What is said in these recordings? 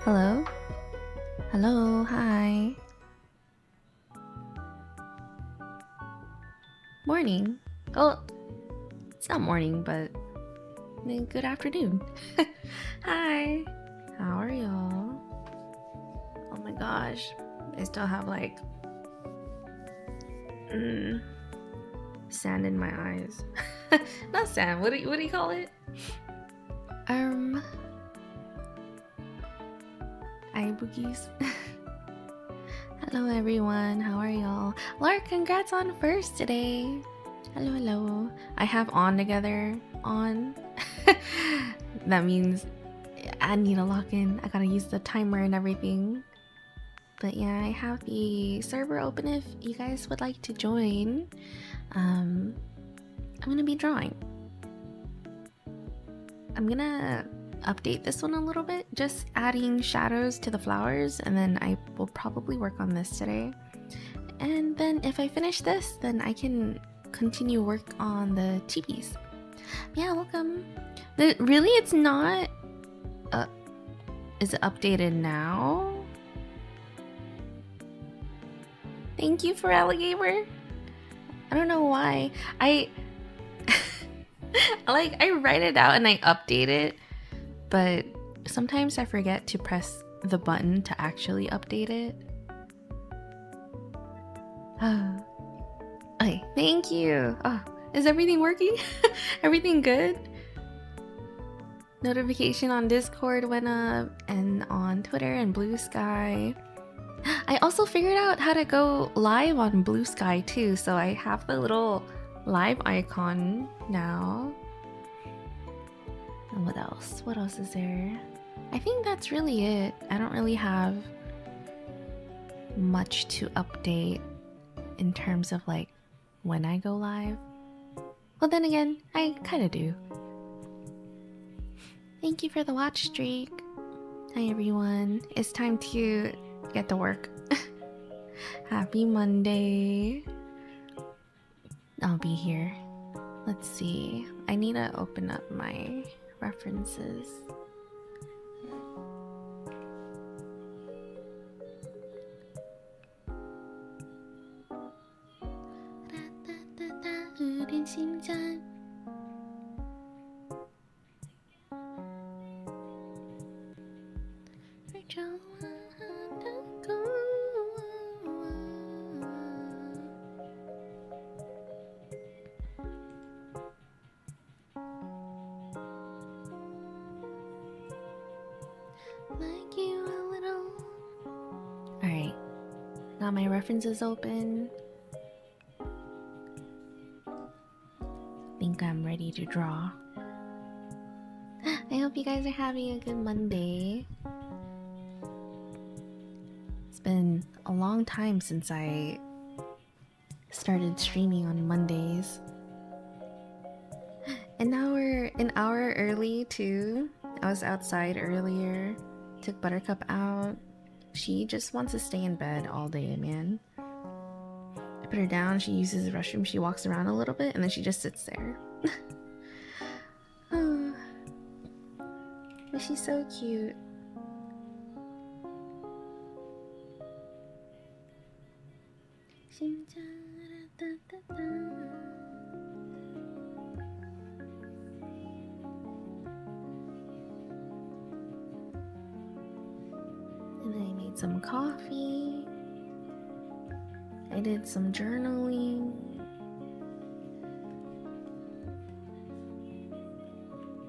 Hello? Hello, hi. Morning. Oh, it's not morning, but good afternoon. Hi. How are y'all? Oh my gosh. I still have like sand in my eyes. Not sand. What do you call it? Eye boogies. Hello everyone, how are y'all? Lurk, congrats on first today. Hello. I have on together on. That means I need to lock in. I gotta use the timer and everything. But yeah, I have the server open if you guys would like to join. I'm gonna be drawing. I'm gonna update this one a little bit, just adding shadows to the flowers, and then I will probably work on this today. And then if I finish this, then I can continue work on the teepees. Yeah, welcome. Really, it's not. Is it updated now? Thank you for Alligator. I don't know why. I write it out and I update it, but sometimes I forget to press the button to actually update it. Okay, thank you. Oh, is everything working? Everything good? Notification on Discord went up and on Twitter and Blue Sky. I also figured out how to go live on Blue Sky too, so I have the little live icon now. And what else? What else is there? I think that's really it. I don't really have much to update in terms of like when I go live. Well, then again, I kind of do. Thank you for the watch streak. Hi everyone. It's time to get to work. Happy Monday. I'll be here. Let's see. I need to open up my references. Like you a little. Alright. Got my references open. Think I'm ready to draw. I hope you guys are having a good Monday. It's been a long time since I started streaming on Mondays. And now we're an hour early too. I was outside earlier. Took Buttercup out. She just wants to stay in bed all day, man. I put her down, she uses the restroom, she walks around a little bit, and then she just sits there. Oh. But she's so cute. And then I made some coffee. I did some journaling.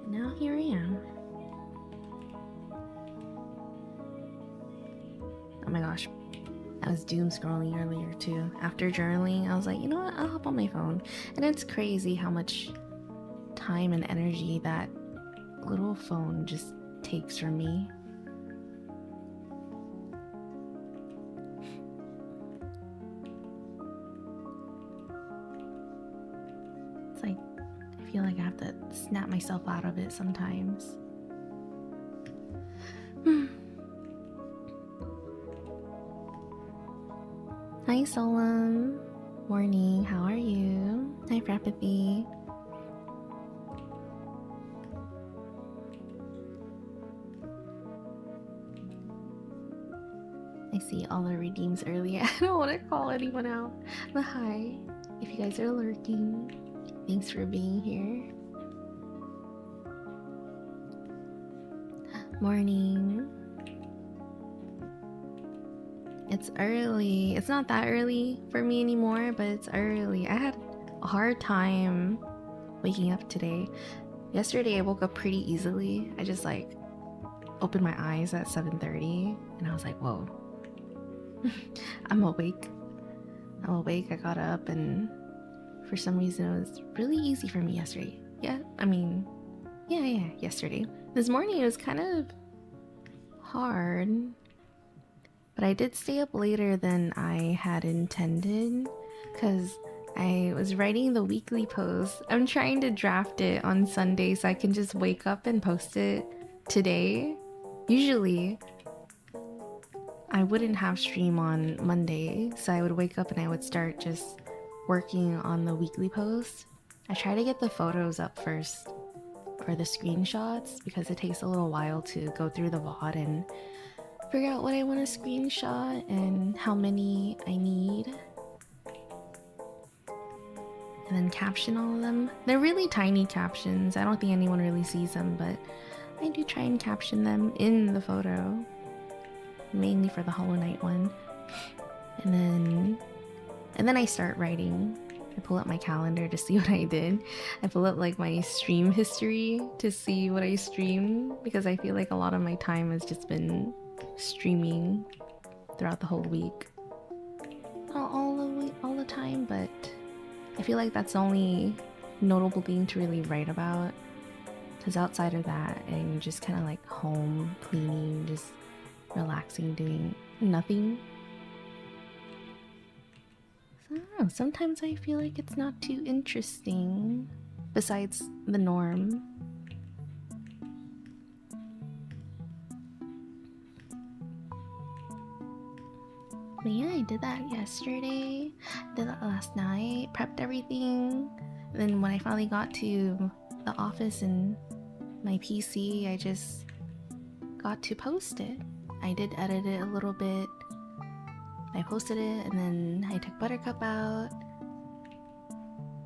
And now here I am. Oh my gosh. I was doom scrolling earlier too. After journaling, I was like, you know what? I'll hop on my phone. And it's crazy how much time and energy that little phone just takes from me. It's like, I feel like I have to snap myself out of it sometimes. Hi Solam. Morning, how are you? Hi Frappathy. I see all the redeems earlier. I don't want to call anyone out. But hi, if you guys are lurking, thanks for being here. Morning. It's early. It's not that early for me anymore, but it's early. I had a hard time waking up today. Yesterday I woke up pretty easily. I just like opened my eyes at 7:30 and I was like, whoa. I'm awake. I got up and for some reason it was really easy for me yesterday. Yeah, yesterday. This morning it was kind of hard, but I did stay up later than I had intended because I was writing the weekly post. I'm trying to draft it on Sunday so I can just wake up and post it today. Usually I wouldn't have stream on Monday, so I would wake up and I would start just working on the weekly post. I try to get the photos up first, or the screenshots, because it takes a little while to go through the VOD and figure out what I want to screenshot and how many I need. And then caption all of them. They're really tiny captions. I don't think anyone really sees them, but I do try and caption them in the photo. Mainly for the Hollow Knight one. And then I start writing. I pull up my calendar to see what I did. I pull up like my stream history to see what I streamed, because I feel like a lot of my time has just been streaming throughout the whole week. Not all the time, but I feel like that's the only notable thing to really write about. Because outside of that, I'm just kind of like home, cleaning, just relaxing, doing nothing. So I don't know, sometimes I feel like it's not too interesting besides the norm. But yeah, I did that yesterday, did that last night, prepped everything. Then when I finally got to the office and my PC, I just got to post it. I did edit it a little bit. I posted it and then I took Buttercup out,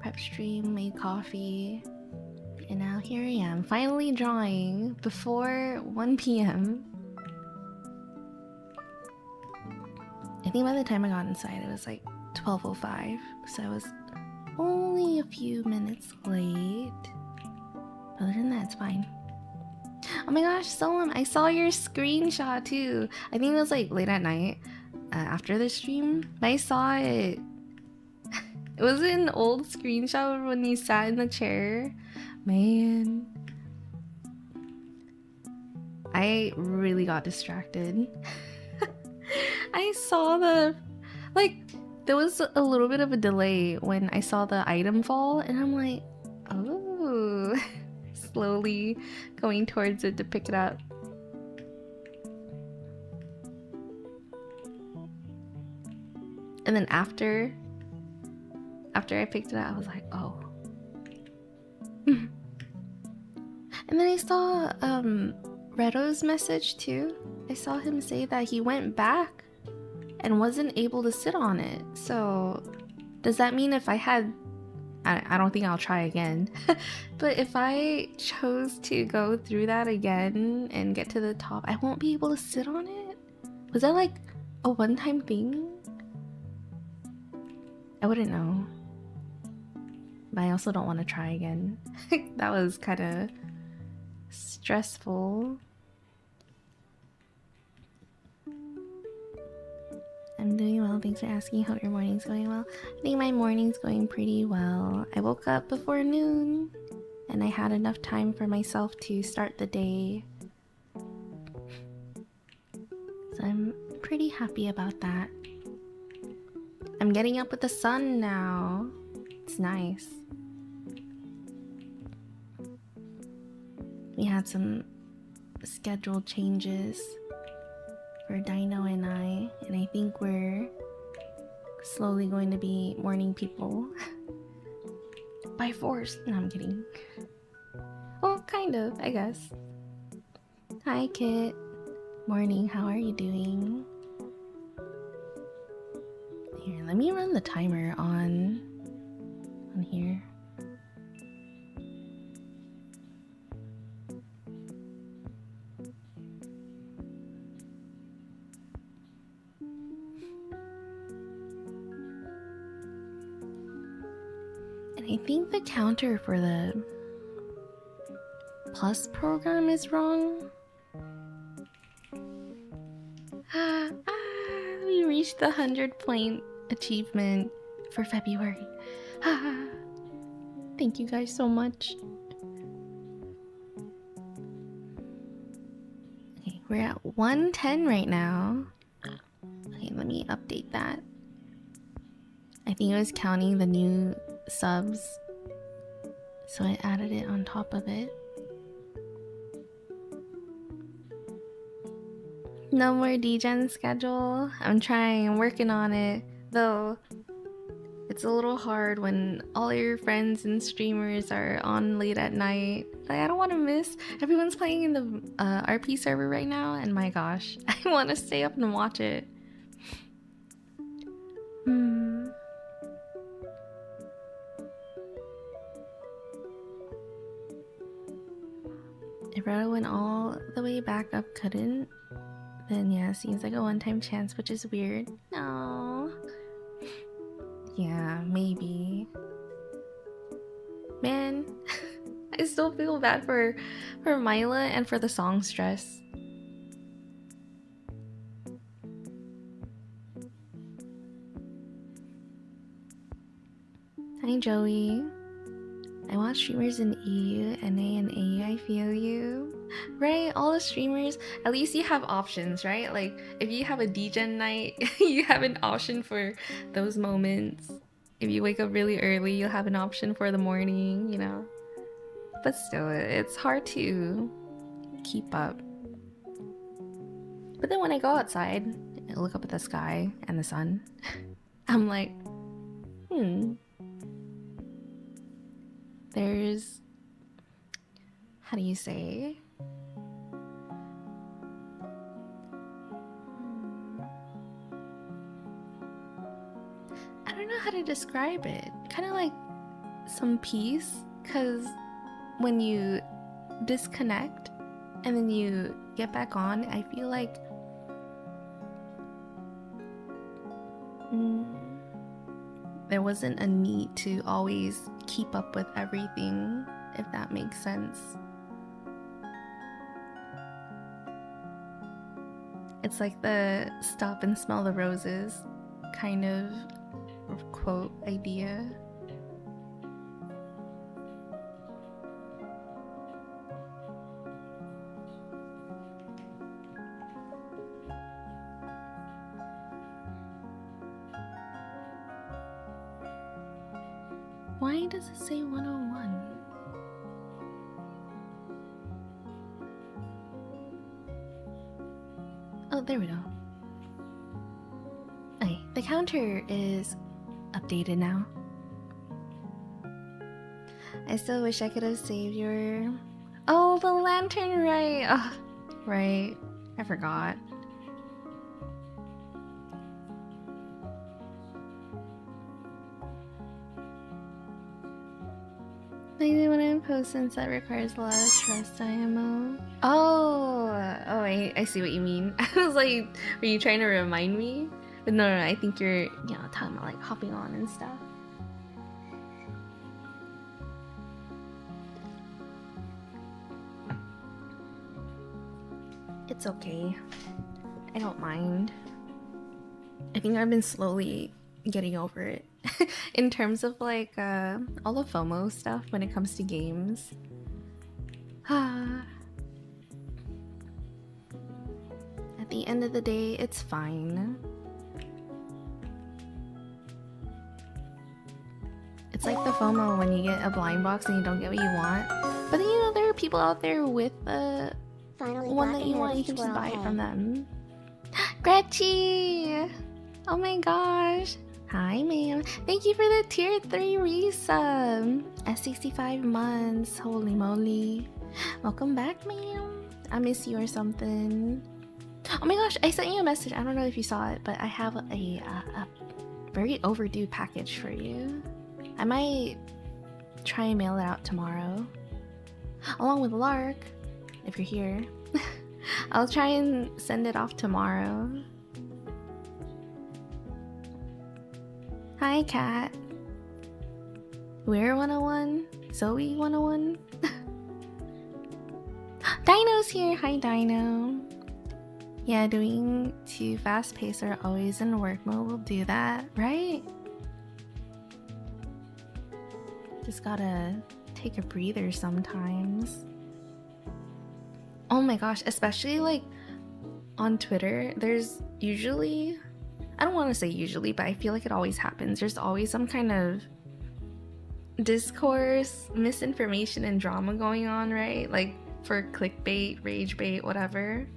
prep stream, made coffee, and now here I am, finally drawing before 1 p.m. I think by the time I got inside it was like 12:05, so I was only a few minutes late. Other than that, it's fine. Oh my gosh, Solom, I saw your screenshot too. I think it was like late at night after the stream, but I saw it. It was an old screenshot when you sat in the chair. Man, I really got distracted. I saw there was a little bit of a delay when I saw the item fall, and I'm like, oh. Slowly going towards it to pick it up. And then after I picked it up, I was like, oh. And then I saw Redo's message too. I saw him say that he went back and wasn't able to sit on it. So does that mean if I had, I don't think I'll try again, but if I chose to go through that again and get to the top, I won't be able to sit on it? Was that like a one-time thing? I wouldn't know. But I also don't want to try again. That was kind of stressful. I'm doing well, thanks for asking. Hope your morning's going well. I think my morning's going pretty well. I woke up before noon and I had enough time for myself to start the day. So I'm pretty happy about that. I'm getting up with the sun now. It's nice. We had some schedule changes for Dino and I think we're slowly going to be morning people. By force. No, I'm kidding. Well, kind of, I guess. Hi, Kit. Morning, how are you doing? Here, let me run the timer on here. And I think the counter for the Plus program is wrong. We reached the 100-point achievement for February. Thank you guys so much. Okay, we're at 110 right now. Okay, let me update that. I think I was counting the new subs, so I added it on top of it. No more DGen schedule. I'm trying, I'm working on it. Though, it's a little hard when all your friends and streamers are on late at night. Like, I don't want to miss. Everyone's playing in the RP server right now, and my gosh, I want to stay up and watch it. If Retta went all the way back up, couldn't. Then yeah, seems like a one-time chance, which is weird. No. Yeah, maybe. Man, I still feel bad for Mila and for the songstress. Hi Joey. I watch streamers in EU, NA, and AU. I feel you. Right? All the streamers, at least you have options, right? Like, if you have a DGen night, you have an option for those moments. If you wake up really early, you'll have an option for the morning, you know? But still, it's hard to keep up. But then when I go outside, I look up at the sky and the sun, I'm like, there's, how do you say? I don't know how to describe it. Kind of like some peace, because when you disconnect and then you get back on, I feel like there wasn't a need to always keep up with everything, if that makes sense. It's like the stop and smell the roses kind of quote idea. Why does it say 101? Oh, there we go. Okay, the counter is updated now. I still wish I could have saved your... Oh, the lantern, right. Oh, right. I forgot. Maybe when I post, since that requires a lot of trust IMO. Oh, I see what you mean. I was like, were you trying to remind me? But no, I think you're, you know, talking about like hopping on and stuff. It's okay. I don't mind. I think I've been slowly getting over it. In terms of like all the FOMO stuff when it comes to games. At the end of the day, it's fine. It's like the FOMO when you get a blind box and you don't get what you want. But then, you know, there are people out there with the one that you want, you can just buy it from them. Gretchy! Oh my gosh! Hi, ma'am. Thank you for the tier 3 resub at 65 months. Holy moly. Welcome back, ma'am. I miss you or something. Oh my gosh, I sent you a message. I don't know if you saw it, but I have a very overdue package for you. I might try and mail it out tomorrow, along with Lark, if you're here. I'll try and send it off tomorrow. Hi, Kat. We're 101? Zoe 101? Dino's here! Hi, Dino. Yeah, doing too fast paced or always in work mode will do that, right? Just gotta take a breather sometimes. Oh my gosh, especially like on Twitter, there's usually, I don't want to say usually, but I feel like it always happens. There's always some kind of discourse, misinformation, and drama going on, right? Like for clickbait, rage bait, whatever.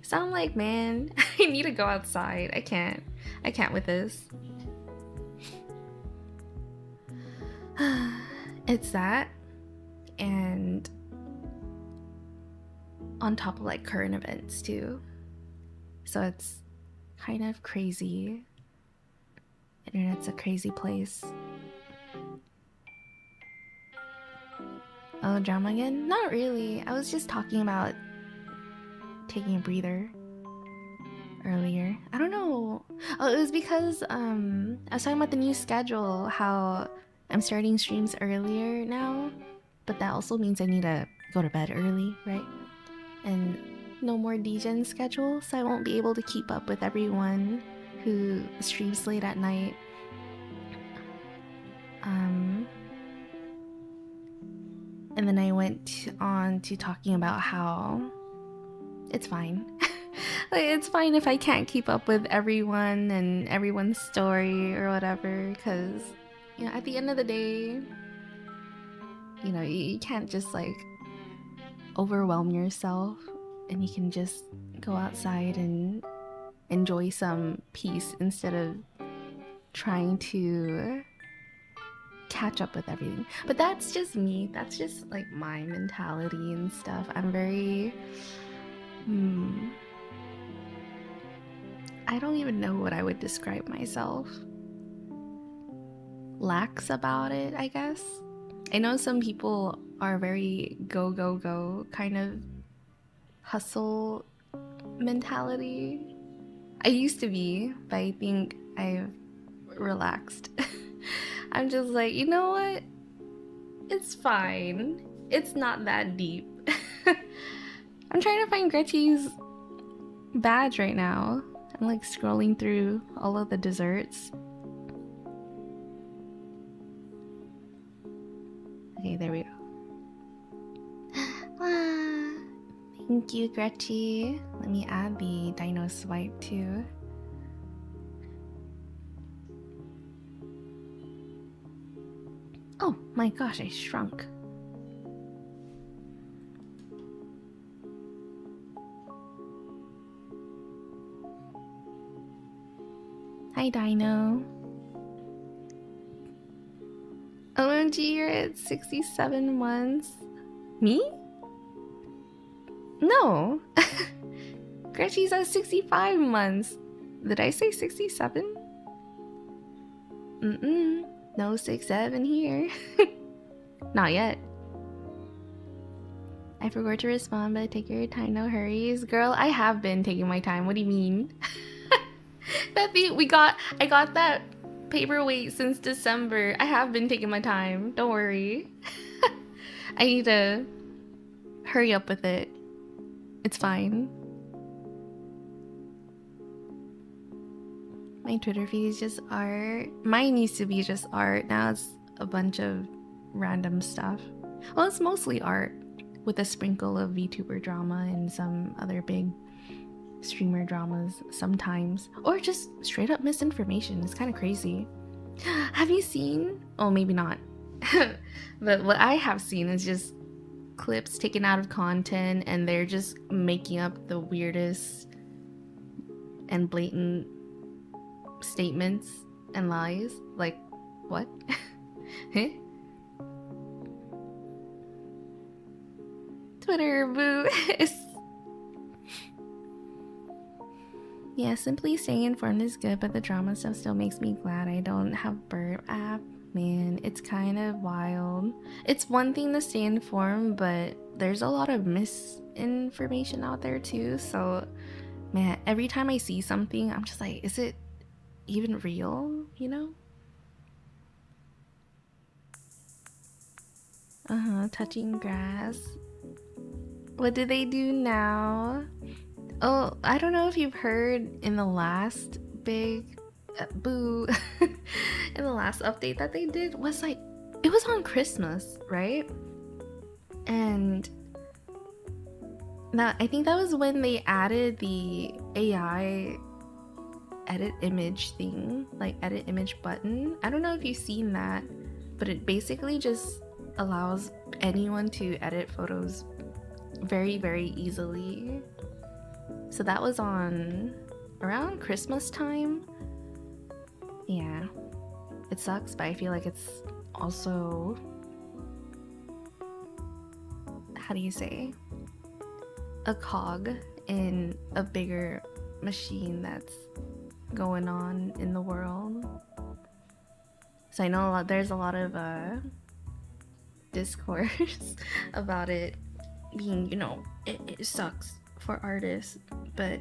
So I'm like, man, I need to go outside. I can't with this. It's that, and on top of like current events too. So it's kind of crazy. Internet's a crazy place. Oh, drama again? Not really. I was just talking about taking a breather earlier. I don't know. Oh, it was because I was talking about the new schedule, how I'm starting streams earlier now, but that also means I need to go to bed early, right? And no more DGen schedule, so I won't be able to keep up with everyone who streams late at night. And then I went on to talking about how it's fine. Like, it's fine if I can't keep up with everyone and everyone's story or whatever, because, you know, at the end of the day, you know, you can't just like overwhelm yourself, and you can just go outside and enjoy some peace instead of trying to catch up with everything. But that's just me. That's just like my mentality and stuff. I'm very I don't even know what I would describe myself. Lax about it, I guess. I know some people are very go go go kind of hustle mentality. I used to be, but I think I've relaxed. I'm just like, you know what? It's fine. It's not that deep. I'm trying to find Gretchy's badge right now. I'm like scrolling through all of the desserts. Okay, there we go. Thank you, Gretchy. Let me add the dino swipe too. Oh my gosh, I shrunk. Hi, Dino. OMG, you're at 67 months. Me? No. Gretchy's at 65 months. Did I say 67? No 67 here. Not yet. I forgot to respond, but take your time, no hurries. Girl, I have been taking my time. What do you mean? I got that paperweight since December. I have been taking my time. Don't worry. I need to hurry up with it. It's fine. My Twitter feed is just art. Mine used to be just art. Now it's a bunch of random stuff. Well, it's mostly art with a sprinkle of VTuber drama and some other big streamer dramas sometimes. Or just straight up misinformation. It's kind of crazy. Have you seen? Oh, maybe not. But what I have seen is just clips taken out of content, and they're just making up the weirdest and blatant statements and lies. Like, what? Huh? Twitter boo. Yeah, simply staying informed is good, but the drama stuff still makes me glad I don't have Burp app. Man, it's kind of wild. It's one thing to stay informed, but there's a lot of misinformation out there too. So, man, every time I see something, I'm just like, is it even real? You know? Touching grass. What do they do now? Oh, I don't know if you've heard in the last big boo in the last update that they did was like, it was on Christmas, right? And now I think that was when they added the AI edit image thing, like edit image button. I don't know if you've seen that, but it basically just allows anyone to edit photos very, very easily. So that was on around Christmas time. Yeah, it sucks, but I feel like it's also, how do you say, a cog in a bigger machine that's going on in the world. So I know there's a lot of discourse about it being, you know, it sucks for artists, but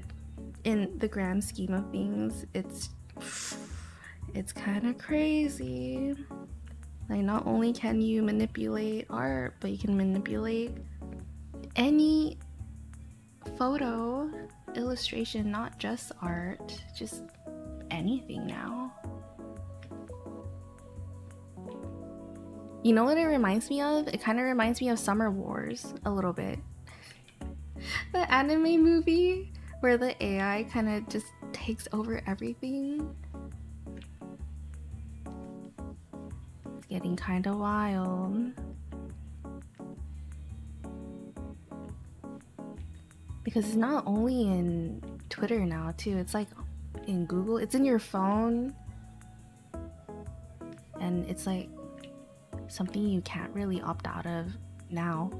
in the grand scheme of things, it's kind of crazy. Like, not only can you manipulate art, but you can manipulate any photo, illustration, not just art, just anything now. You know what it reminds me of? It kind of reminds me of Summer Wars a little bit. The anime movie where the AI kind of just takes over everything. It's getting kind of wild. Because it's not only in Twitter now too, it's like in Google, it's in your phone. And it's like something you can't really opt out of now.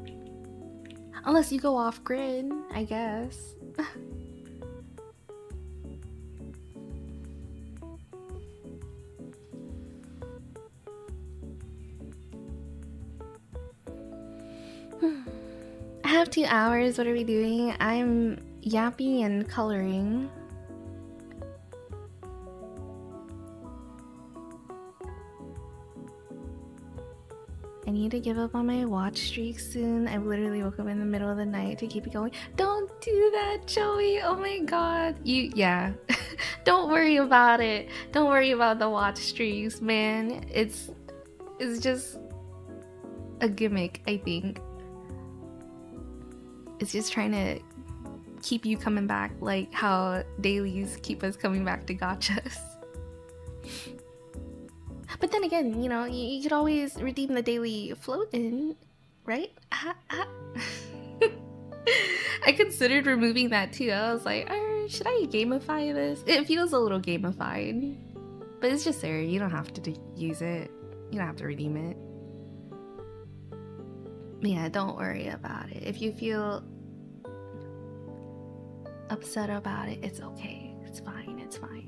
Unless you go off grid, I guess. I have 2 hours. What are we doing? I'm yapping and coloring. I need to give up on my watch streak soon. I literally woke up in the middle of the night to keep it going. Don't do that, Joey. Oh my god. Yeah. Don't worry about it. Don't worry about the watch streaks, man. It's just a gimmick, I think. It's just trying to keep you coming back, like how dailies keep us coming back to gachas. But then again, you know, you could always redeem the daily float in, right? I considered removing that too. I was like, should I gamify this? It feels a little gamified, but it's just there. You don't have to use it. You don't have to redeem it. But yeah, don't worry about it. If you feel upset about it, it's okay. It's fine. It's fine.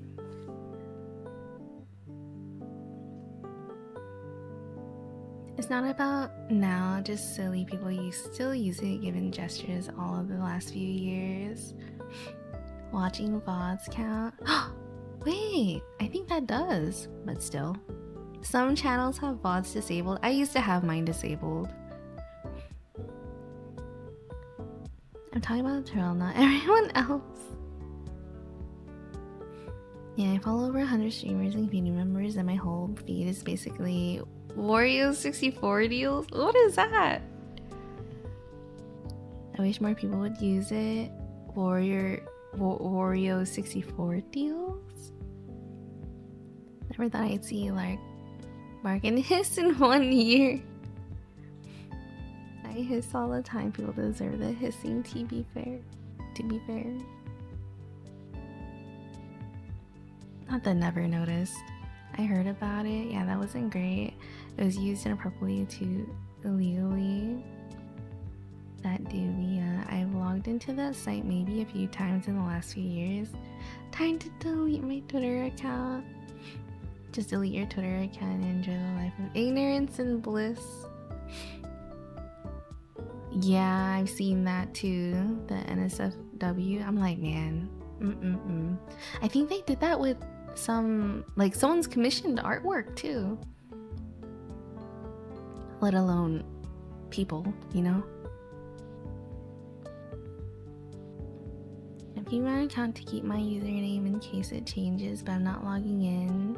It's not about now, just silly people still use it given gestures all of the last few years. Watching VODs count? Wait, I think that does, but still. Some channels have VODs disabled. I used to have mine disabled. I'm talking about the Twirl, not everyone else. Yeah, I follow over 100 streamers and community members, and my whole feed is basically Wario 64 deals? What is that? I wish more people would use it. Wario 64 deals? Never thought I'd see like Mark and Hiss in 1 year. I hiss all the time. People deserve the hissing, to be fair. Not that never noticed. I heard about it. Yeah, that wasn't great. It was used inappropriately to illegally. That Duvia. I've logged into that site maybe a few times in the last few years. Time to delete my Twitter account. Just delete your Twitter account and enjoy the life of ignorance and bliss. Yeah, I've seen that too. The NSFW. I'm like, man. I think they did that with some, like, someone's commissioned artwork too. Let alone people, you know? I keep my account to keep my username in case it changes, but I'm not logging in.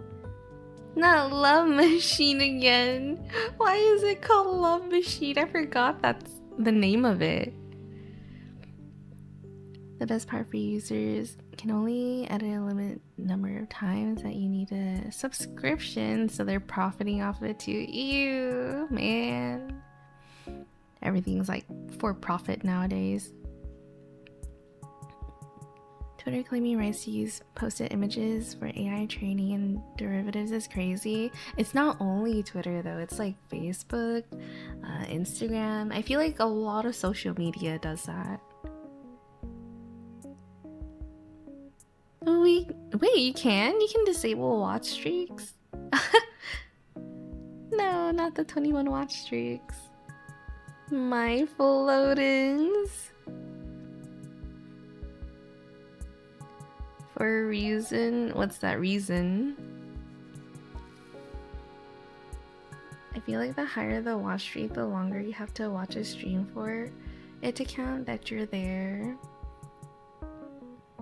Not Love Machine again. Why is it called Love Machine? I forgot that's the name of it. The best part for users can only edit a limited number of times that you need a subscription, so they're profiting off of it too. Ew, man. Everything's like for profit nowadays. Twitter claiming rights to use posted images for AI training and derivatives is crazy. It's not only Twitter though, it's like Facebook, Instagram. I feel like a lot of social media does that. Wait, you can disable watch streaks? No, not the 21 watch streaks. Mindful loadings. For a reason. What's that reason? I feel like the higher the watch streak, the longer you have to watch a stream for it to count that you're there.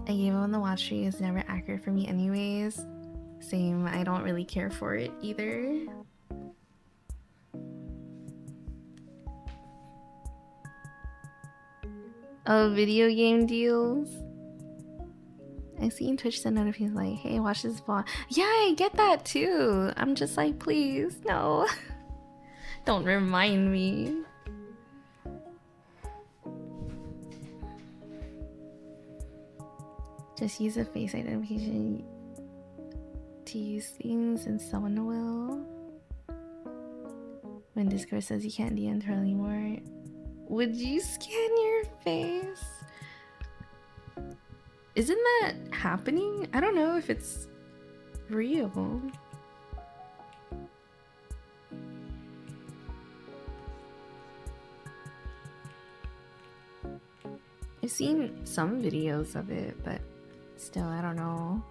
I gave up on the watch streak. It's never accurate for me anyways. Same, I don't really care for it either. Oh, video game deals. I see in Twitch the notifications like, hey, watch this vlog. Yeah, I get that too. I'm just like, please, no. Don't remind me. Just use a face identification to use things and someone will. When Discord says you can't DM Twirl anymore, would you scan your face? Isn't that happening? I don't know if it's real. I've seen some videos of it, but still, I don't know.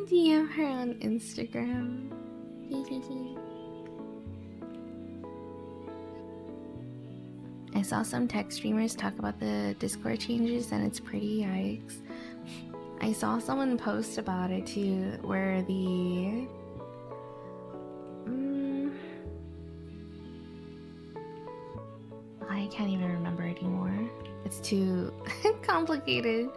DM her on Instagram. I saw some tech streamers talk about the Discord changes and it's pretty yikes. I saw someone post about it too, where the I can't even remember anymore. It's too complicated.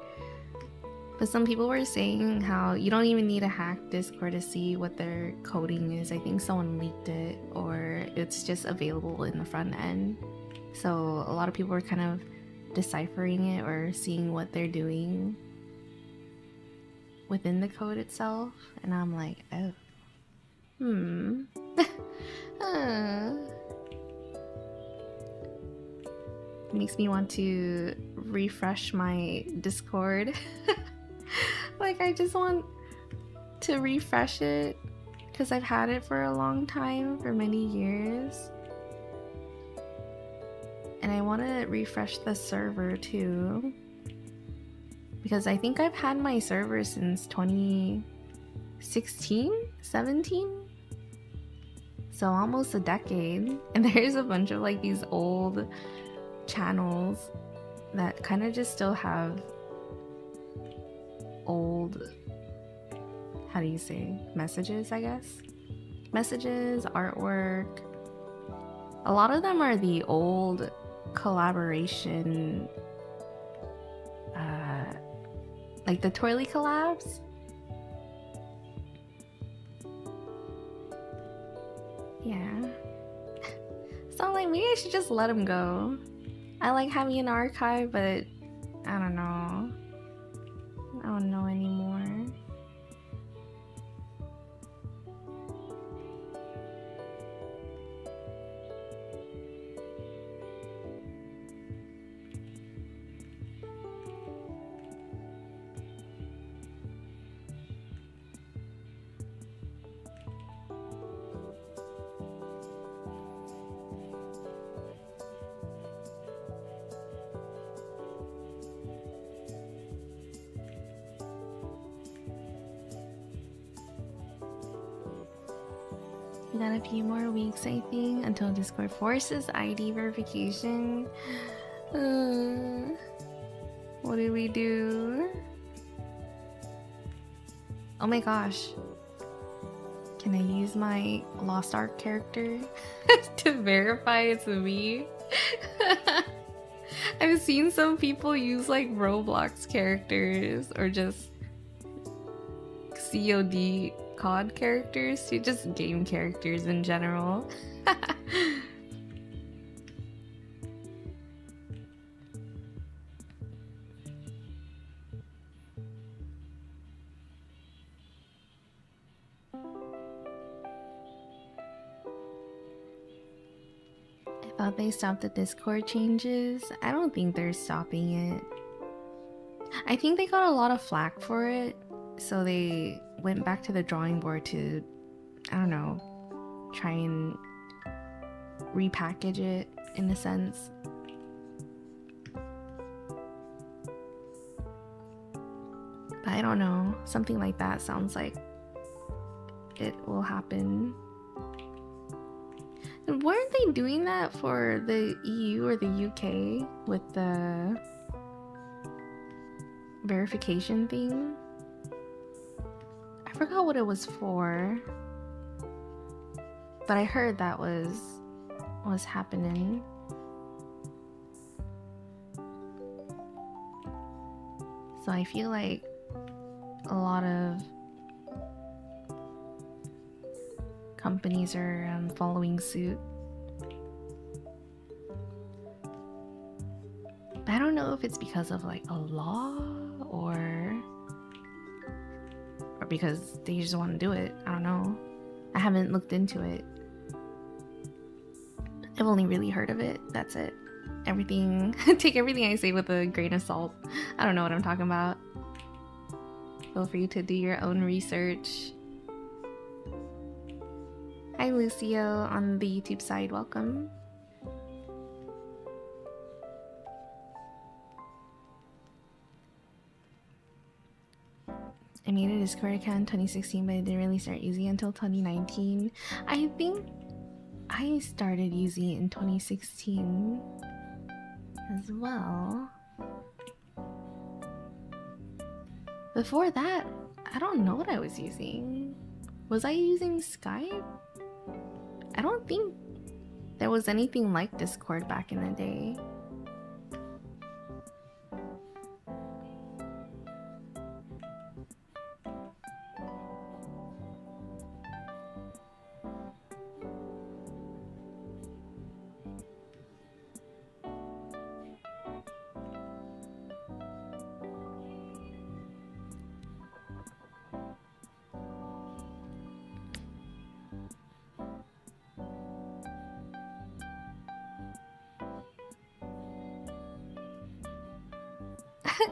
But some people were saying how you don't even need to hack Discord to see what their coding is. I think someone leaked it, or it's just available in the front end. So a lot of people were kind of deciphering it or seeing what they're doing within the code itself. And I'm like, oh. It makes me want to refresh my Discord. Like, I just want to refresh it because I've had it for a long time, for many years. And I want to refresh the server too, because I think I've had my server since 16, 17, so almost a decade. And there's a bunch of like these old channels that kind of just still have old, how do you say, messages, I guess, messages, artwork. A lot of them are the old collaboration, like the twirli collabs. Yeah. So like maybe I should just let them go. I like having an archive, but I don't know. I don't know anymore. We got a few more weeks, I think, until Discord forces ID verification. What did we do? Oh my gosh. Can I use my Lost Ark character to verify it's me? I've seen some people use like Roblox characters or just COD characters to just game characters in general. I thought they stopped the Discord changes. I don't think they're stopping it. I think they got a lot of flack for it, so they went back to the drawing board to, I don't know, try and repackage it in a sense. But I don't know, something like that sounds like it will happen. And weren't they doing that for the EU or the UK with the verification thing? I forgot what it was for, but I heard that was happening. So I feel like a lot of companies are following suit. But I don't know if it's because of like a law or because they just want to do it. I don't know. I haven't looked into it. I've only really heard of it. That's it. Everything, take everything I say with a grain of salt. I don't know what I'm talking about. Feel free to do your own research. Hi Lucio on the YouTube side, welcome. I made a Discord account in 2016, but I didn't really start using it until 2019. I think I started using it in 2016 as well. Before that, I don't know what I was using. Was I using Skype? I don't think there was anything like Discord back in the day.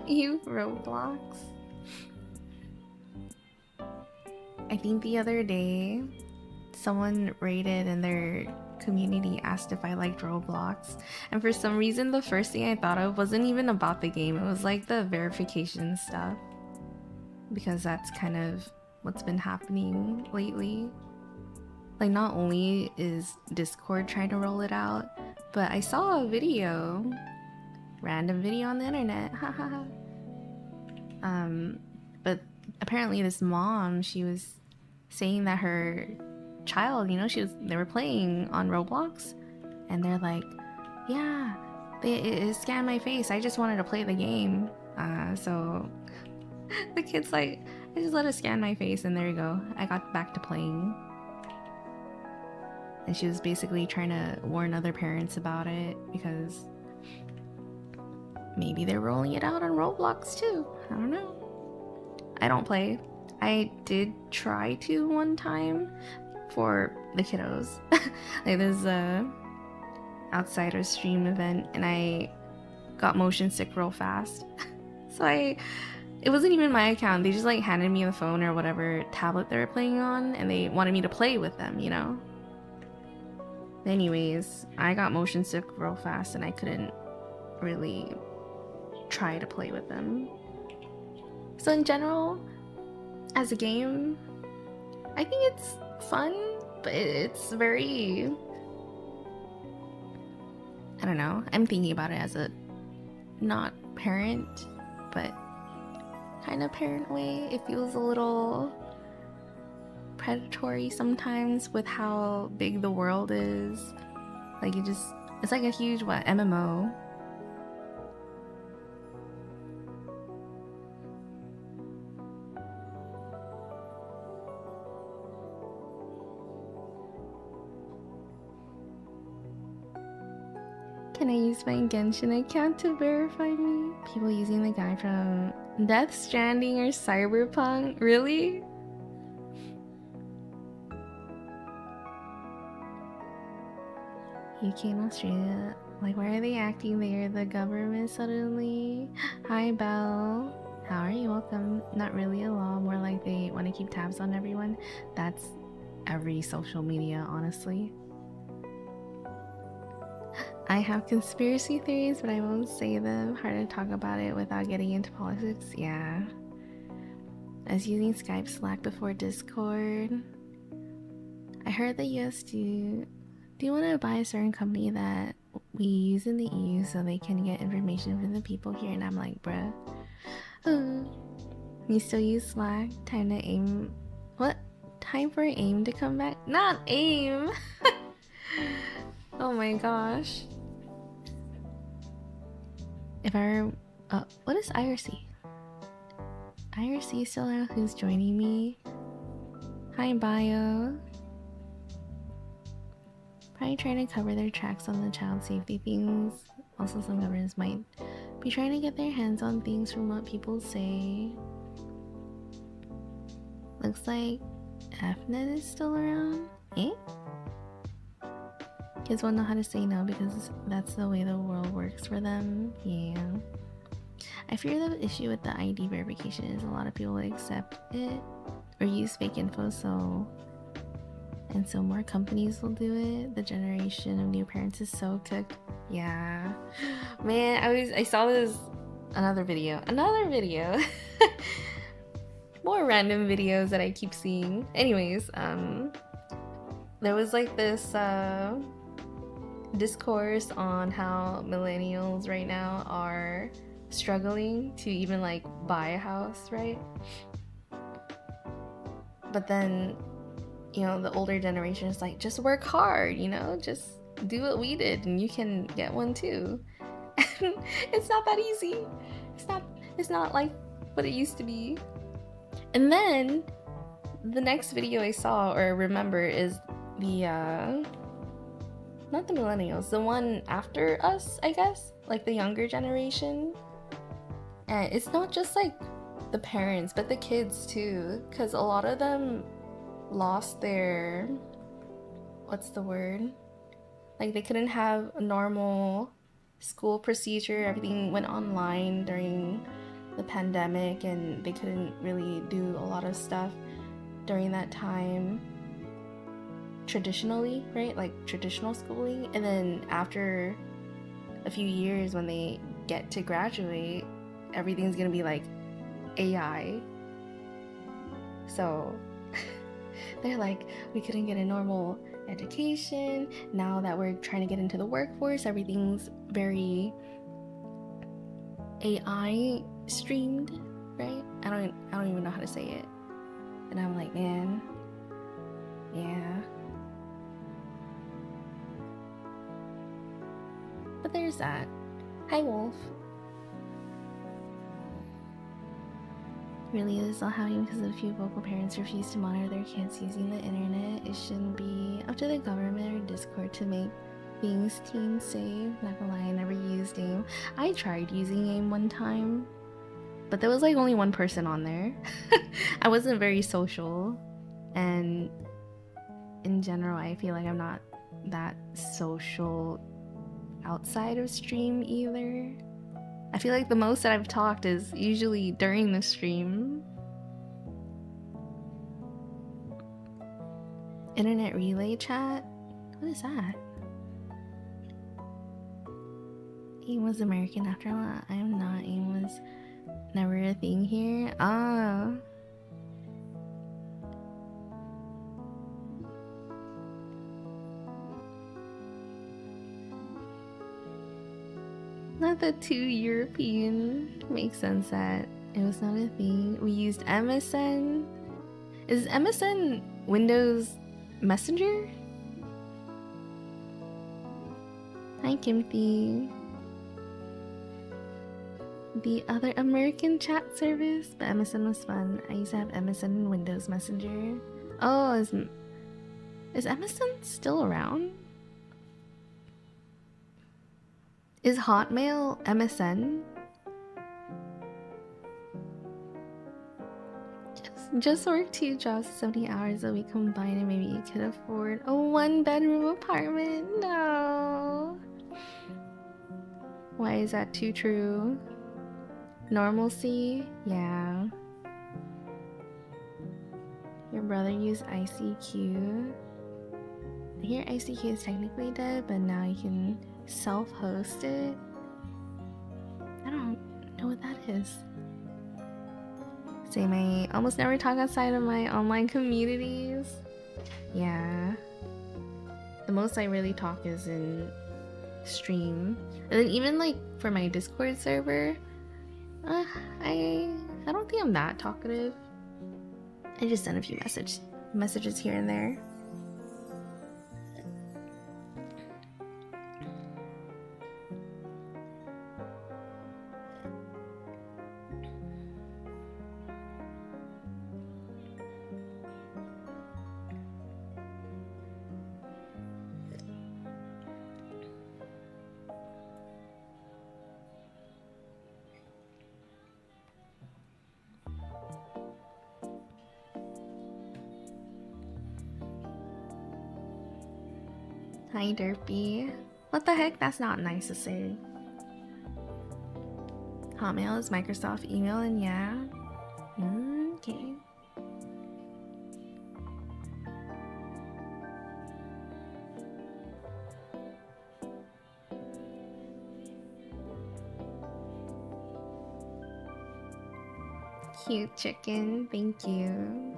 You Roblox. I think the other day someone rated in their community asked if I liked Roblox, and for some reason the first thing I thought of wasn't even about the game. It was like the verification stuff, because that's kind of what's been happening lately. Like, not only is Discord trying to roll it out, but I saw a video, random video on the internet, but apparently this mom, she was saying that her child, you know, they were playing on Roblox, and they're like, yeah, it scanned my face, I just wanted to play the game. So the kid's like, I just let it scan my face, and there you go, I got back to playing. And she was basically trying to warn other parents about it because maybe they're rolling it out on Roblox too. I don't know. I don't play. I did try to one time for the kiddos. Like, there's a outsider stream event and I got motion sick real fast. So it wasn't even my account. They just like handed me the phone or whatever tablet they were playing on and they wanted me to play with them, you know? Anyways, I got motion sick real fast and I couldn't really try to play with them. So in general, as a game, I think it's fun, but it's very, I don't know, I'm thinking about it as a not parent, but kind of parent way. It feels a little predatory sometimes with how big the world is. Like, it's like a huge MMO. Can I use my Genshin account to verify me? People using the guy from Death Stranding or Cyberpunk? Really? UK and Australia. Like, why are they acting they're the government suddenly? Hi, Belle. How are you? Welcome. Not really a law, more like they want to keep tabs on everyone. That's every social media, honestly. I have conspiracy theories, but I won't say them. Hard to talk about it without getting into politics. Yeah. I was using Skype Slack before Discord. I heard the US do you want to buy a certain company that we use in the EU so they can get information from the people here? And I'm like, bruh. You still use Slack? Time to aim. What? Time for AIM to come back? Not AIM! Oh my gosh. If I what is IRC? IRC still out? Who's joining me? Hi, Bio. Probably trying to cover their tracks on the child safety things. Also, some governments might be trying to get their hands on things from what people say. Looks like FNet is still around. Eh? Kids won't know how to say no because that's the way the world works for them. Yeah. I fear the issue with the ID verification is a lot of people accept it or use fake info, so more companies will do it. The generation of new parents is so cooked. Yeah. Man, I saw this another video. More random videos that I keep seeing. Anyways, there was like this discourse on how millennials right now are struggling to even like buy a house, right? But then, you know, the older generation is like, just work hard, you know, just do what we did and you can get one too. And it's not that easy. It's not like what it used to be. And then the next video I saw or remember is the not the millennials, the one after us, I guess, like the younger generation. And it's not just like the parents, but the kids too, because a lot of them lost their, what's the word? Like, they couldn't have a normal school procedure. Everything went online during the pandemic, and they couldn't really do a lot of stuff during that time traditionally, right? Like traditional schooling. And then after a few years, when they get to graduate, everything's gonna be like AI. So they're like, we couldn't get a normal education. Now that we're trying to get into the workforce, everything's very AI streamed, right? I don't even know how to say it. And I'm like, man, yeah. But there's that. Hi, Wolf. Really, this is all happening because a few vocal parents refuse to monitor their kids using the internet. It shouldn't be up to the government or Discord to make things teen safe. Not gonna lie, I never used AIM. I tried using AIM one time, but there was like only one person on there. I wasn't very social, and in general, I feel like I'm not that social outside of stream either. I feel like the most that I've talked is usually during the stream. Internet relay chat? What is that? AIM was American after all. I am not. AIM was never a thing here. Ah. Not the too European. Makes sense that it was not a thing. We used MSN. Is MSN Windows Messenger? Hi, Kimthy. The other American chat service, but MSN was fun. I used to have MSN and Windows Messenger. Oh, is MSN still around? Is Hotmail MSN? Just work 2 jobs, 70 hours a week combined, and maybe you could afford a 1-bedroom apartment. No. Why is that too true? Normalcy? Yeah. Your brother used ICQ. I hear ICQ is technically dead, but now you can self-host it. I don't know what that is. Same, I almost never talk outside of my online communities. Yeah. The most I really talk is in stream. And then even like for my Discord server, I don't think I'm that talkative. I just send a few messages here and there. Hi, Derpy. What the heck? That's not nice to say. Hotmail is Microsoft email, and yeah. Okay. Cute chicken, thank you.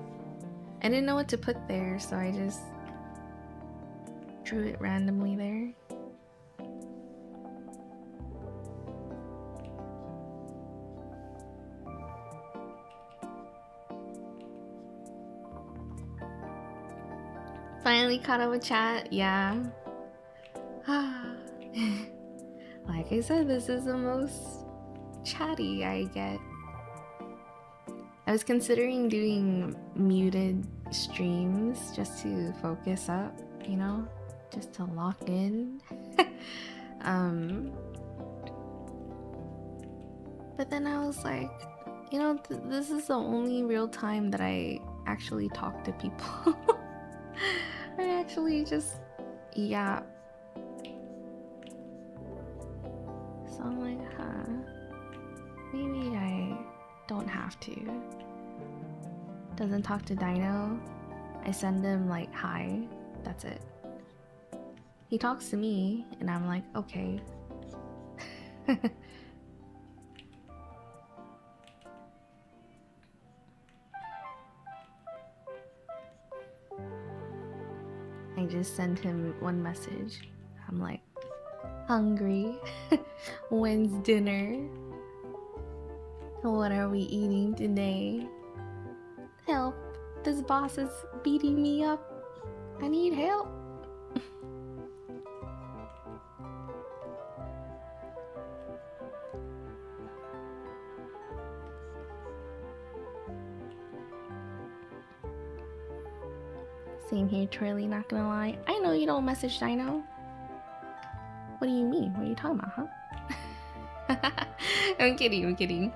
I didn't know what to put there, so I just drew it randomly there. Finally caught up with chat, yeah. Like I said, this is the most chatty I get. I was considering doing muted streams just to focus up, you know? Just to lock in. But then I was like, you know, this is the only real time that I actually talk to people. I actually just yap. So I'm like, maybe I don't have to. Doesn't talk to Dino. I send him like hi. That's it. He talks to me, and I'm like, okay. just send him one message. I'm like, hungry. When's dinner? What are we eating today? Help. This boss is beating me up. I need help. Same here, Twirly, not gonna lie. I know you don't message Dino. What do you mean? What are you talking about, huh? I'm kidding, I'm kidding.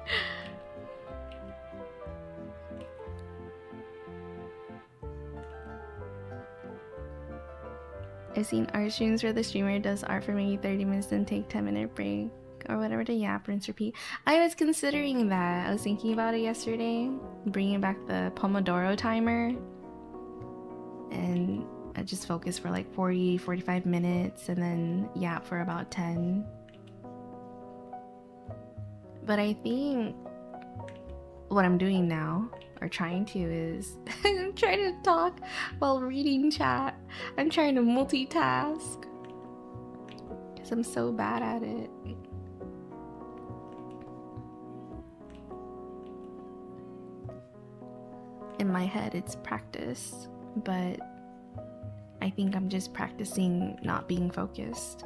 I've seen art streams where the streamer does art for maybe 30 minutes then take 10-minute break or whatever to yap, rinse, repeat. I was considering that. I was thinking about it yesterday, bringing back the Pomodoro timer, and I just focus for like 40-45 minutes and then yap for about 10. But I think what I'm doing now, or trying to, is I'm trying to talk while reading chat. I'm trying to multitask because I'm so bad at it. In my head it's practice, but I think I'm just practicing not being focused.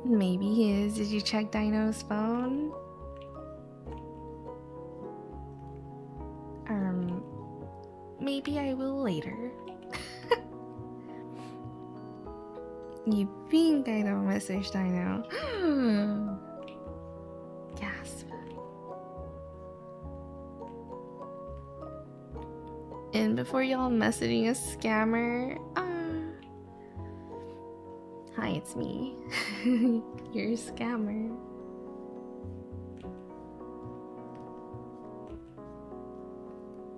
Maybe he is. Did you check Dino's phone? Maybe I will later. You think I don't message Dino? Gasp. And before y'all messaging a scammer, hi, it's me. You're a scammer.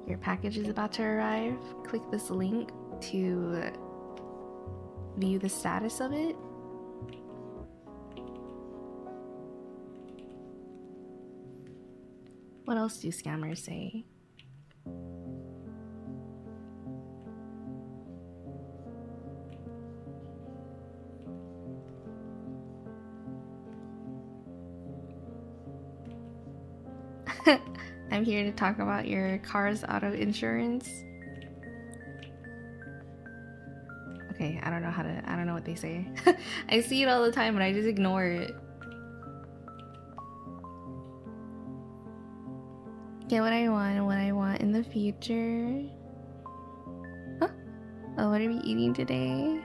Your package is about to arrive. Click this link to view the status of it. What else do scammers say? I'm here to talk about your car's auto insurance. Okay, I don't know what they say. I see it all the time, but I just ignore it. Get what I want in the future. Huh? Oh, what are we eating today?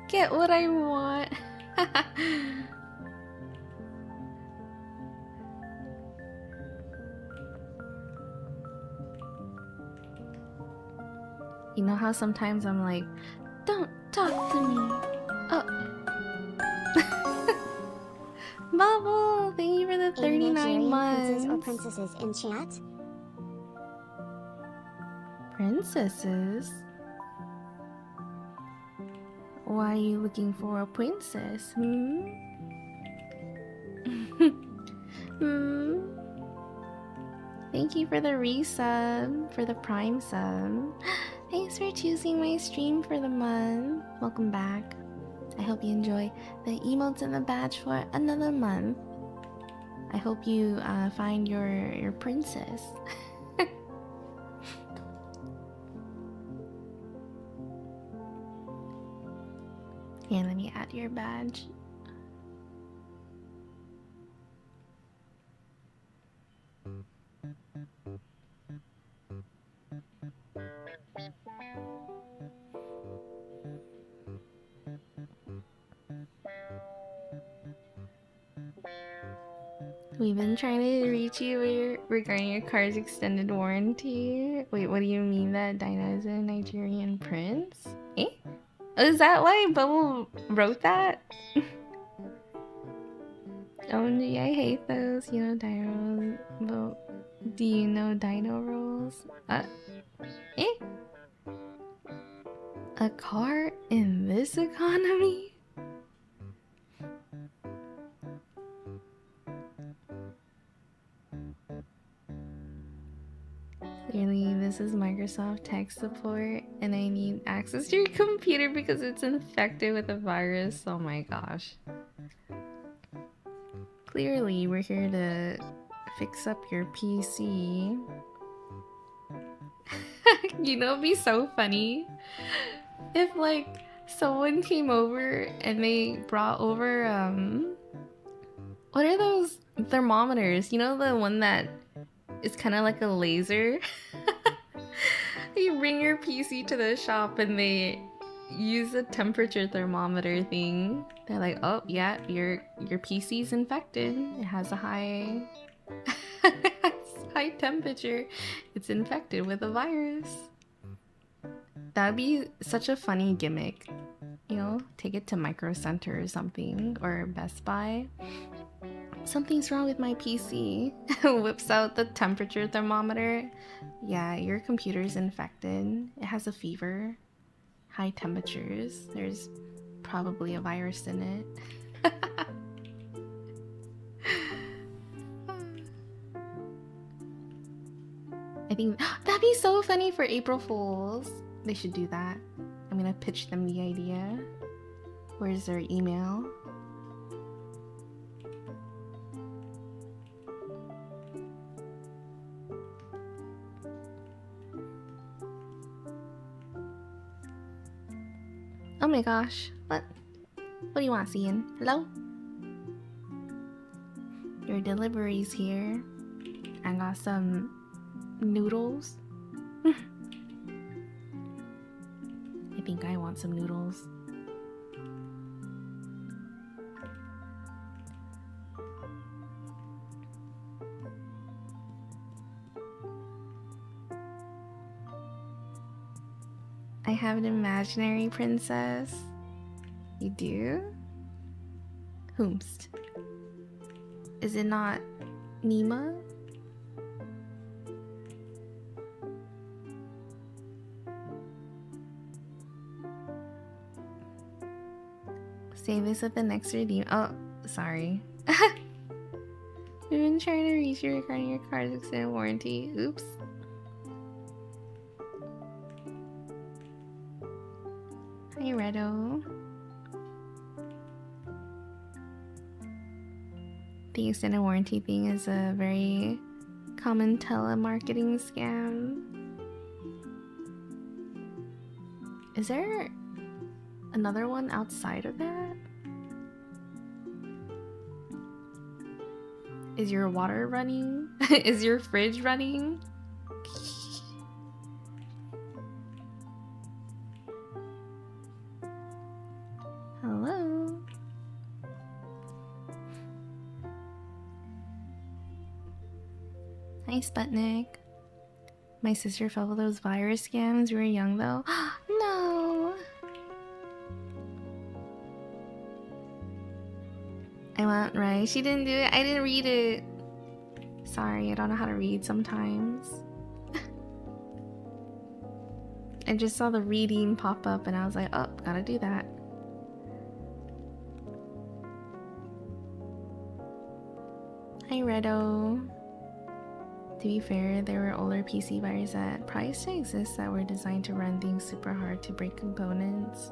Get what I want. You know how sometimes I'm like, don't talk to me. Oh. Bubble, thank you for the 39 months. Princes or princesses in chat? Princesses? Why are you looking for a princess? Thank you for the resub, for the prime sub. Thanks for choosing my stream for the month. Welcome back. I hope you enjoy the emotes and the badge for another month. I hope you find your princess. Here, let me add your badge. We've been trying to reach you regarding your car's extended warranty. Wait, what do you mean that Dinah is a Nigerian prince? Eh? Is that why Bubble wrote that? OMG, I hate those. You know dino rolls, but do you know dino rolls? Eh? A car in this economy? Clearly, this is Microsoft tech support, and I need access to your computer because it's infected with a virus. Oh my gosh. Clearly, we're here to fix up your PC. You know, it'd be so funny if like someone came over and they brought over what are those thermometers? You know, the one that is kind of like a laser. You bring your PC to the shop and they use a temperature thermometer thing. They're like, oh yeah, your PC's infected. It has a high high temperature. It's infected with a virus. That'd be such a funny gimmick. You know, take it to Micro Center or something, or Best Buy. Something's wrong with my PC. Whips out the temperature thermometer. Yeah, your computer's infected. It has a fever. High temperatures. There's probably a virus in it. I think that'd be so funny for April Fools. They should do that. I'm gonna pitch them the idea. Where's their email? Oh my gosh. What do you want, Cian? Hello? Your delivery's here. I got some noodles. I think I want some noodles. I have an imaginary princess. You do? Whomst? Is it not Nima? Say this at the next redeem. Oh, sorry. We've been trying to reach you regarding your car's extended warranty. Oops. Hi, Redo. The extended warranty thing is a very common telemarketing scam. Is there another one outside of that? Is your water running? Is your fridge running? Hello? Hi, Sputnik. My sister fell for those virus scams. We were young though. No! I want right. She didn't do it. I didn't read it. Sorry, I don't know how to read sometimes. I just saw the reading pop up and I was like, oh, gotta do that. Hi, Redo. To be fair, there were older PC viruses that probably still exist that were designed to run things super hard to break components.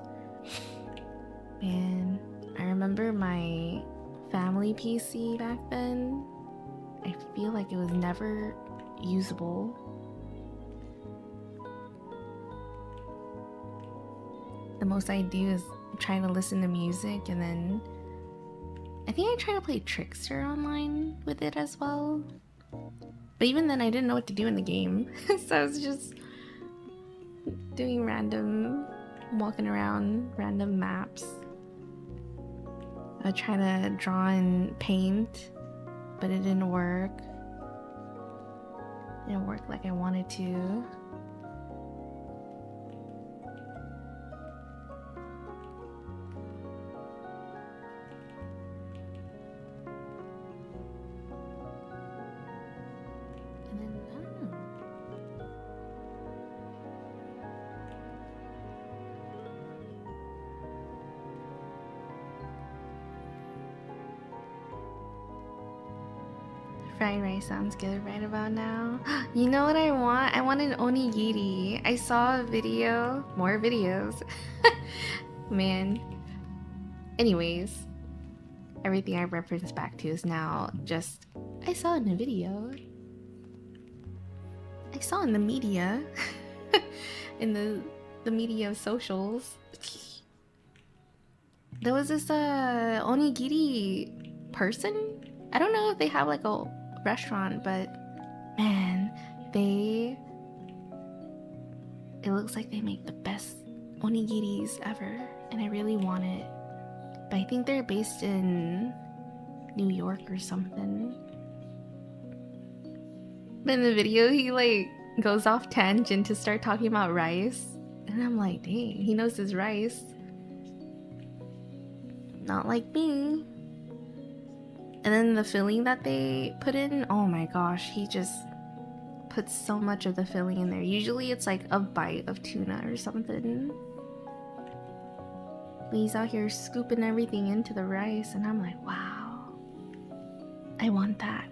Man, I remember my family PC back then. I feel like it was never usable. The most I do is try to listen to music, and then I think I try to play Trickster online with it as well. But even then I didn't know what to do in the game. So I was just doing walking around random maps. I would try to draw in paint, but it didn't work. It didn't work like I wanted to. And then, I don't know. Fried rice sounds good right about now. You know what I want? I want an onigiri. I saw a video, more videos. Man. Anyways, everything I reference back to is now just I saw in a video. I saw in the media. In the media of socials. There was this onigiri person. I don't know if they have like a restaurant, but man, it looks like they make the best onigiris ever, and I really want it. But I think they're based in New York or something. But in the video, he like goes off tangent to start talking about rice, and I'm like, dang, he knows his rice. Not like me. And then the filling that they put in, oh my gosh, he just puts so much of the filling in there. Usually it's like a bite of tuna or something. But he's out here scooping everything into the rice, and I'm like, wow, I want that.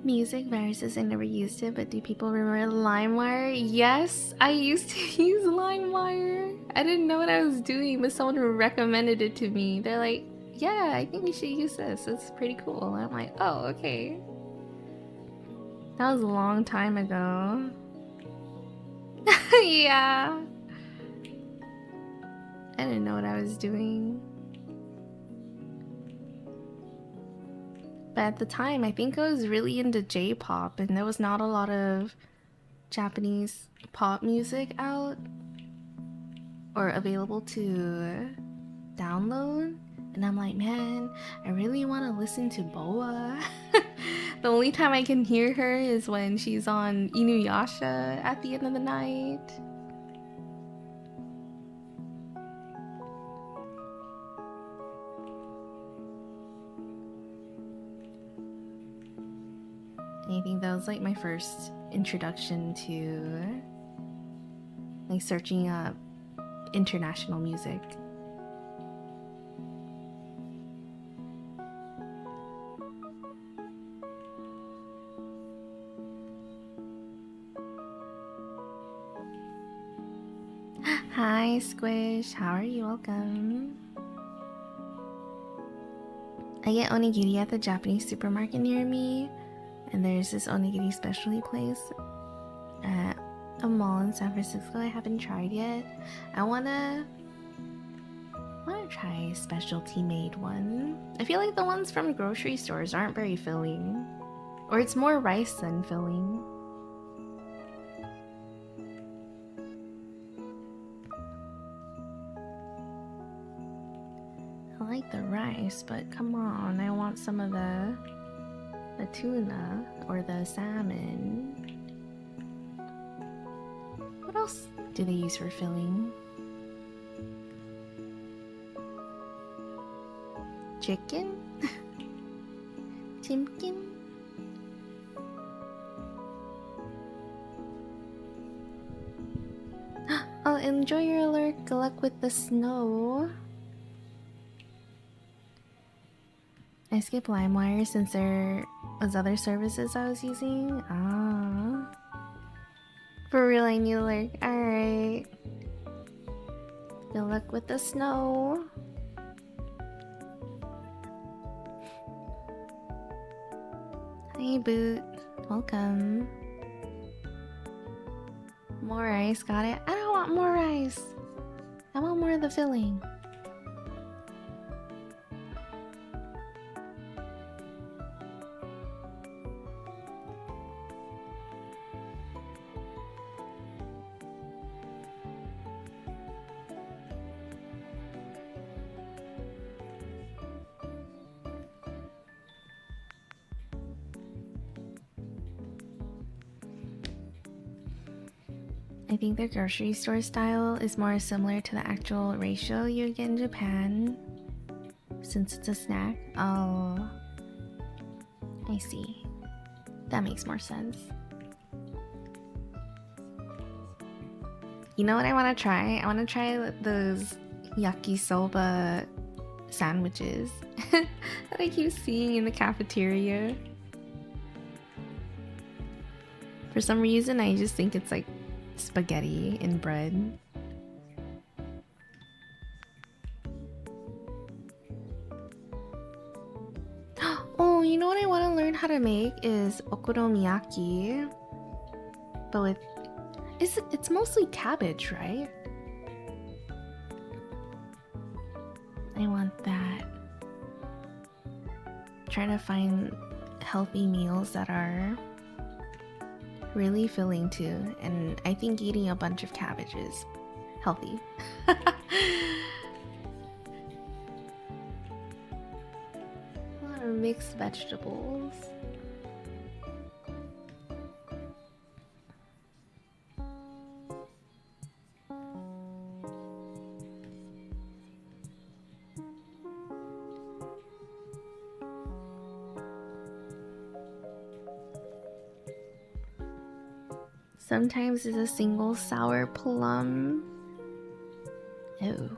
Music viruses, I never used it, but do people remember LimeWire? Yes, I used to use LimeWire. I didn't know what I was doing, but someone recommended it to me. They're like, yeah, I think you should use this. It's pretty cool. And I'm like, oh, okay. That was a long time ago. Yeah. I didn't know what I was doing. But at the time, I think I was really into J-pop, and there was not a lot of Japanese pop music out or available to download. And I'm like, man, I really want to listen to Boa. The only time I can hear her is when she's on Inuyasha at the end of the night. I think that was like my first introduction to like searching up international music. Hi Squish, how are you? Welcome. I get onigiri at the Japanese supermarket near me. And there's this onigiri specialty place at a mall in San Francisco I haven't tried yet. I wanna try a specialty made one. I feel like the ones from grocery stores aren't very filling. Or it's more rice than filling. I like the rice, but come on, I want some of the tuna or the salmon. What else do they use for filling? Chicken? Timkin? Oh, enjoy your lurk. Good luck with the snow. I skipped LimeWire since there was other services I was using. Ah. For real, I knew lurk. Alright. Good luck with the snow. Hi, Boot. Welcome. More rice, got it. I don't want more rice. I want more of the filling. I think their grocery store style is more similar to the actual ratio you get in Japan, since it's a snack. Oh, I see. That makes more sense. You know what I want to try? I want to try those yakisoba sandwiches that I keep seeing in the cafeteria. For some reason, I just think it's like spaghetti and bread. Oh, you know what I want to learn how to make is okonomiyaki. But with it's mostly cabbage, right? I want that. Trying to find healthy meals that are really filling too, and I think eating a bunch of cabbage is healthy. A lot of mixed vegetables. Sometimes it's a single sour plum. Ew.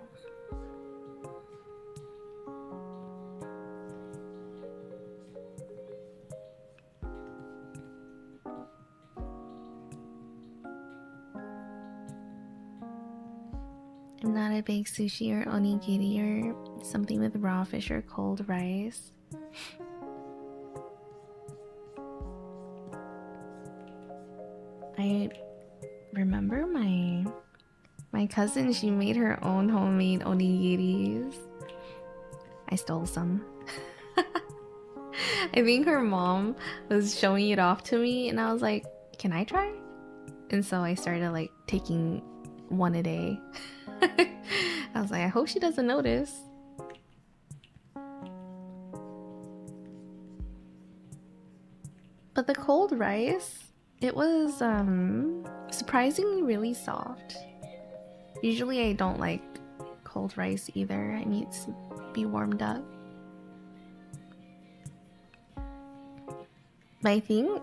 I'm not a big sushi or onigiri or something with raw fish or cold rice. I remember my cousin, she made her own homemade onigiris. I stole some. I think her mom was showing it off to me and I was like, can I try? And so I started like taking one a day. I was like, I hope she doesn't notice. But the cold rice, it was surprisingly really soft. Usually I don't like cold rice either. It needs to be warmed up. But I think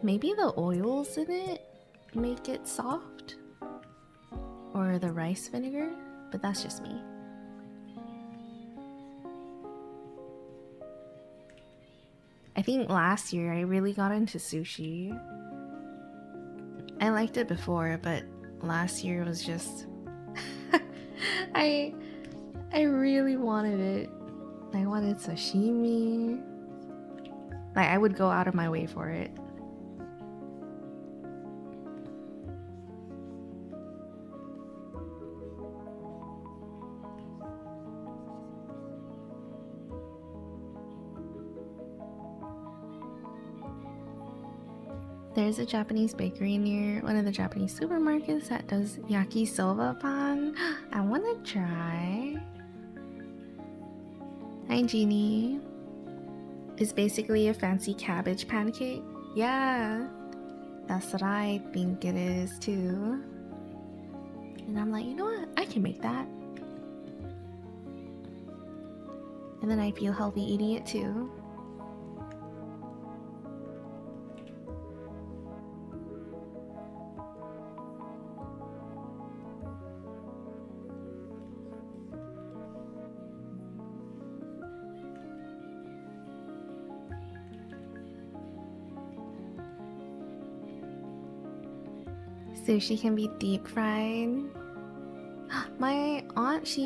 maybe the oils in it make it soft. Or the rice vinegar, but that's just me. I think last year I really got into sushi. I liked it before, but last year was just I really wanted it. I wanted sashimi. Like I would go out of my way for it. There's a Japanese bakery near one of the Japanese supermarkets that does yakisoba pan. I want to try. Hi, Jeannie. It's basically a fancy cabbage pancake. Yeah, that's what I think it is too. And I'm like, you know what? I can make that. And then I feel healthy eating it too. Sushi can be deep fried. My aunt,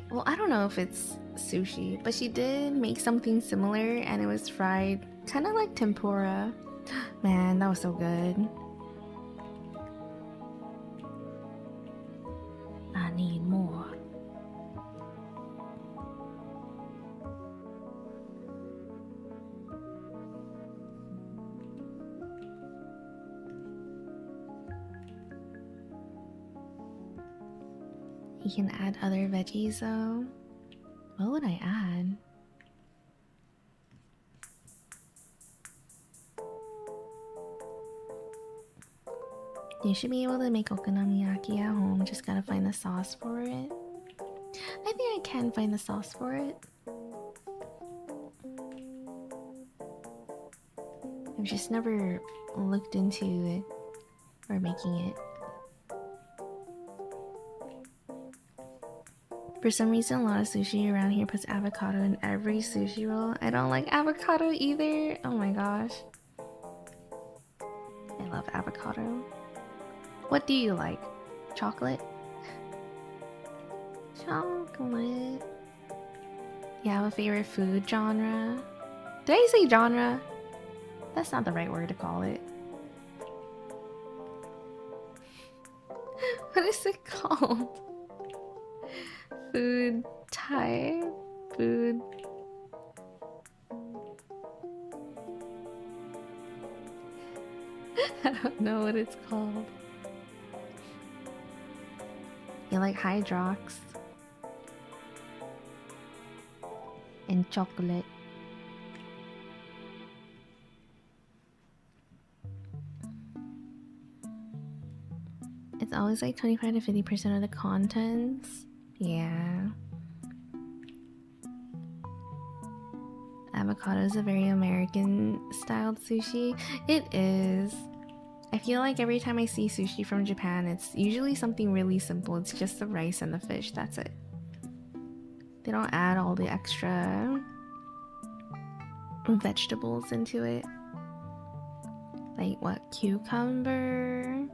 well, I don't know if it's sushi, but she did make something similar and it was fried, kind of like tempura. Man, that was so good. I need more. You can add other veggies though. What would I add? You should be able to make okonomiyaki at home, just gotta find the sauce for it. I think I can find the sauce for it. I've just never looked into it or making it. For some reason, a lot of sushi around here puts avocado in every sushi roll. I don't like avocado either. Oh my gosh. I love avocado. What do you like? Chocolate? Chocolate. You have a favorite food genre? Did I say genre? That's not the right word to call it. What is it called? Food type? Food. I don't know what it's called. You like Hydrox and chocolate. It's always like 25 to 50% of the contents. Yeah. Avocado is a very American styled sushi. It is. I feel like every time I see sushi from Japan, it's usually something really simple. It's just the rice and the fish. That's it. They don't add all the extra vegetables into it. Like what? Cucumber,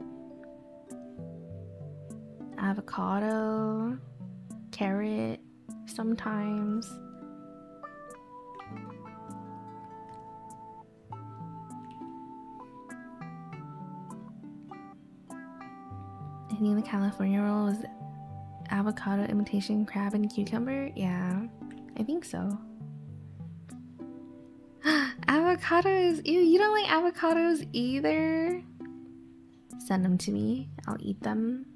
avocado, carrot, sometimes. I think the California roll was avocado, imitation crab, and cucumber. Yeah, I think so. Avocados. Ew, you don't like avocados either? Send them to me. I'll eat them.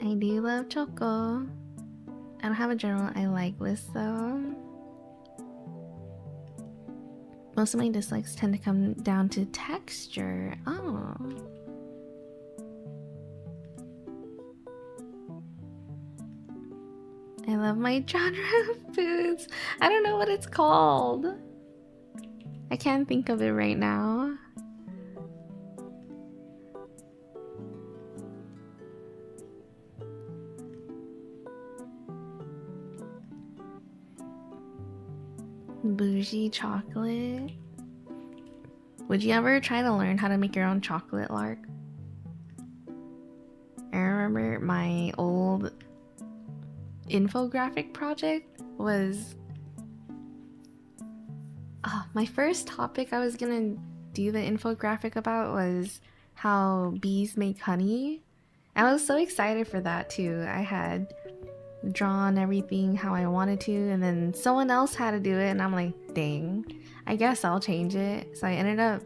I do love choco. I don't have a general I like list though. Most of my dislikes tend to come down to texture. Oh. I love my genre of foods. I don't know what it's called. I can't think of it right now. Bougie chocolate. Would you ever try to learn how to make your own chocolate, Lark? I remember my old infographic project was my first topic I was gonna do the infographic about was how bees make honey. I was so excited for that too. I had drawn everything how I wanted to, and then someone else had to do it, and I'm like, dang, I guess I'll change it. So I ended up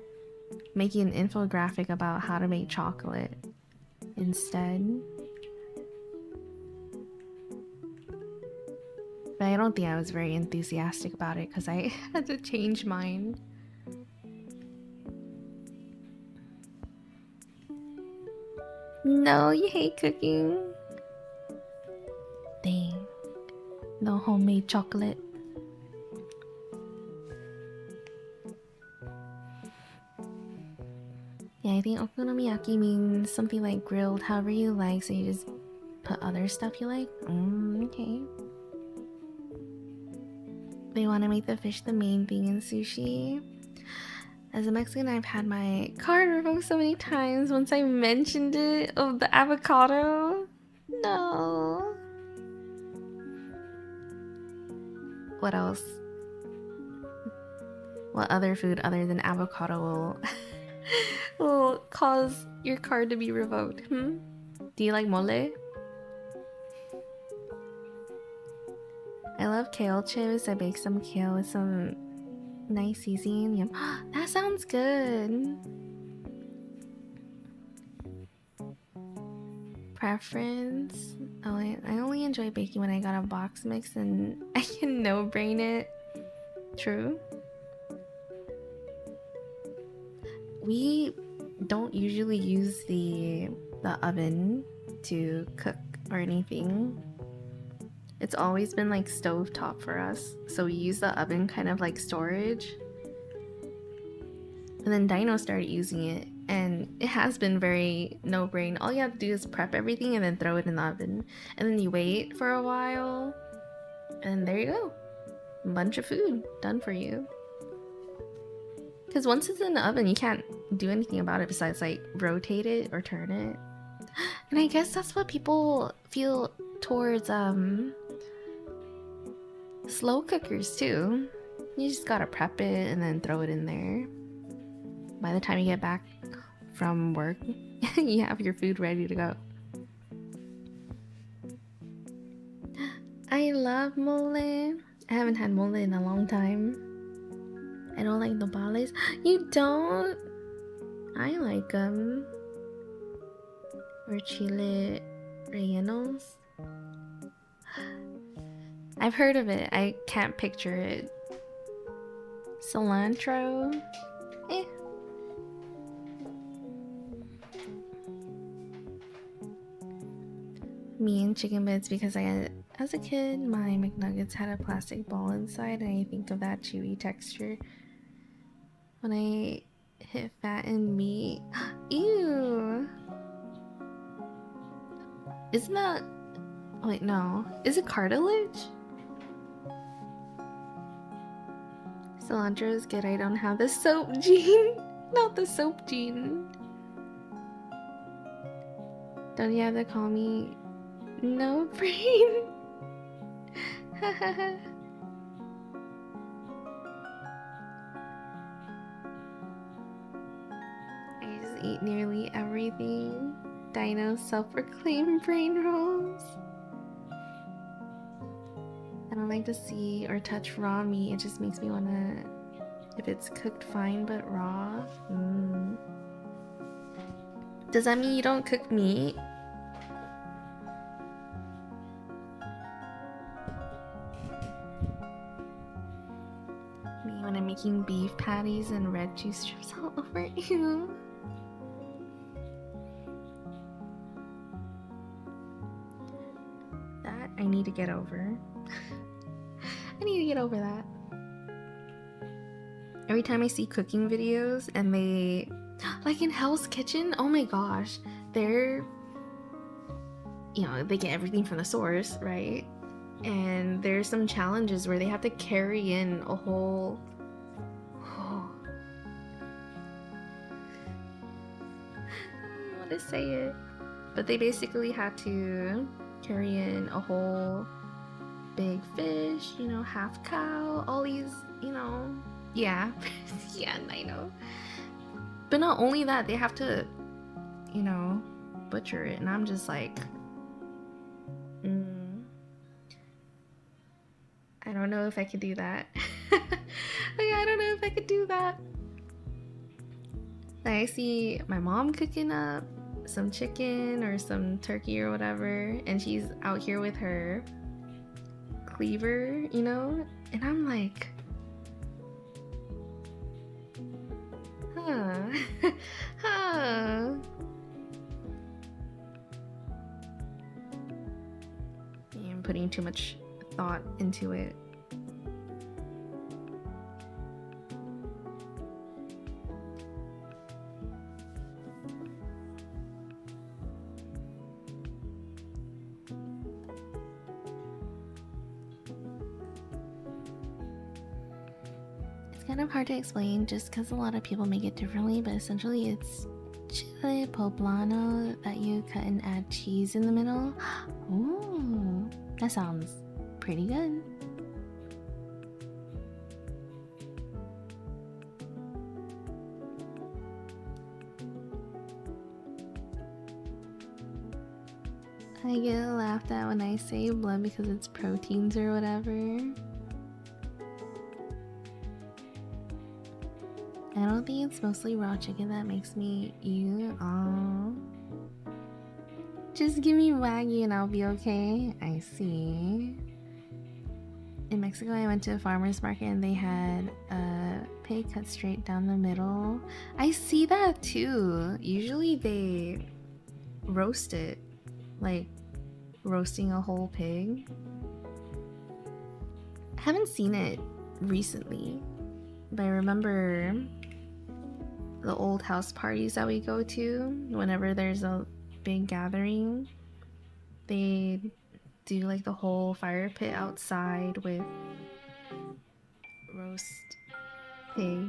making an infographic about how to make chocolate instead. But I don't think I was very enthusiastic about it because I had to change mine. No, you hate cooking. Dang. No homemade chocolate. Yeah, I think okonomiyaki means something like grilled however you like, so you just put other stuff you like. Okay. They want to make the fish the main thing in sushi. As a Mexican, I've had my card revoked so many times once I mentioned it of the avocado. No. What else? What other food other than avocado will cause your card to be revoked? Do you like mole? I love kale chips. I bake some kale with some nice seasoning. Yum. That sounds good. Preference? Oh, I only enjoy baking when I got a box mix and I can no-brain it. True. We don't usually use the oven to cook or anything. It's always been like stovetop for us, so we use the oven kind of like storage. And then Dino started using it and it has been very no brain. All you have to do is prep everything and then throw it in the oven, and then you wait for a while, and there you go, a bunch of food done for you. Because once it's in the oven, you can't do anything about it besides like rotate it or turn it. And I guess that's what people feel towards slow cookers too. You just gotta prep it and then throw it in there. By the time you get back from work, you have your food ready to go. I love mole. I haven't had mole in a long time. I don't like nopales. You don't? I like them. Or chile rellenos. I've heard of it. I can't picture it. Cilantro. Eh. Me and chicken bits because as a kid, my McNuggets had a plastic ball inside, and I think of that chewy texture when I hit fattened meat. Ew. Isn't that... Wait, no. Is it cartilage? Cilantro is good. I don't have the soap gene. Not the soap gene. Don't you have to call me no brain? I just eat nearly everything. Dino's self-proclaimed brain rolls. I don't like to see or touch raw meat. It just makes me wanna, if it's cooked fine but raw. Does that mean you don't cook meat? Me when I'm making beef patties and red juice strips all over you. That I need to get over. I need to get over that. Every time I see cooking videos and they, like in Hell's Kitchen, oh my gosh, they're, you know, they get everything from the source, right? And there's some challenges where they have to carry in a whole, I don't know how to say it, but they basically had to carry in a whole big fish, you know, half cow, all these, you know, yeah. Yeah, I know. But not only that, they have to, you know, butcher it, and I'm just like, I don't know if I could do that. Like, I don't know if I could do that. Like, I see my mom cooking up some chicken or some turkey or whatever, and she's out here with her cleaver, you know, and I'm like, I'm putting too much thought into it. Kind of hard to explain just because a lot of people make it differently, but essentially it's chile poblano that you cut and add cheese in the middle. Ooh, that sounds pretty good. I get laughed at when I say blood because it's proteins or whatever. I don't think it's mostly raw chicken that makes me ew. Just give me Wagyu and I'll be okay. I see. In Mexico, I went to a farmer's market and they had a pig cut straight down the middle. I see that too. Usually they roast it, like roasting a whole pig. I haven't seen it recently, but I remember the old house parties that we go to, whenever there's a big gathering, they do like the whole fire pit outside with roast pig.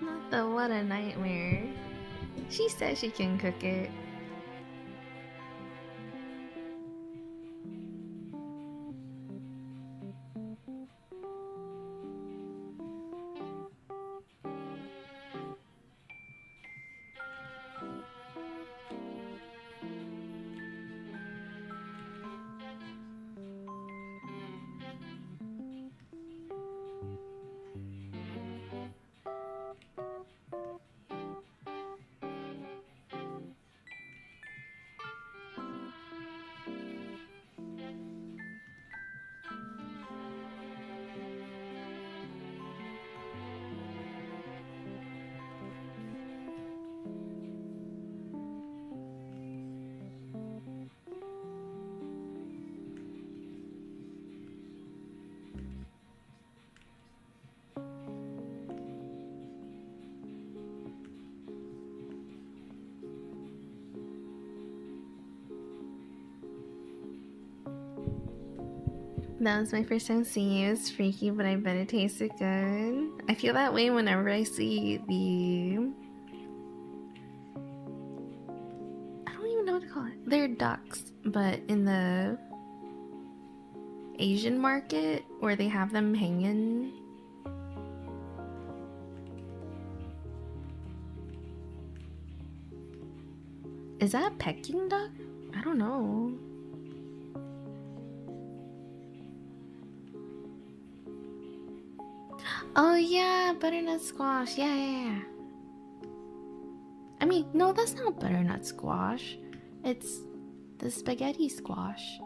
Not the what a nightmare. She says she can cook it. That was my first time seeing you. It's freaky, but I bet it tasted good. I feel that way whenever I see the... I don't even know what to call it. They're ducks, but in the Asian market where they have them hanging. Is that a Peking duck? I don't know. Oh yeah, butternut squash. Yeah. I mean, no, that's not butternut squash. It's the spaghetti squash.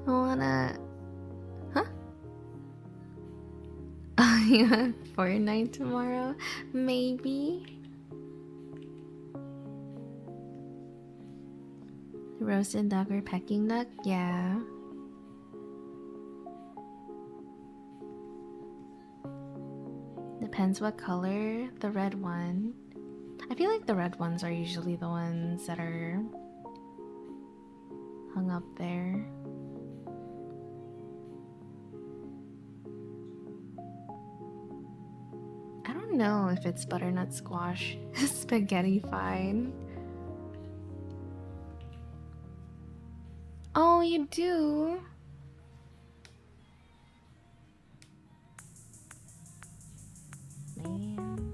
I wanna... Huh? Oh yeah, Fortnite tomorrow? Maybe? Roasted duck or Peking duck? Yeah. Depends what color. The red one. I feel like the red ones are usually the ones that are hung up there. I don't know if it's butternut squash. Spaghetti fine. Oh, you do? Man.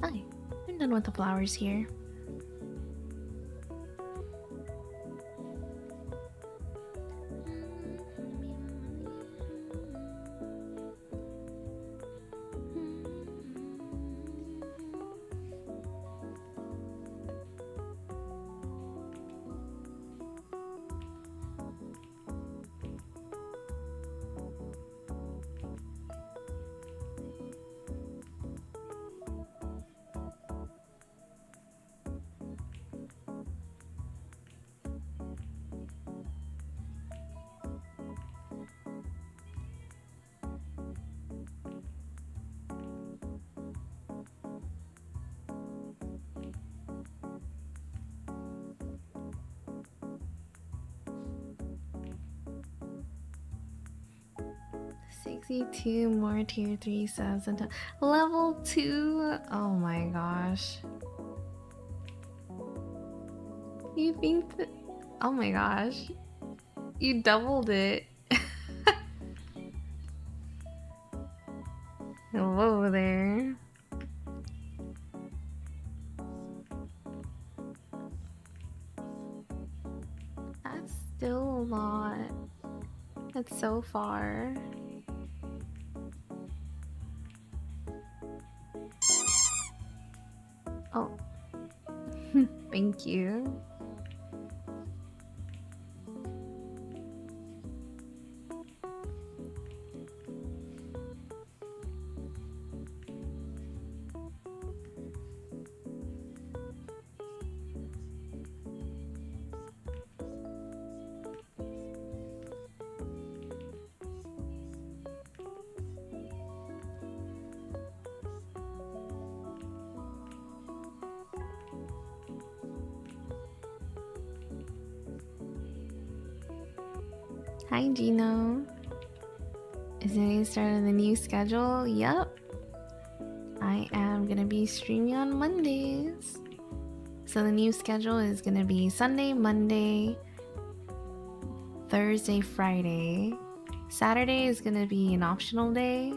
Hi, I'm done with the flowers here. 62 more tier 3 subs until level 2. Oh my gosh. You think that... Oh my gosh. You doubled it. Whoa there. That's still a lot. That's so far. Oh. Thank you. Hi Gino. Is it the start of the new schedule? Yup. I am gonna be streaming on Mondays. So the new schedule is gonna be Sunday, Monday, Thursday, Friday. Saturday is gonna be an optional day,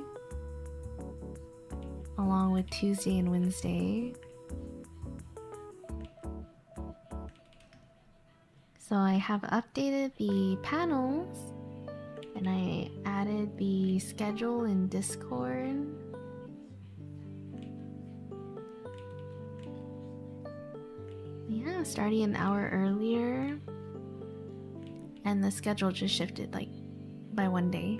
along with Tuesday and Wednesday. So I have updated the panels and I added the schedule in Discord. Yeah, starting an hour earlier. And the schedule just shifted like by 1 day.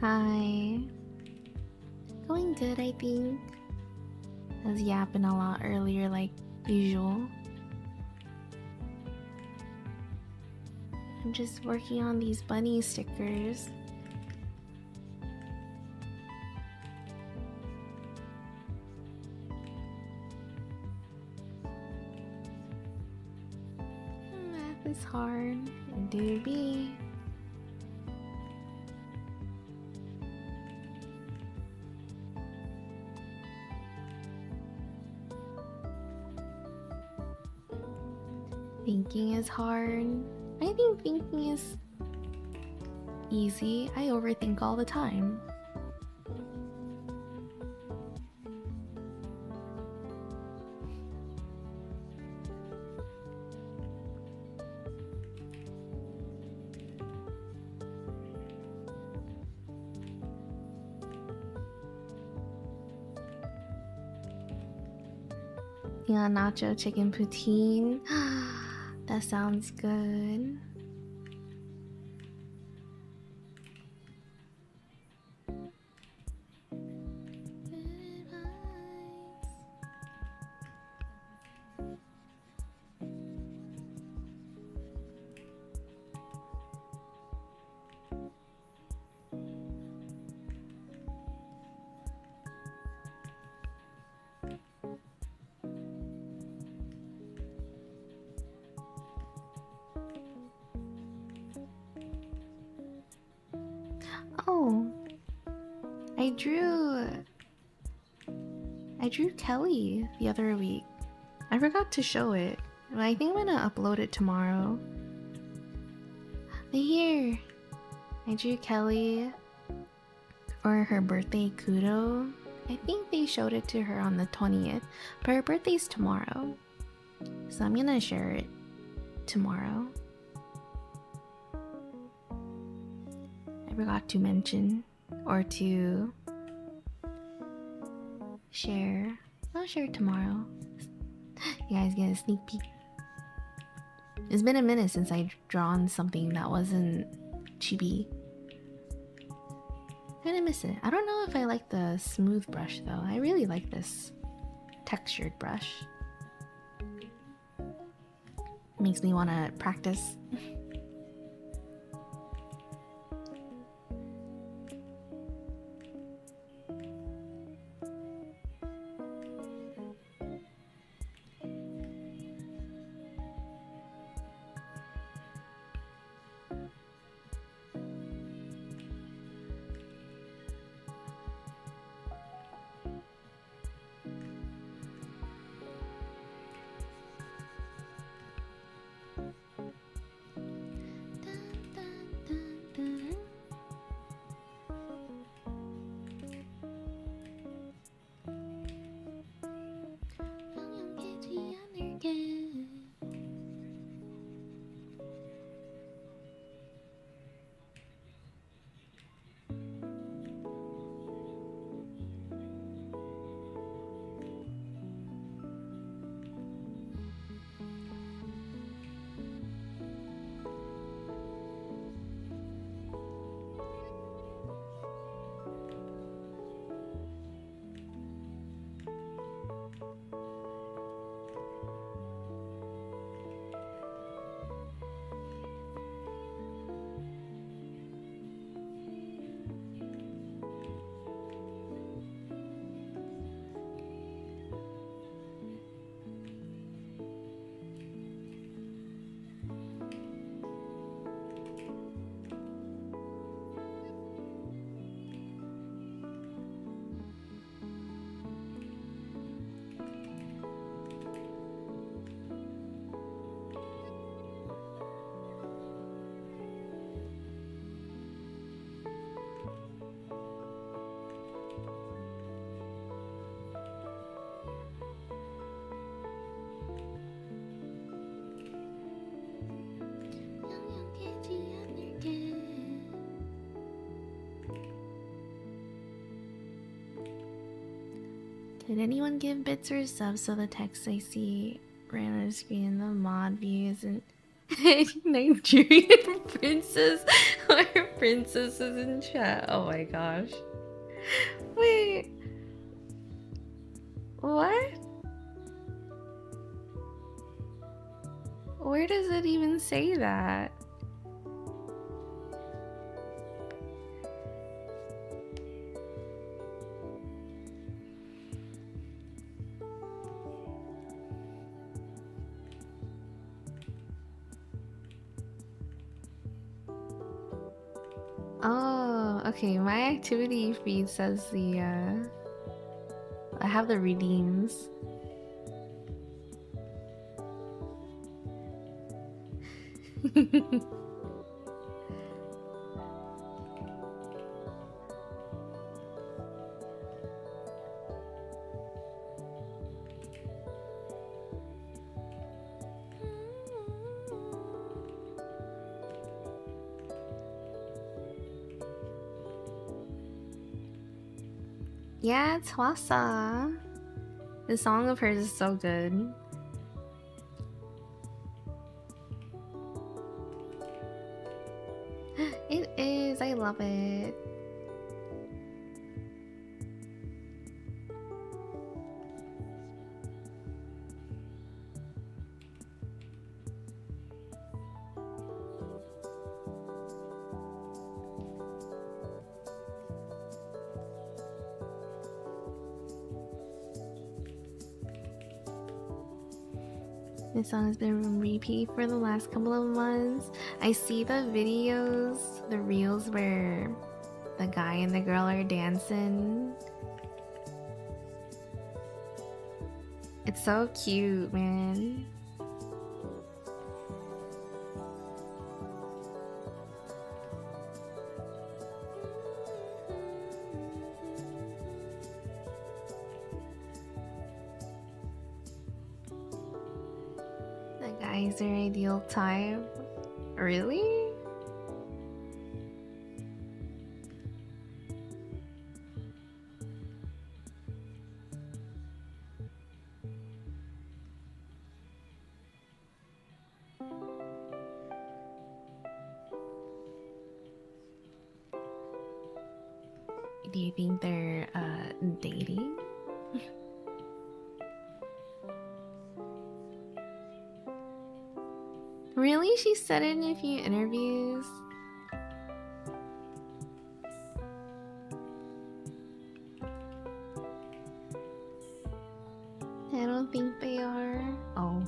Hi. Going good, I think. I was yapping a lot earlier, like usual. I'm just working on these bunny stickers. Math is hard. Do be. Thinking is hard. I think thinking is easy. I overthink all the time. Yeah, nacho chicken poutine. That sounds good. Oh, I drew Kelly the other week. I forgot to show it, but I think I'm gonna upload it tomorrow. But here, I drew Kelly for her birthday kudo. I think they showed it to her on the 20th, but her birthday's tomorrow. So I'm gonna share it tomorrow. I forgot to mention or to share. I'll share tomorrow. You guys get a sneak peek. It's been a minute since I've drawn something that wasn't chibi. Kinda miss it. I don't know if I like the smooth brush though. I really like this textured brush. Makes me want to practice. Did anyone give bits or subs so the text I see right on the screen in the mod view isn't Nigerian princess or princesses in chat? Oh my gosh. Wait. What? Where does it even say that? Oh, okay. My activity feed says the I have the redeems. Yeah, Twasa. The song of hers is so good. It is. I love it. This song has been on repeat for the last couple of months. I see the videos, the reels where the guy and the girl are dancing. It's so cute, man. The guy's their ideal type. Really? Do you think they're dating? Really? She said it in a few interviews. I don't think they are. Oh.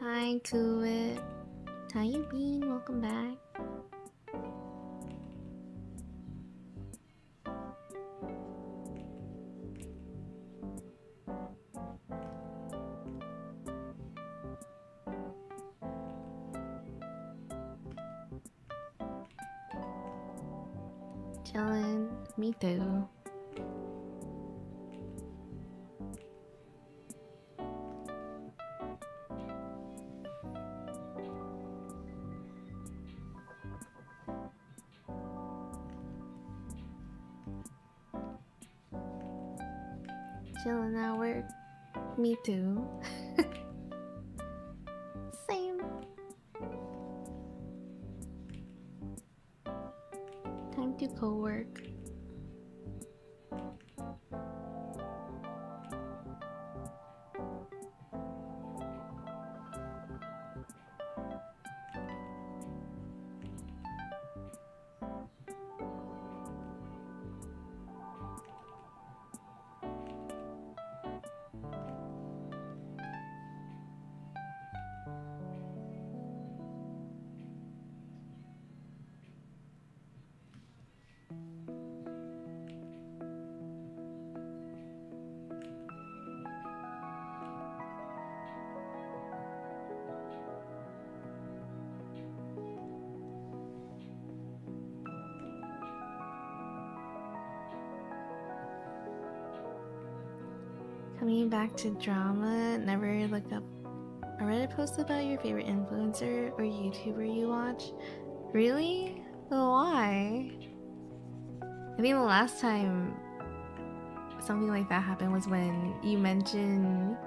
Hi to it. How you been? Welcome back. Chillin. Me too. Chillin' at work. Me too. Same. Time to co-work. Coming back to drama, never looked up a Reddit post about your favorite influencer or YouTuber you watch. Really? Why? I think the last time something like that happened was when you mentioned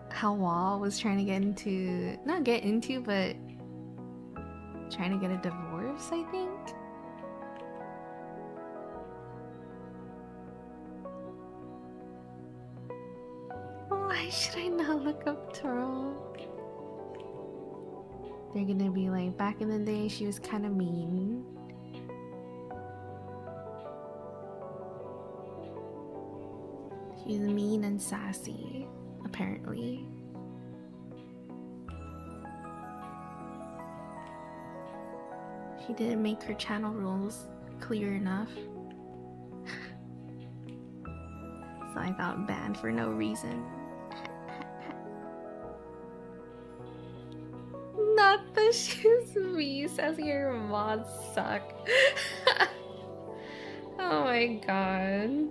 how Wall was trying to get into, not get into, but trying to get a divorce, I think. Why should I not look up Twirl? They're gonna be like, back in the day she was kind of mean. She's mean and sassy, apparently. She didn't make her channel rules clear enough. So I got banned for no reason. Not the shoes me, says your mods suck. Oh my god.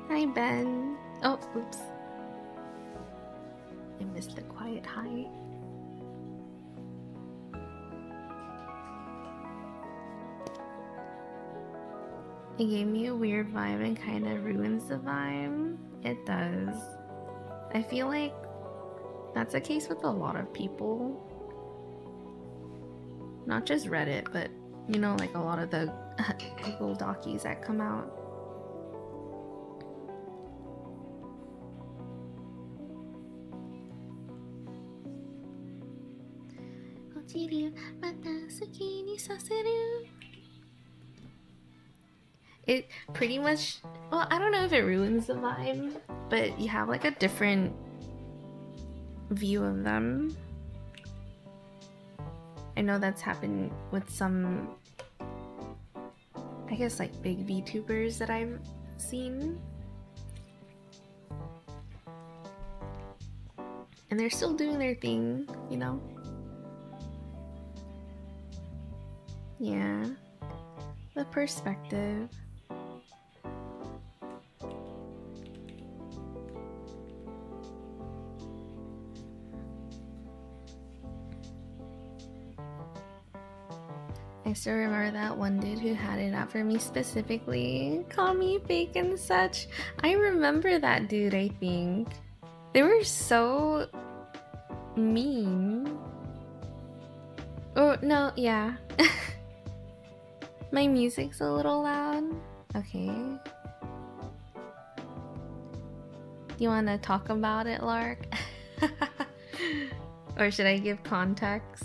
Hi Ben. Oh, oops. I missed the quiet hi. It gave me a weird vibe and kind of ruins the vibe. It does. I feel like that's the case with a lot of people. Not just Reddit, but you know, like a lot of the Google docies that come out. It pretty much, well, I don't know if it ruins the vibe, but you have like a different view of them. I know that's happened with some, I guess, like big VTubers that I've seen. And they're still doing their thing, you know? Yeah. The perspective. I still remember that one dude who had it out for me specifically. Call me fake and such. I remember that dude, I think. They were so mean. Oh, no, yeah. My music's a little loud. Okay. Do you want to talk about it, Lark? Or should I give context?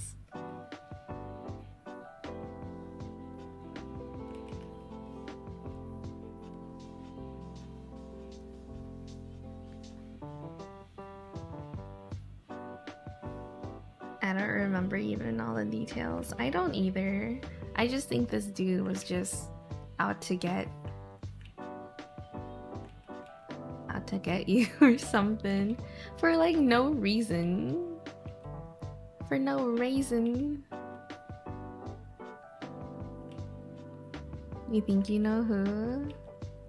I don't remember even all the details. I don't either. I just think this dude was just out to get you or something for like no reason. For no reason. You think you know who?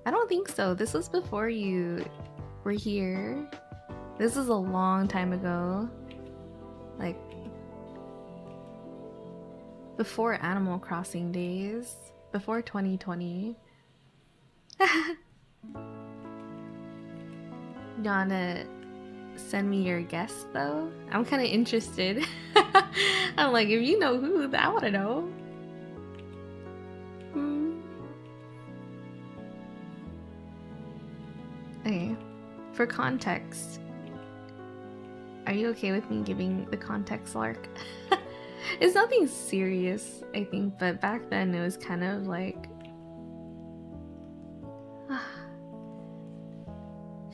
I don't think so. This was before you were here. This is a long time ago. Like before Animal Crossing days. Before 2020. You wanna send me your guess though? I'm kind of interested. I'm like, if you know who, I want to know. Okay, for context, are you okay with me giving the context, Lark? It's nothing serious, I think, but back then it was kind of like,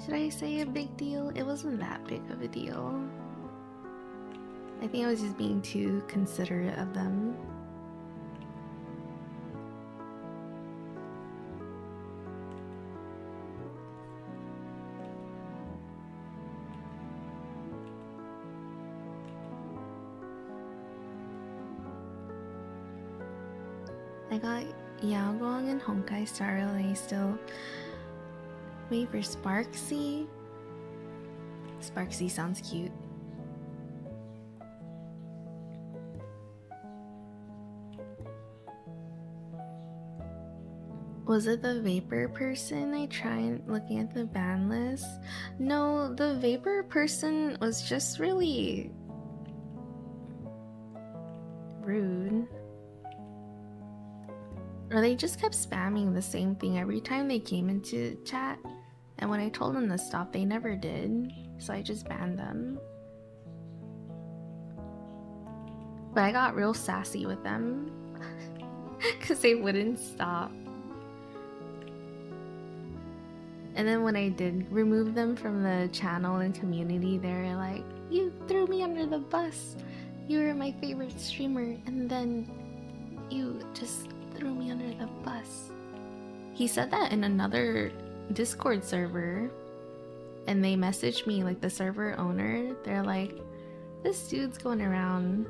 should I say a big deal? It wasn't that big of a deal. I think I was just being too considerate of them. I got Yaogong and Honkai Star Relay still. Wait for Sparksy. Sparksy sounds cute. Was it the Vapor person? I tried looking at the ban list. No, the Vapor person was just really rude. Or they just kept spamming the same thing every time they came into chat. And when I told them to stop, they never did. So I just banned them. But I got real sassy with them. Because they wouldn't stop. And then when I did remove them from the channel and community, they were like, you threw me under the bus. You were my favorite streamer. And then you just threw me under the bus. He said that in another Discord server, and they messaged me, like the server owner. They're like, this dude's going around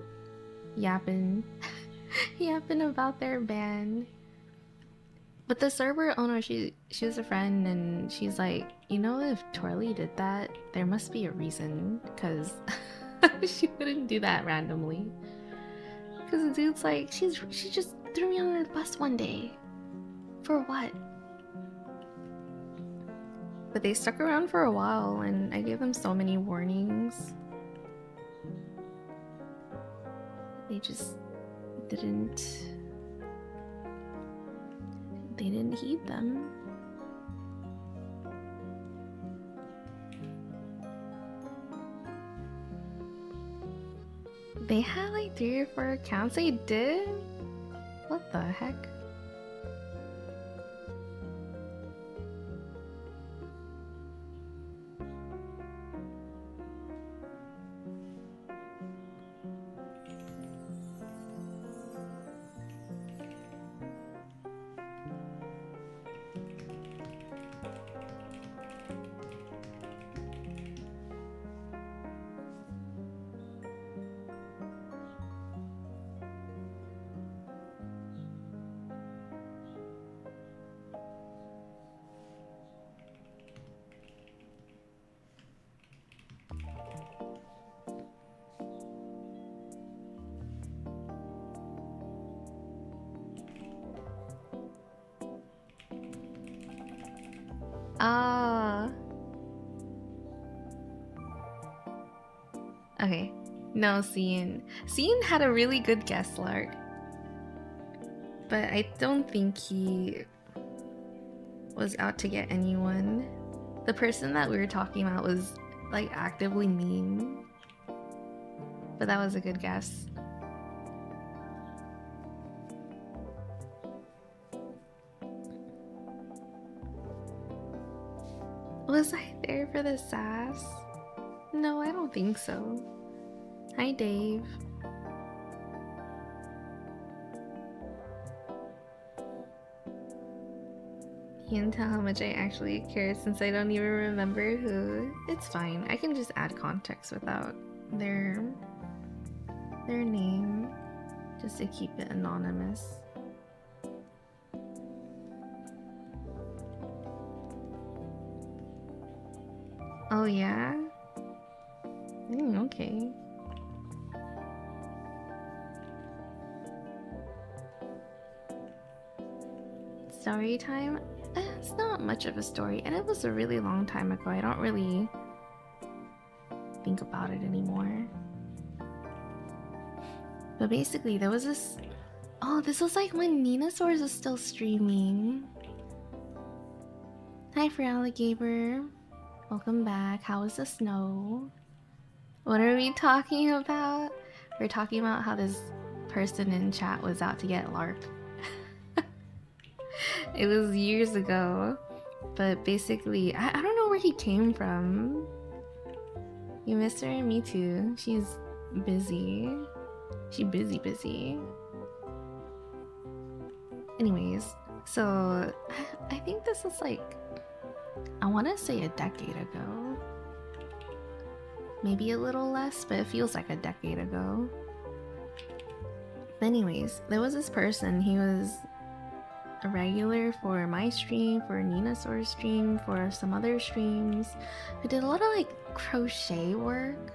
yapping yapping about their ban. But the server owner, she was a friend, and she's like, you know, if Twirli did that, there must be a reason, because she wouldn't do that randomly. Because the dude's like, she just threw me under the bus one day. For what? But they stuck around for a while, and I gave them so many warnings. They just didn't heed them. They had like 3 or 4 accounts. They did? What the heck? Ah. Okay. No, Cian. Cian had a really good guest, Lark. But I don't think he was out to get anyone. The person that we were talking about was like actively mean. But that was a good guess. Was I there for the sass? No, I don't think so. Hi, Dave. You can tell how much I actually care since I don't even remember who. It's fine. I can just add context without their name, just to keep it anonymous. Oh yeah? Okay. Story time? It's not much of a story, and it was a really long time ago. I don't really think about it anymore. But basically, there was this... Oh, this was like when Ninasaurs was still streaming. Hi, for Alligator. Welcome back. How was the snow? What are we talking about? We're talking about how this person in chat was out to get Lark. It was years ago. But basically, I don't know where he came from. You missed her? Me too. She's busy. She busy. Anyways, so I think this was like, I want to say a decade ago. Maybe a little less, but it feels like a decade ago. But anyways, there was this person. He was a regular for my stream, for Ninasaur's stream, for some other streams, who did a lot of like crochet work.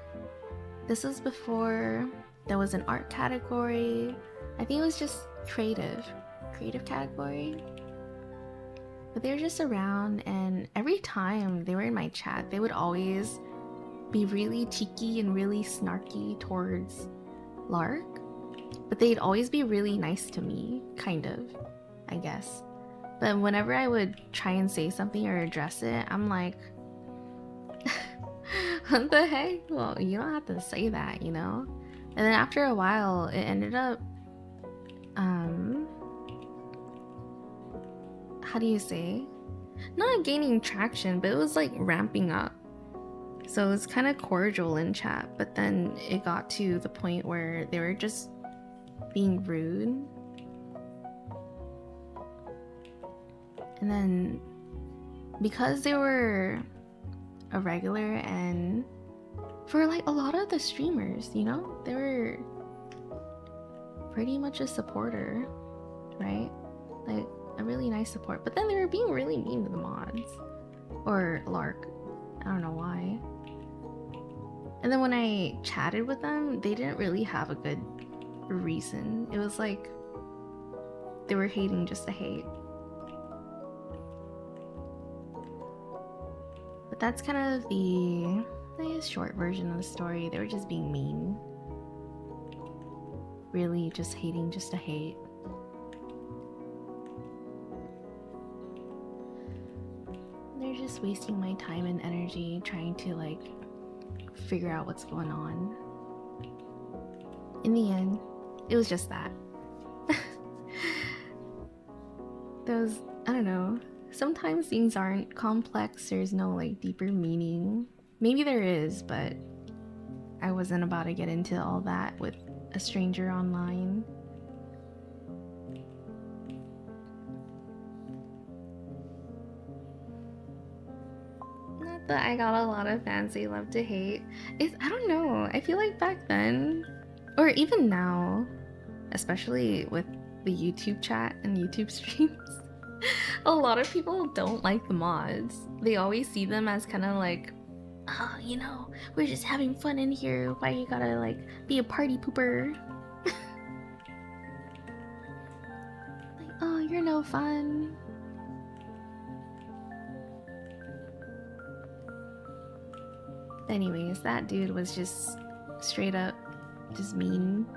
This was before there was an art category. I think it was just creative category. But they were just around, and every time they were in my chat, they would always be really cheeky and really snarky towards Lark. But they'd always be really nice to me, kind of, I guess. But whenever I would try and say something or address it, I'm like, what the heck? Well, you don't have to say that, you know? And then after a while, it ended up, how do you say? Not gaining traction, but it was like ramping up. So it was kind of cordial in chat, but then it got to the point where they were just being rude. And then because they were a regular, and for like a lot of the streamers, you know, they were pretty much a supporter, right? Like a really nice support. But then they were being really mean to the mods. Or Lark. I don't know why. And then when I chatted with them, they didn't really have a good reason. It was like they were hating just to hate. But that's kind of the, I guess, short version of the story. They were just being mean. Really just hating just to hate. They're just wasting my time and energy trying to like figure out what's going on. In the end, it was just that. Those, I don't know, sometimes things aren't complex, there's no like deeper meaning. Maybe there is, but I wasn't about to get into all that with a stranger online. Not that I got a lot of fans they love to hate. I don't know, I feel like back then, or even now, especially with the YouTube chat and YouTube streams, a lot of people don't like the mods. They always see them as kind of like, oh, you know, we're just having fun in here. Why you gotta like be a party pooper? Like, oh, you're no fun. Anyways, that dude was just straight up just mean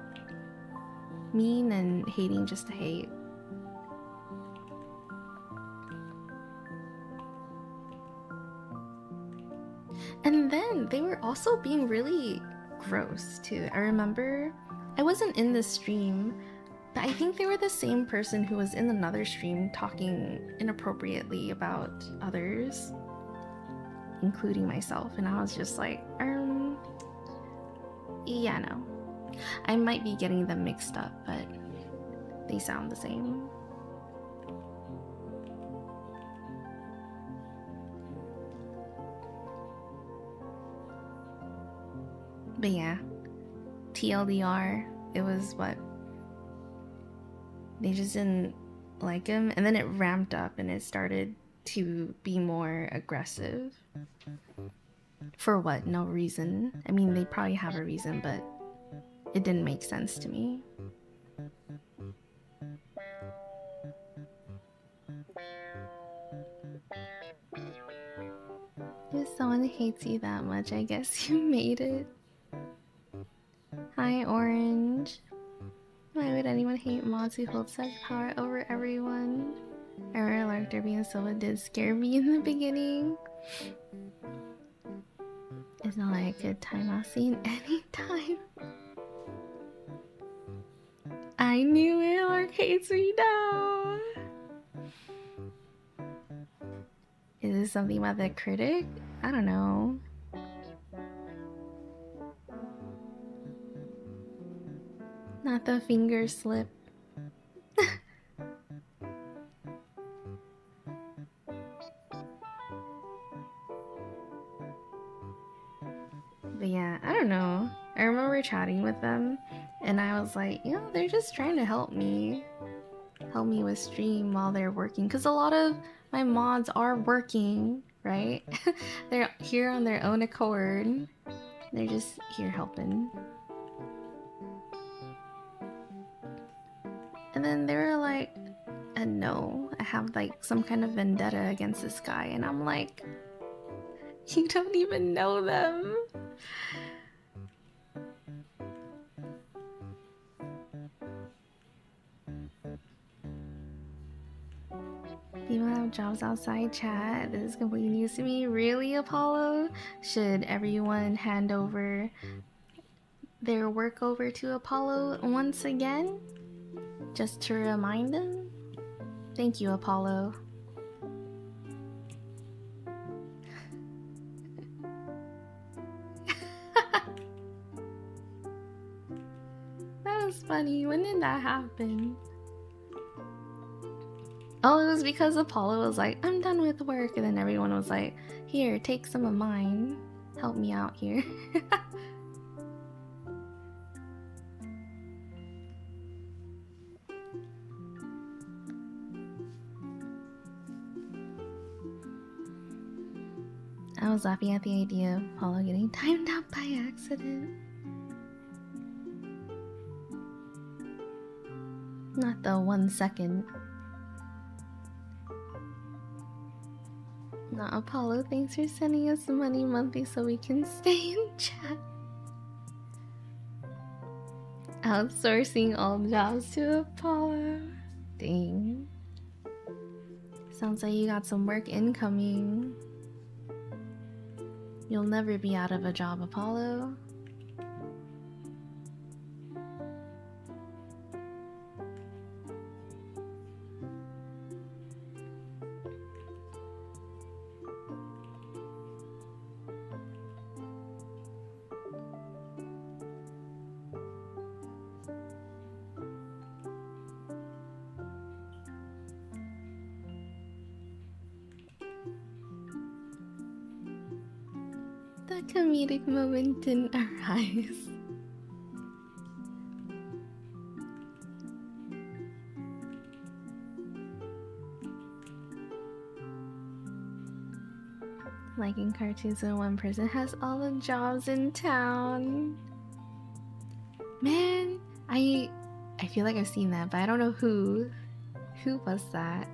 and hating just to hate. And then they were also being really gross too. I remember I wasn't in this stream, but I think they were the same person who was in another stream talking inappropriately about others, including myself, and I was just like, yeah, no. I might be getting them mixed up, but they sound the same. But yeah, TLDR, it was what? They just didn't like him, and then it ramped up and it started to be more aggressive. For what? No reason. I mean, they probably have a reason, but it didn't make sense to me. If someone hates you that much, I guess you made it. Hi, Orange. Why would anyone hate mods who hold such power over everyone? I remember Lark Derby and Silva did scare me in the beginning. It's not like a good time I'll see in any time. I knew it, Lark hates me now. Is this something about the critic? I don't know. Not the finger slip. But yeah, I don't know. I remember chatting with them and I was like, you know, they're just trying to help me with stream while they're working, because a lot of my mods are working, right? They're here on their own accord. They're just here helping. And then they were like, no, I have like some kind of vendetta against this guy, and I'm like, you don't even know them. People have jobs outside chat. This is completely news to me. Really, Apollo? Should everyone hand over their work over to Apollo once again? Just to remind them? Thank you, Apollo. That was funny. When did that happen? Oh, it was because Apollo was like, I'm done with work, and then everyone was like, here, take some of mine. Help me out here. I was laughing at the idea of Apollo getting timed out by accident. Not the 1 second. Not Apollo, thanks for sending us the money monthly so we can stay in chat. Outsourcing all jobs to Apollo. Dang. Sounds like you got some work incoming. You'll never be out of a job, Apollo. The comedic moment didn't arise. Like in cartoons when one person has all the jobs in town. Man, I feel like I've seen that, but I don't know who. Who was that?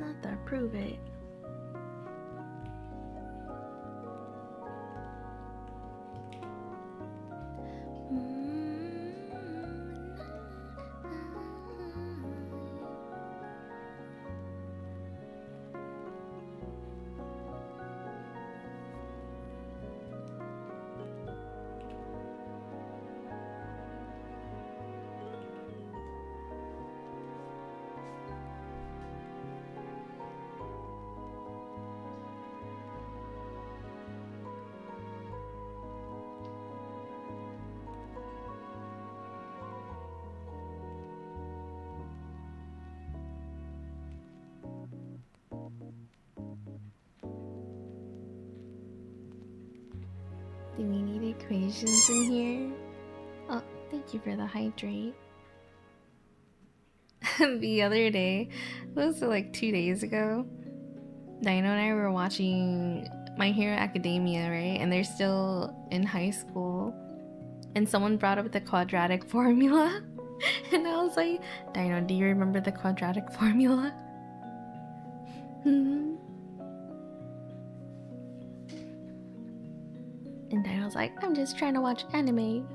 Not to prove it. Do we need equations in here? Oh, thank you for the hydrate. The other day, what was it, like 2 days ago? Dino and I were watching My Hero Academia, right? And they're still in high school. And someone brought up the quadratic formula. And I was like, Dino, do you remember the quadratic formula? And Dino's like, I'm just trying to watch anime.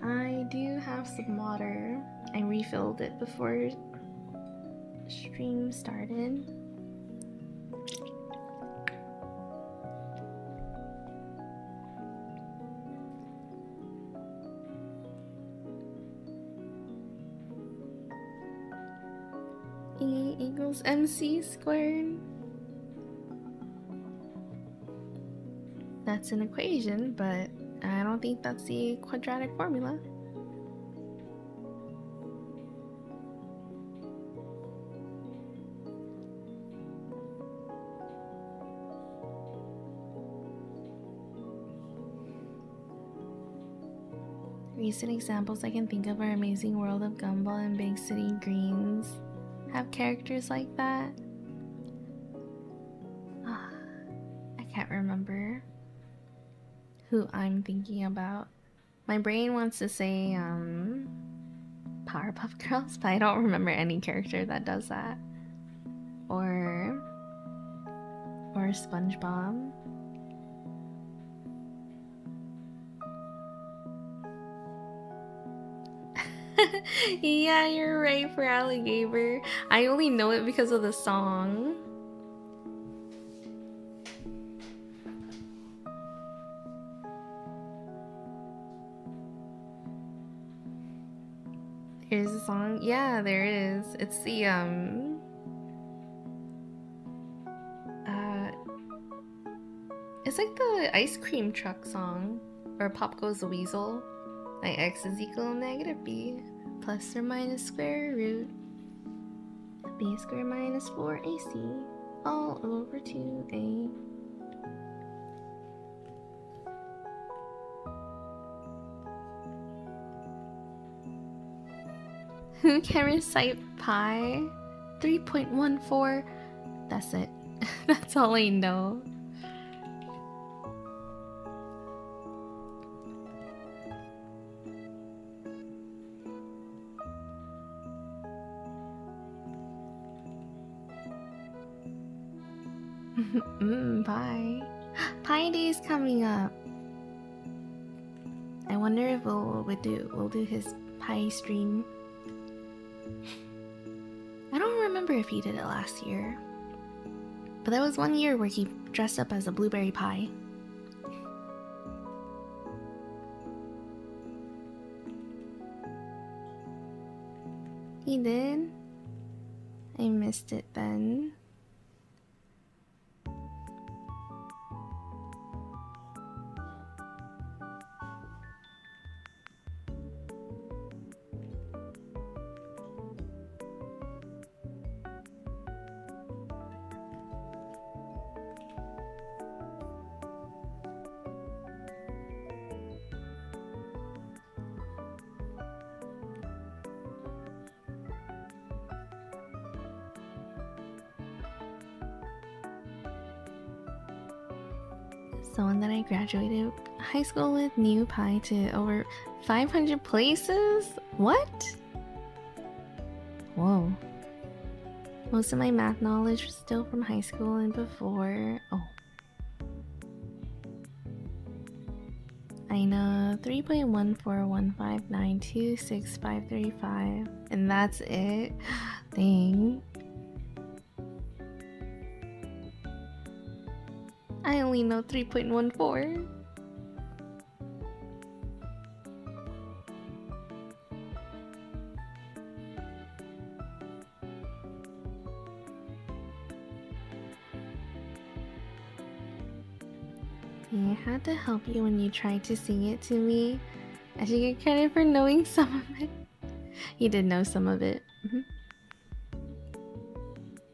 I do have some water. I refilled it before stream started. E equals MC squared. That's an equation, but I don't think that's the quadratic formula. Recent examples I can think of are Amazing World of Gumball and Big City Greens. Have characters like that? I can't remember who I'm thinking about. My brain wants to say Powerpuff Girls, but I don't remember any character that does that. Or SpongeBob. Yeah, you're right for alligator. I only know it because of the song. There's a song. Yeah, there is. It's the it's like the ice cream truck song. Or Pop Goes the Weasel. My x is equal to negative b. Plus or minus square root. B squared minus 4ac. All over 2a. Who can recite pi? 3.14. That's it. That's all I know. Pie. Pie Day is coming up. I wonder if we'll do his pie stream. I don't remember if he did it last year, but there was one year where he dressed up as a blueberry pie. He did? I missed it then. Someone that I graduated high school with knew pi to over 500 places? What? Whoa. Most of my math knowledge was still from high school and before. Oh. I know 3.14159266535, and that's it? Dang. I only know 3.14. I had to help you when you tried to sing it to me. I should get credit for knowing some of it. You did know some of it.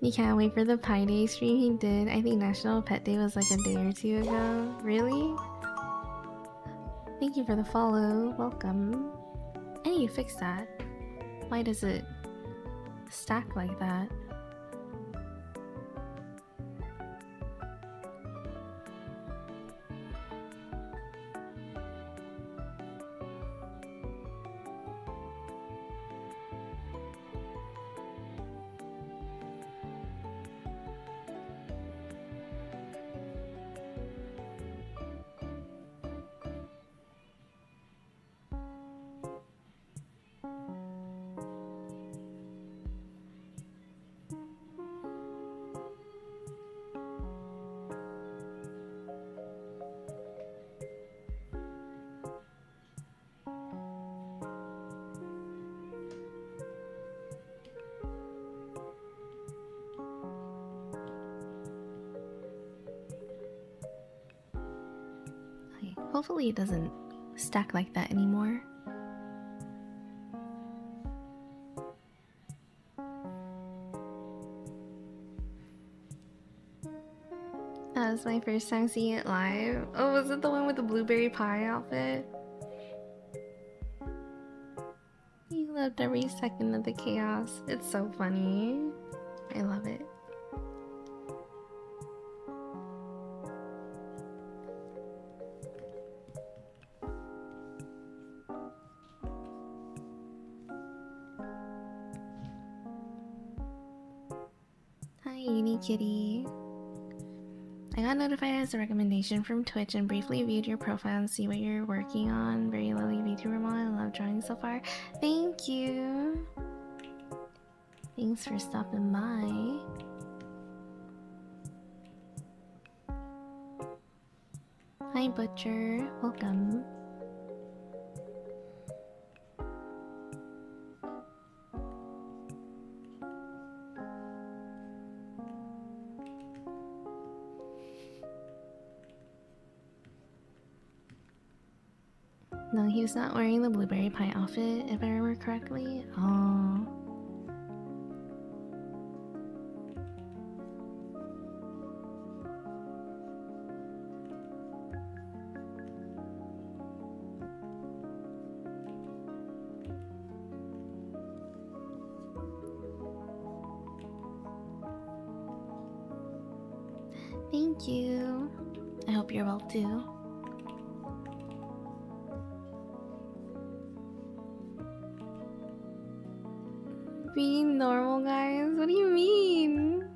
You can't wait for the Pi Day stream he did. I think National Pet Day was like a day or two ago. Really? Thank you for the follow. Welcome. I need to fix that. Why does it stack like that? Hopefully it doesn't stack like that anymore. That was my first time seeing it live. Oh, was it the one with the blueberry pie outfit? You loved every second of the chaos. It's so funny. I love it. Uni Kitty. I got notified as a recommendation from Twitch and briefly viewed your profile and see what you're working on. Very lovely VTuber mom. I love drawing so far. Thank you. Thanks for stopping by. Hi Butcher, welcome. No, he was not wearing the blueberry pie outfit, if I remember correctly. Oh. Thank you. I hope you're well too. Being normal, guys? What do you mean?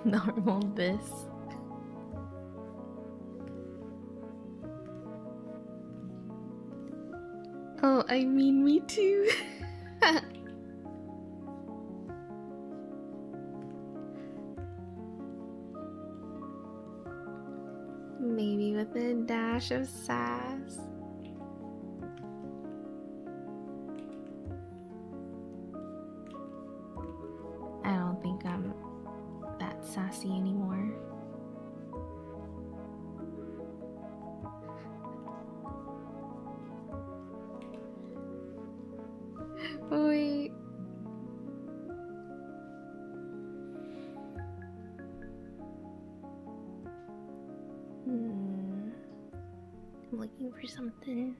Normal this. Oh, I mean me too. Maybe with a dash of sass. I don't think I'm that sassy anymore. Wait. I'm looking for something.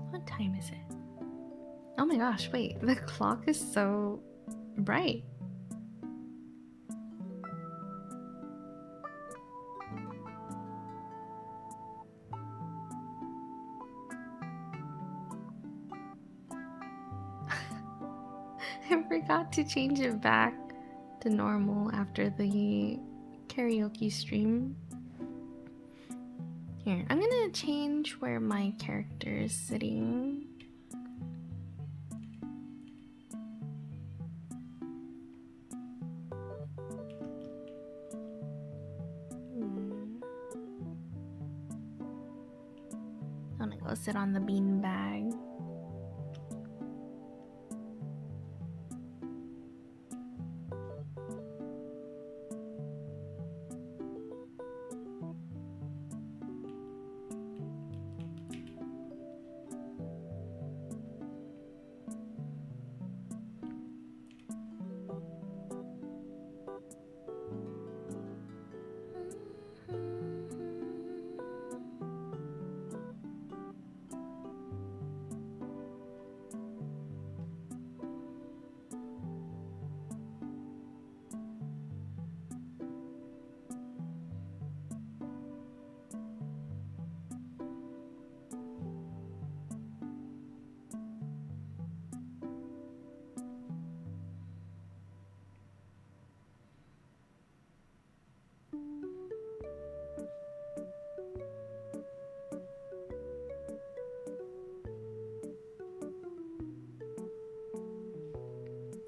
What time is it? Oh my gosh, wait, the clock is so bright. I forgot to change it back to normal after the karaoke stream. Here, I'm gonna change where my character is sitting. gonna go sit on the bean bag.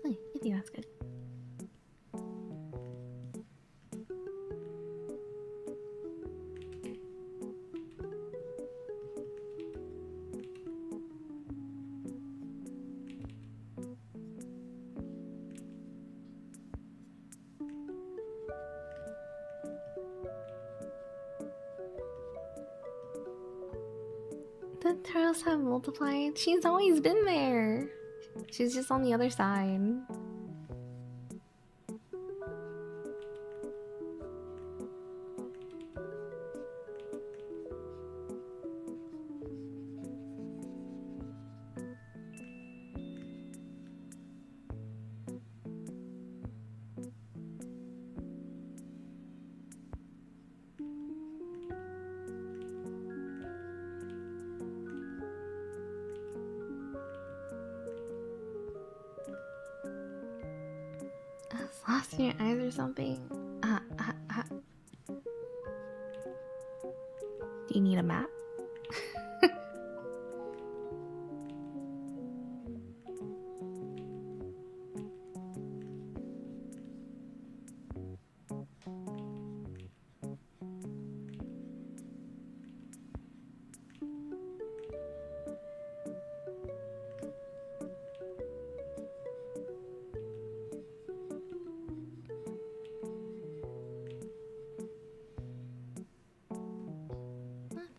I think that's good. The turtles have multiplied. She's always been there. She's just on the other side. Lost in your eyes or something? Do you need a map?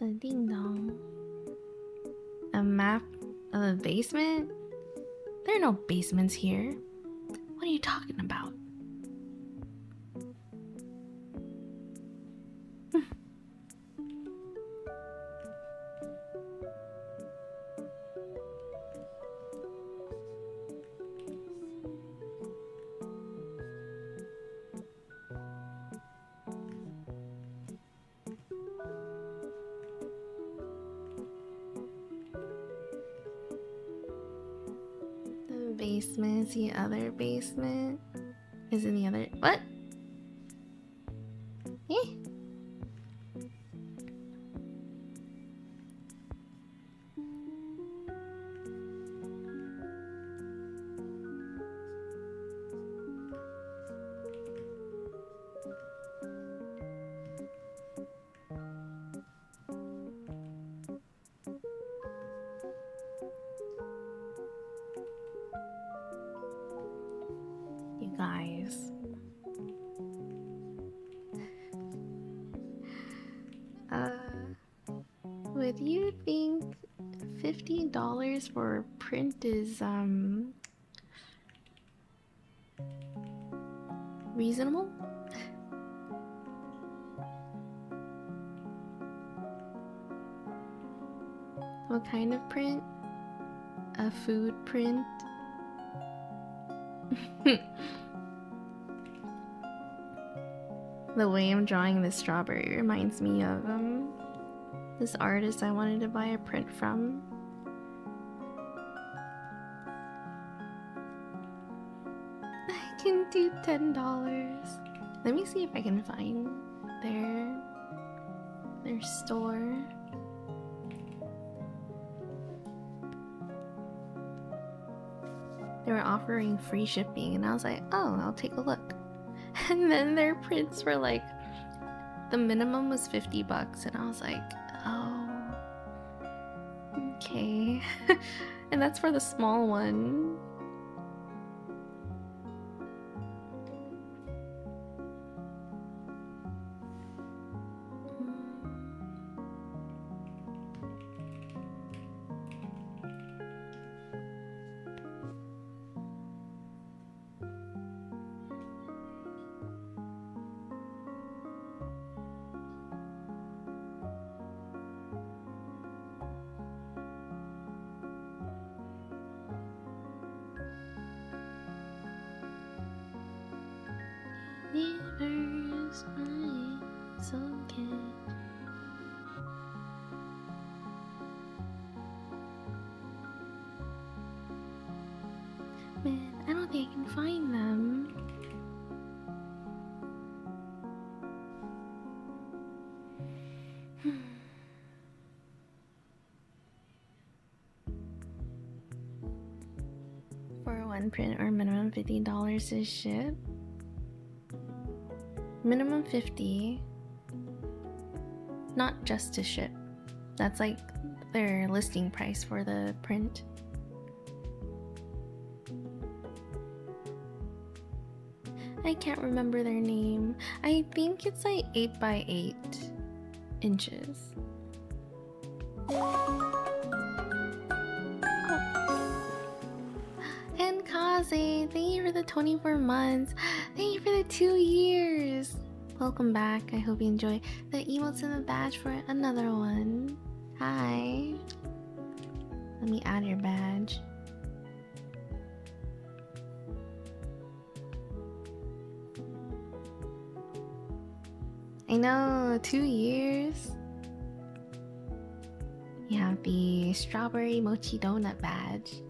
The ding dong. A map of the basement? There are no basements here. What are you talking about? Basement is the other basement. Is in the other. What? Eh? Guys, would you think $50 for print is reasonable? What kind of print? A food print? The way I'm drawing this strawberry reminds me of this artist I wanted to buy a print from. I can do $10. Let me see if I can find their store. They were offering free shipping and I was like, oh, I'll take a look. And then their prints were like, the minimum was $50 and I was like, oh. Okay. And that's for the small one. Universe, my soul can. Man, I don't think I can find them. For one print or minimum $50 to ship. Minimum 50. Not just to ship. That's like their listing price for the print. I can't remember their name. I think it's like 8 by 8 inches. And Kaze, thank you for the 24 months. Thank you for the 2 years. Welcome back. I hope you enjoy the emotes and the badge for another one. Hi. Let me add your badge. I know, 2 years. You have the strawberry mochi donut badge.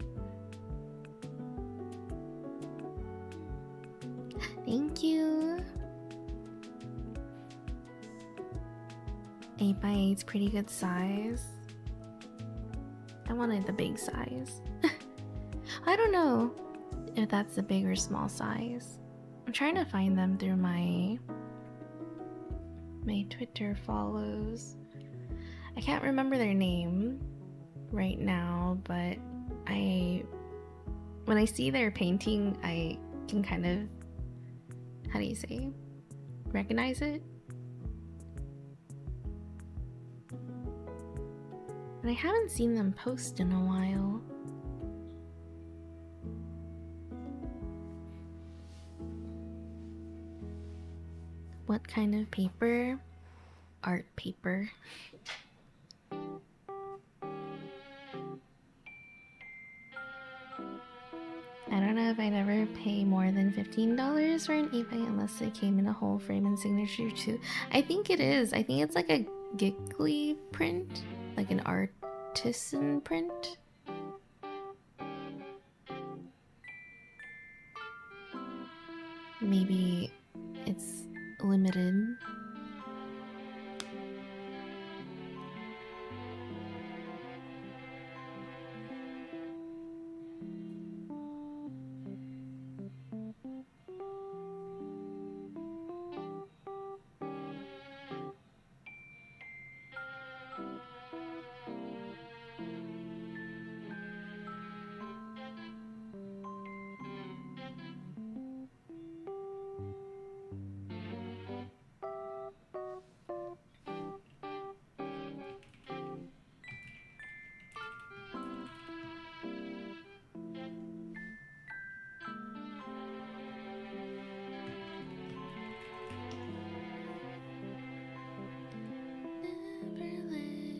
Thank you. 8 by 8's pretty good size. I wanted the big size. I don't know if that's the big or small size. I'm trying to find them through my Twitter follows. I can't remember their name right now, but when I see their painting, I can kind of, how do you say, recognize it? But I haven't seen them post in a while. What kind of paper? Art paper. I don't know if I'd ever pay more than $15 for an 8x unless it came in a whole frame and signature too. I think it is. I think it's like a giggly print, like an artisan print. Maybe it's limited.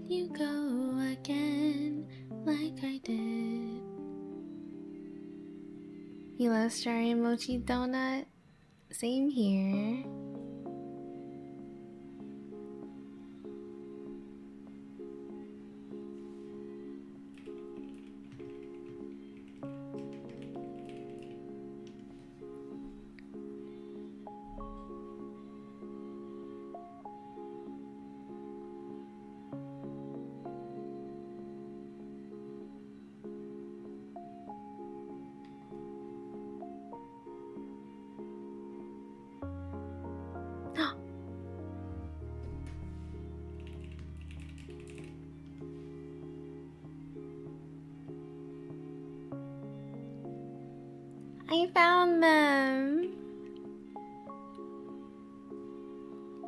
You go again like I did. You love strawberry mochi donut? Same here. I found them.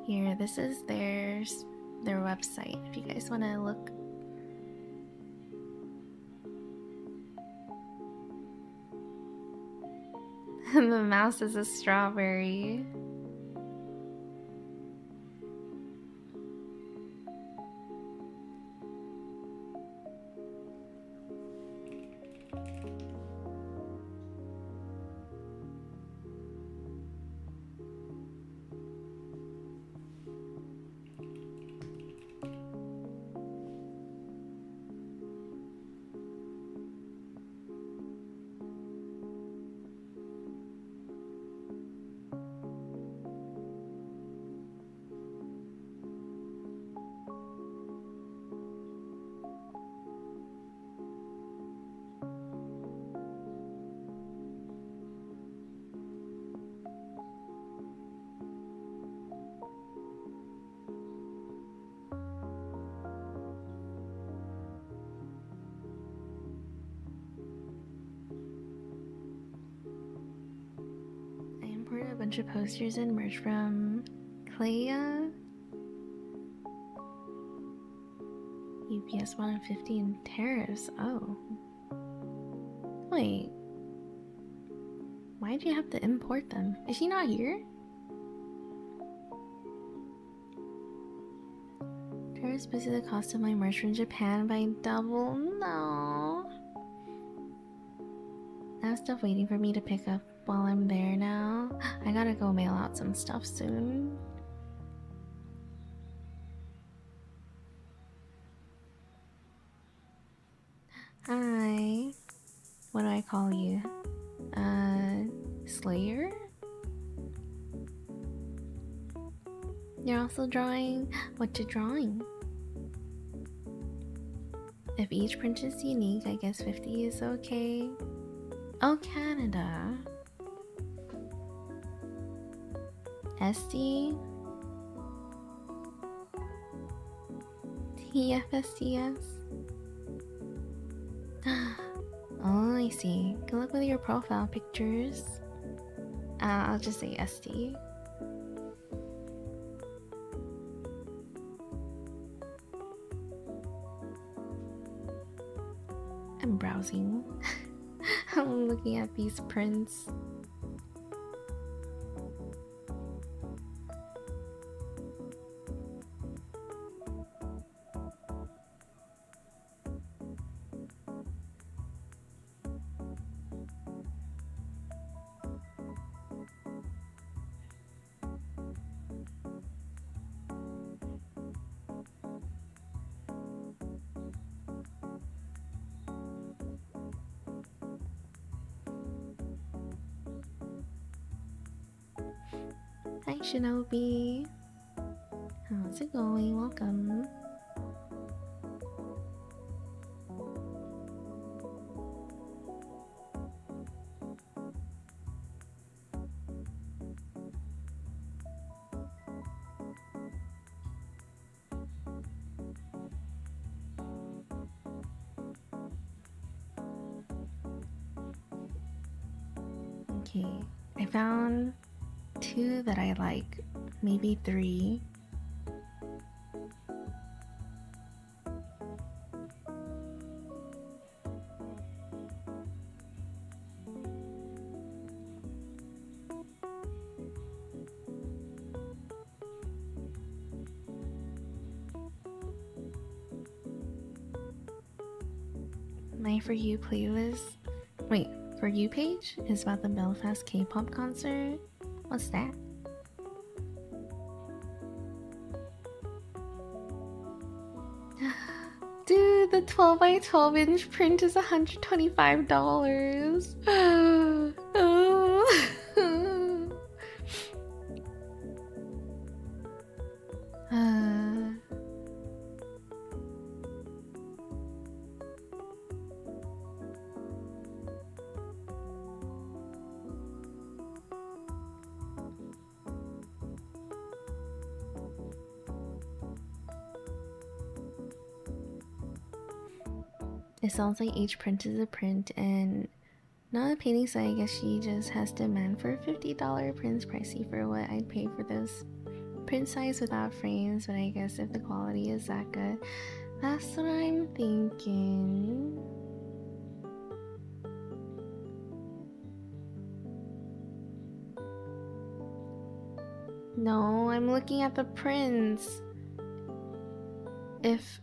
Here, this is their website if you guys want to look. And the mouse is a strawberry. A bunch of posters and merch from Clea, UPS 150 and tariffs. Oh, wait, why'd you have to import them? Is she not here? Tariffs boosted the cost of my merch from Japan by double. No, I have stuff waiting for me to pick up while I'm there now. I gotta go mail out some stuff soon. Hi. What do I call you? Slayer? You're also drawing? What you drawing? If each print is unique, I guess 50 is okay. Oh, Canada. SD? TFSDS? Oh, I see. Good luck with your profile pictures. I'll just say SD. I'm browsing. I'm looking at these prints. Hi Shinobi. How's it going? Welcome. Okay, I found 2 that I like, maybe 3. My For You playlist, wait, For You page is about the Belfast K-pop concert. What's that? Dude, the 12 by 12 inch print is $125. It sounds like each print is a print, and Not a painting, so I guess she just has demand for $50 prints, pricey for what I'd pay for those print size without frames, but I guess if the quality is that good, that's what I'm thinking. No, I'm looking at the prints. If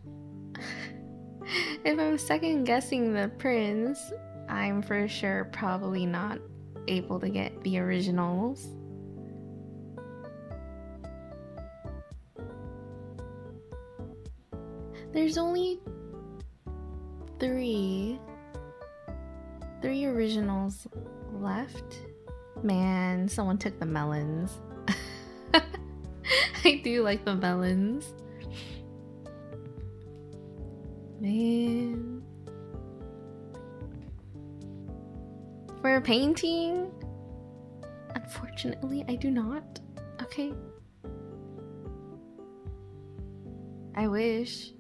I'm second guessing the prints, I'm for sure probably not able to get the originals. There's only three originals left. Man, someone took the melons. I do like the melons. Man. For a painting? Unfortunately, I do not. Okay. I wish.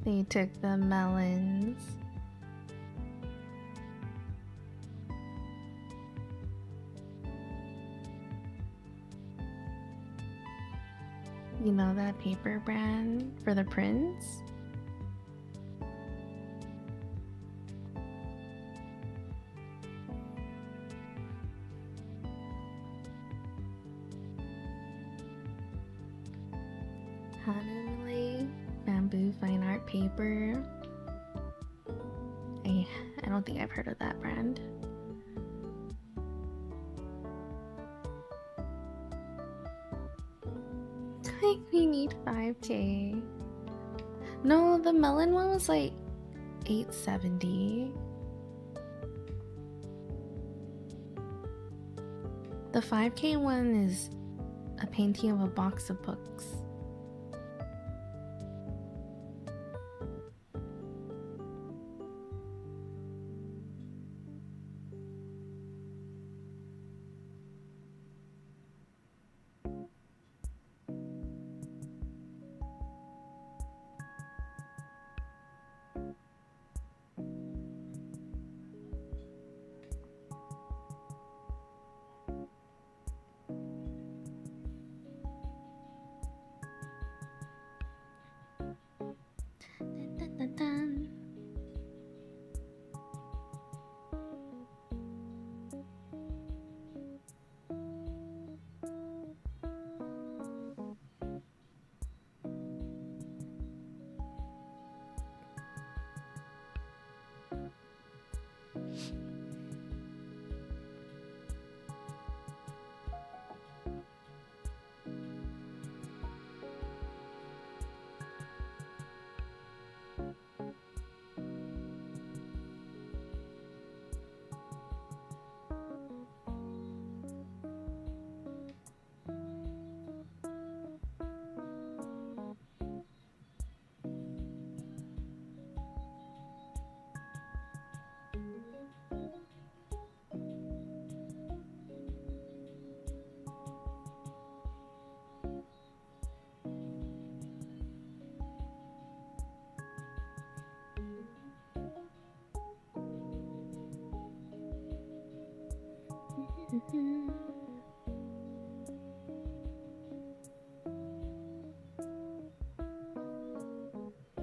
They took the melons. You know that paper brand for the prints? Hanumile bamboo fine art paper. I don't think I've heard of that brand. Like we need 5K. No, the melon one was like $8.70. The 5K one is a painting of a box of books. Dun, dun, dun.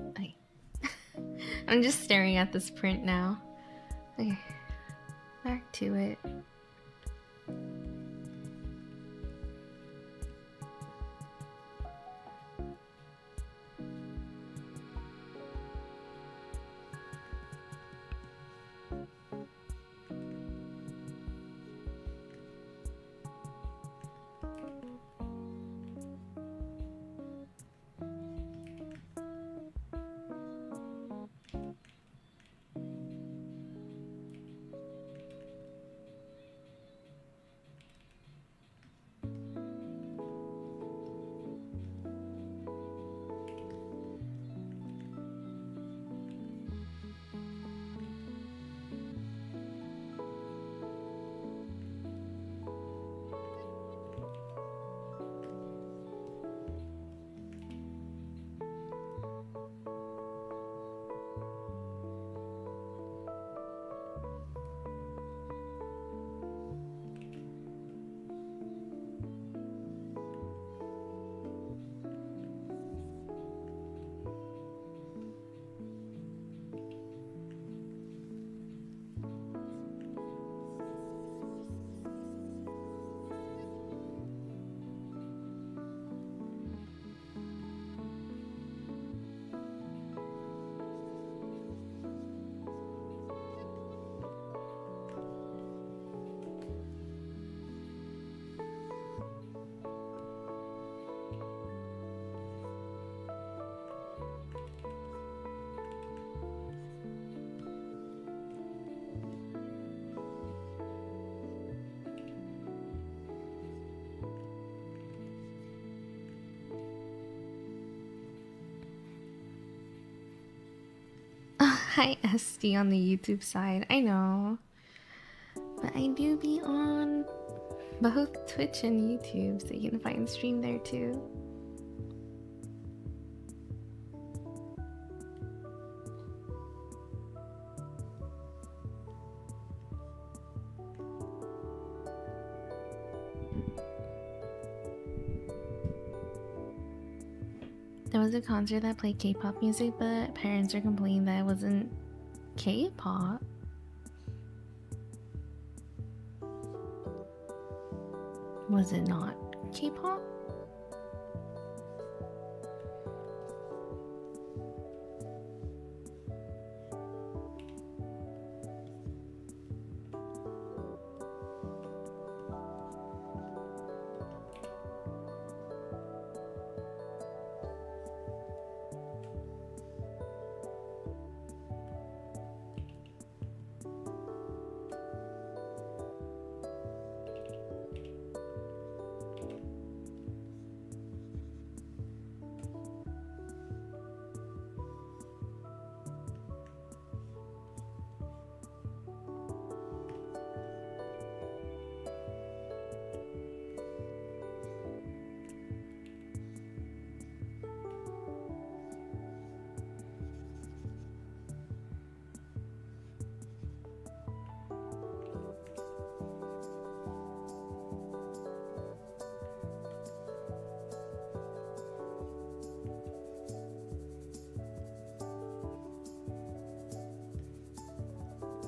Okay. I'm just staring at this print now. Okay, back to it. Hi, SD on the YouTube side. I know. But I do be on both Twitch and YouTube, so you can find stream there too. There was a concert that played K-pop music, but parents are complaining that it wasn't K-pop. Was it not K-pop?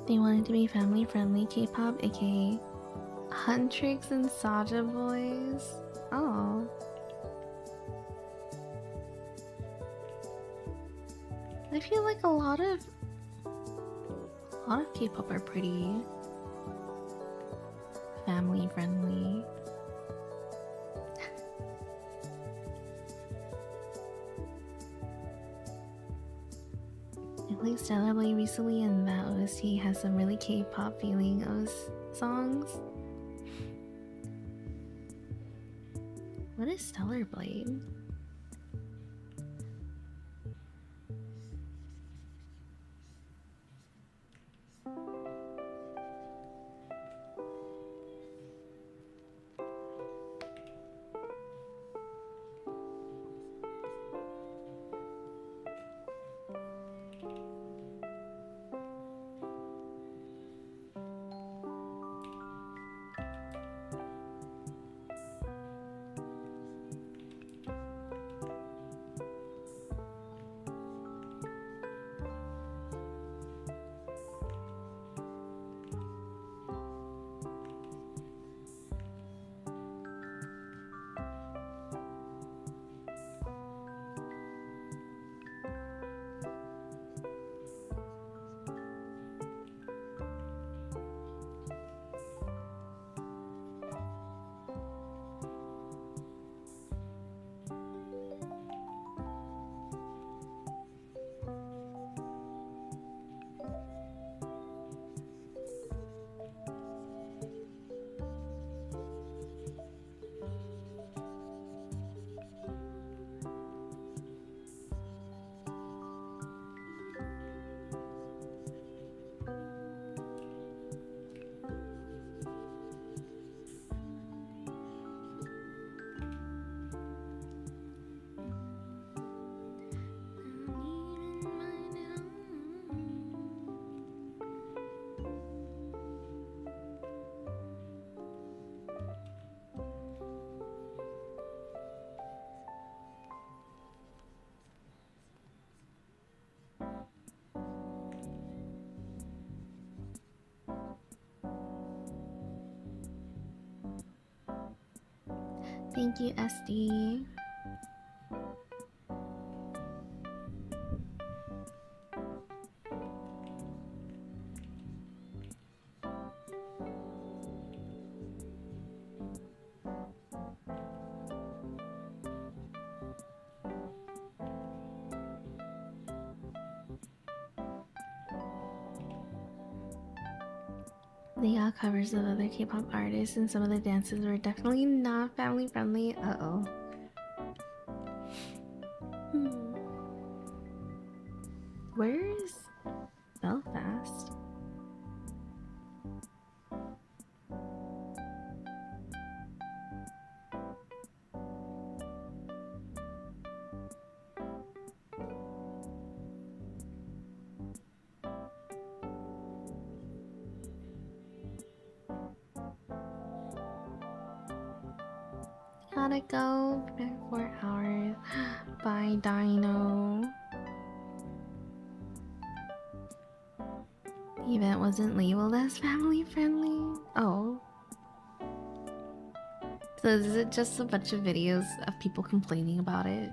They wanted to be family-friendly K-pop, aka Huntrix and Saja Boys. Oh. I feel like a lot of K-pop are pretty family-friendly. I played Stellar Blade recently, and that OST has some really K-pop feeling songs. What is Stellar Blade? Thank you, SD. They all covers of other K-pop artists, and some of the dances were definitely not family friendly. Uh-oh. Where's gotta go. Been 4 hours. Bye, Dino. The event wasn't labeled as family friendly. Oh. So is it just a bunch of videos of people complaining about it?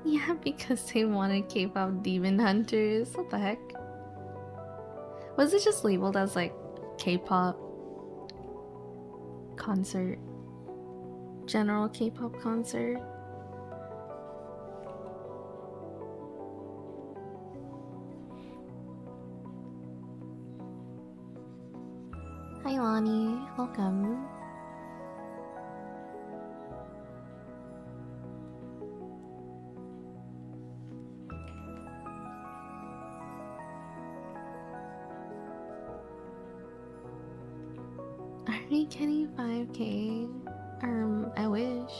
Yeah, because they wanted K-pop demon hunters. What the heck? Was it just labeled as like K-pop concert? General K-pop concert? Hi Lonnie, welcome. Are we getting 5K? I wish.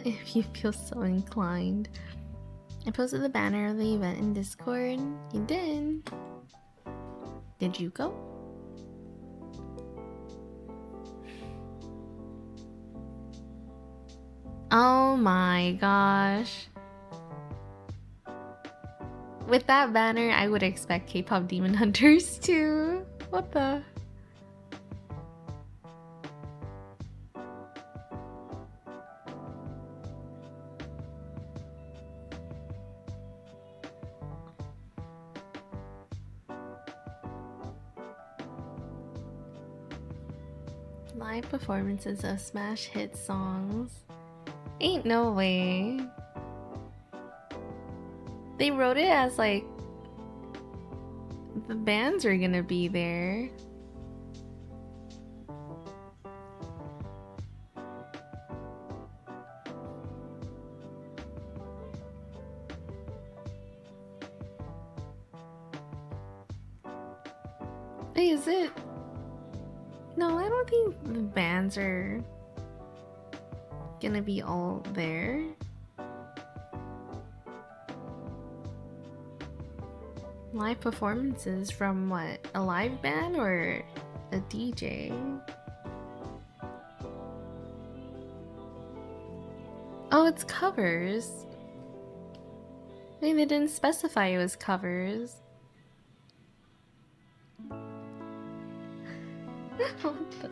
If you feel so inclined. I posted the banner of the event in Discord. You did. Did you go? Oh my gosh. With that banner, I would expect K-pop demon hunters too. What the? Live performances of smash hit songs. Ain't no way. They wrote it as like the bands are gonna be there. Hey, is it? No, I don't think the bands are gonna be all there. Live performances from what? A live band or a DJ? Oh, it's covers. Maybe they didn't specify it was covers. What the?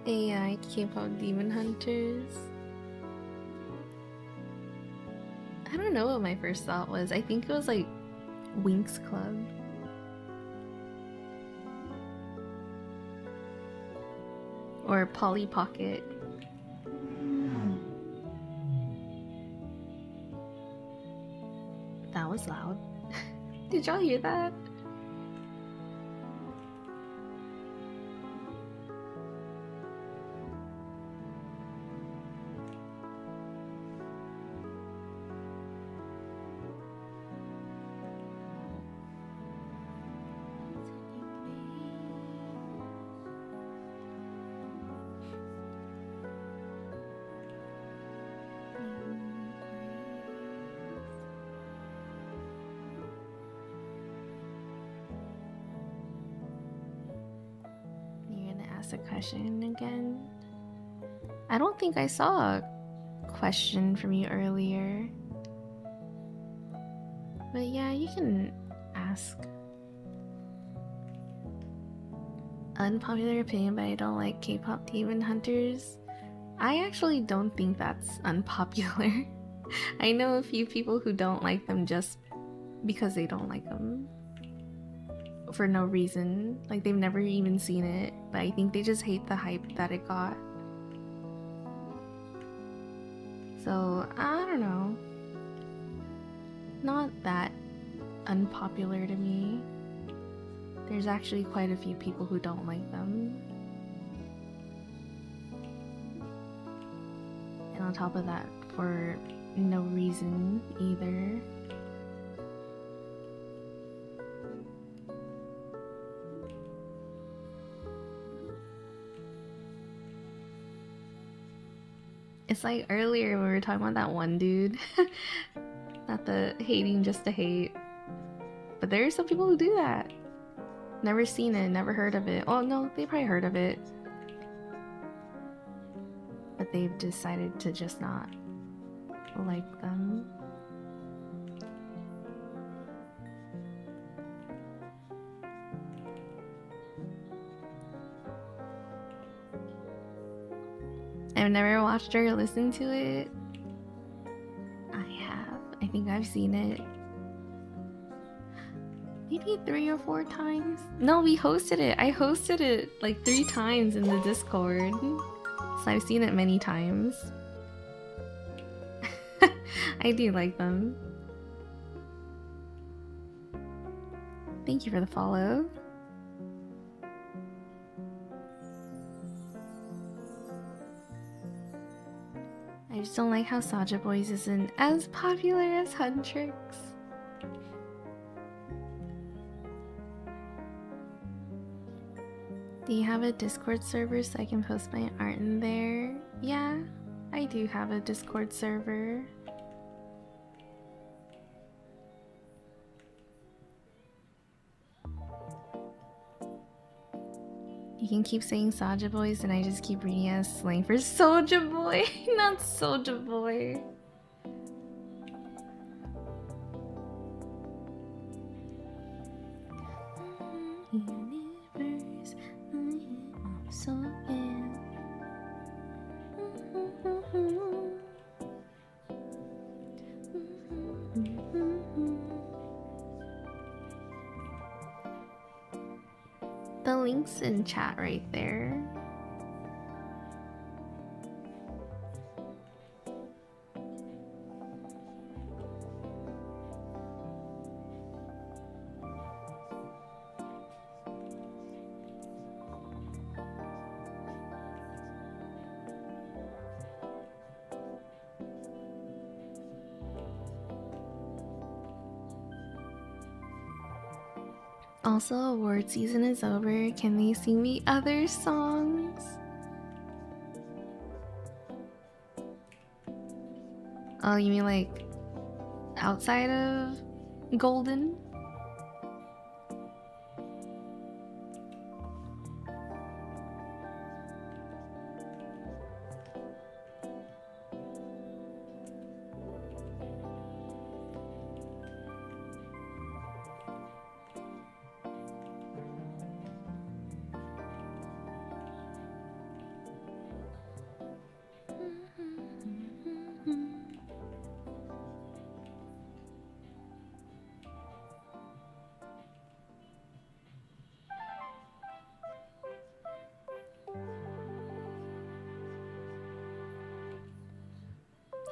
AI K-pop demon hunters. I don't know what my first thought was. I think it was like Winx Club. Or Polly Pocket. That was loud. Did y'all hear that? A question again. I don't think I saw a question from you earlier, but yeah, you can ask. Unpopular opinion, but I don't like K-pop Demon Hunters. I actually don't think that's unpopular. I know a few people who don't like them just because they don't like them. For no reason. Like, they've never even seen it, but I think they just hate the hype that it got. So, I don't know. Not that unpopular to me. There's actually quite a few people who don't like them. And on top of that, for no reason either. It's like earlier we were talking about that one dude. Not the hating just to hate. But there are some people who do that. Never seen it, never heard of it. Oh no, they probably heard of it. But they've decided to just not like them. I've never watched or listened to it. I have. I think I've seen it. Maybe 3 or 4 times. No, we hosted it. I hosted it like 3 times in the Discord. So I've seen it many times. I do like them. Thank you for the follow. I just don't like how Saja Boys isn't as popular as Huntrix. Do you have a Discord server so I can post my art in there? Yeah, I do have a Discord server. You can keep saying Saja Boys and I just keep reading it as slang for Soulja Boy, not Soulja Boy. Universe, I'm so in. The link's in chat right there. Also, award season is over. Can they sing the other songs? Oh, you mean like outside of Golden?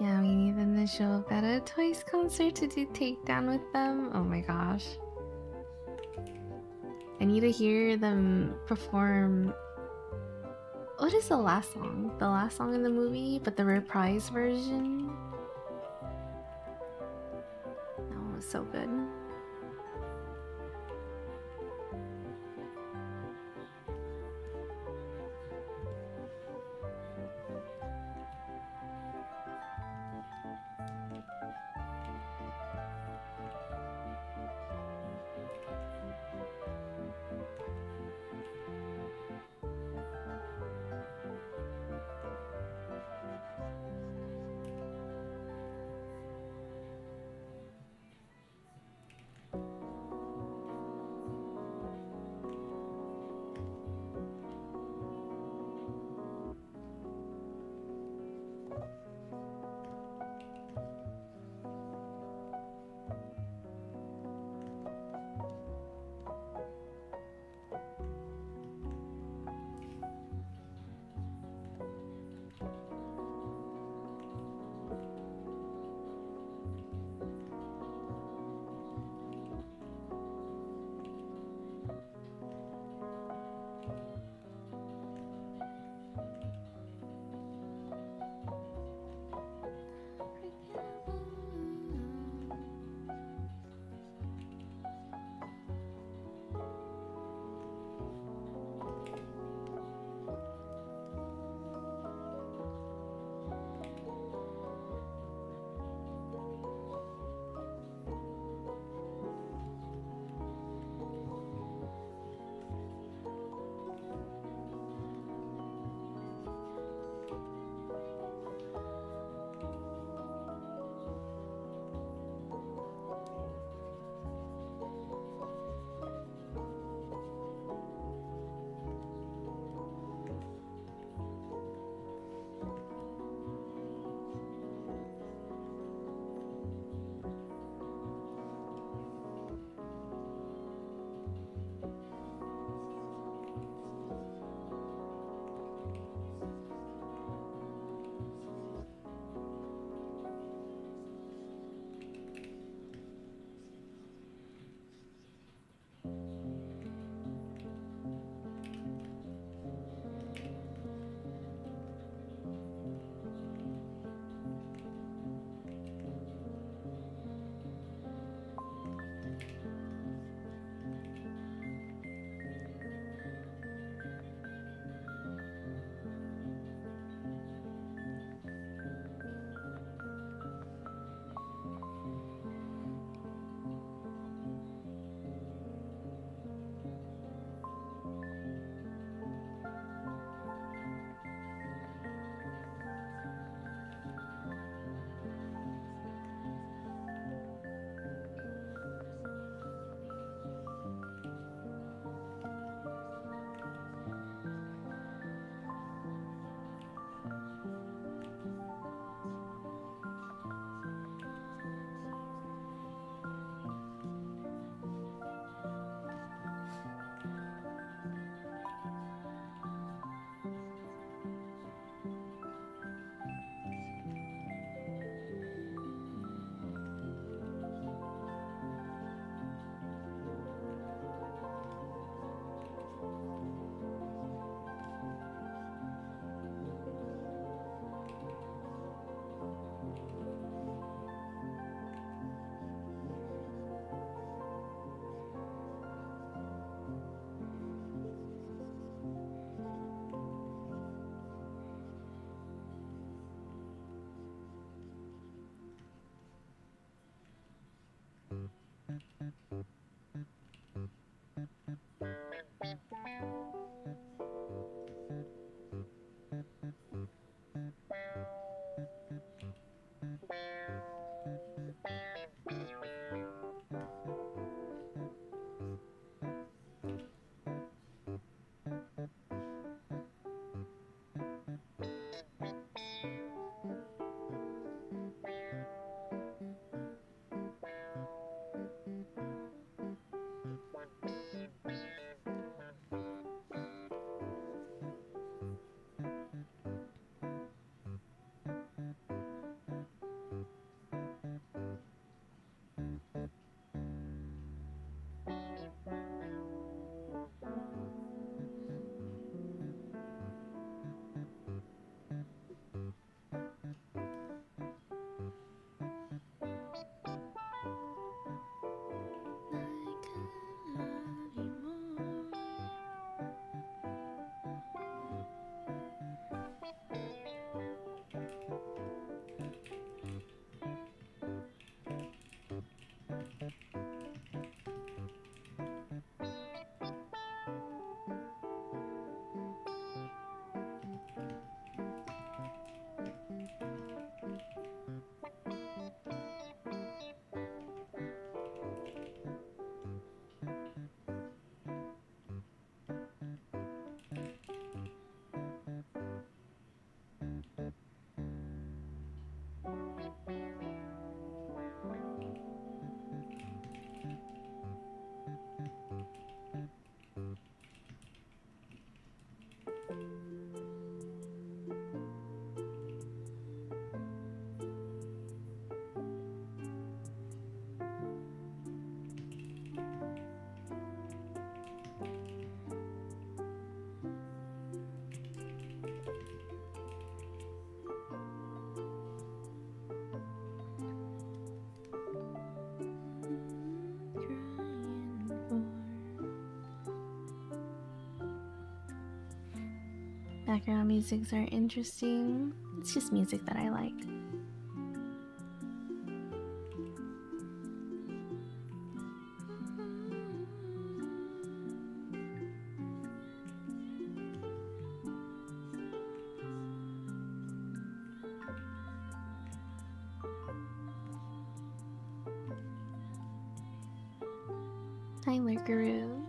Yeah, we need them to show up at a Twice concert to do takedown with them. Oh my gosh. I need to hear them perform. What is the last song? The last song in the movie, but the reprise version? That one was so good. background musics are interesting. It's just music that I like. Hi, Lurkaroo.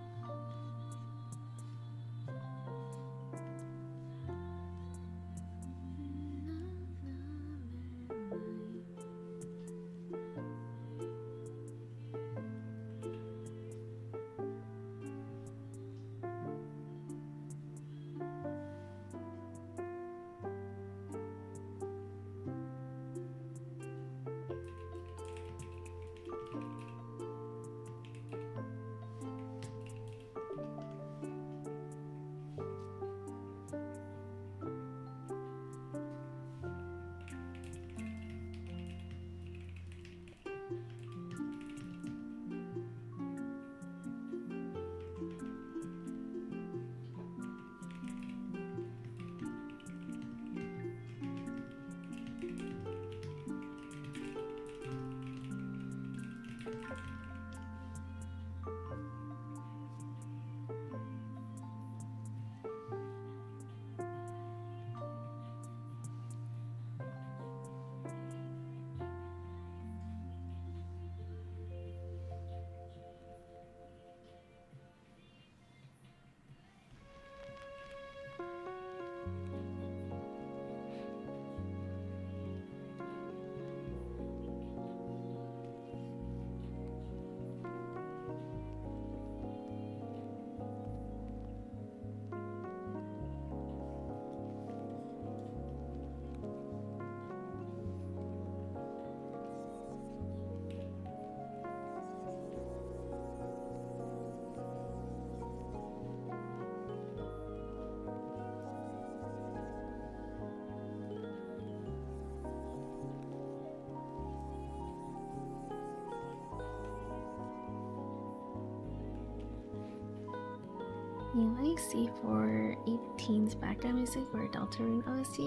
UIC for 18's background music or Deltarune OST.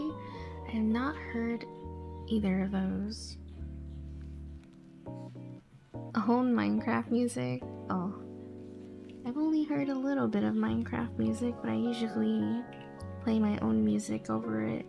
I have not heard either of those. Own Minecraft music? Oh. I've only heard a little bit of Minecraft music, but I usually play my own music over it.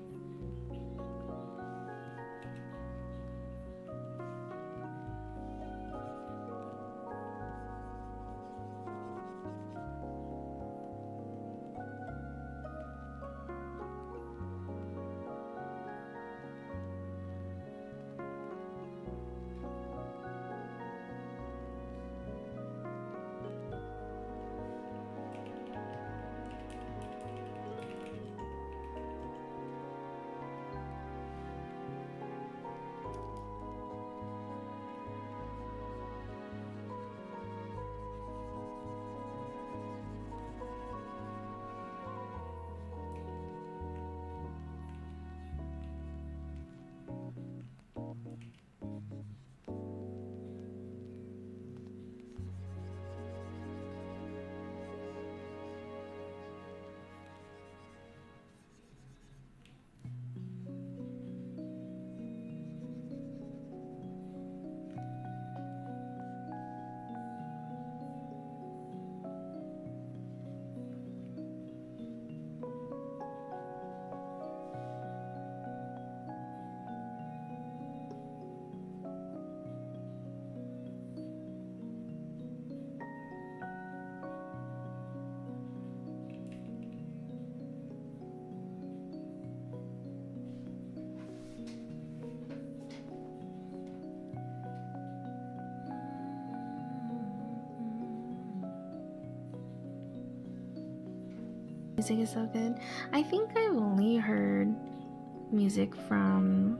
Music is so good. I think I've only heard music from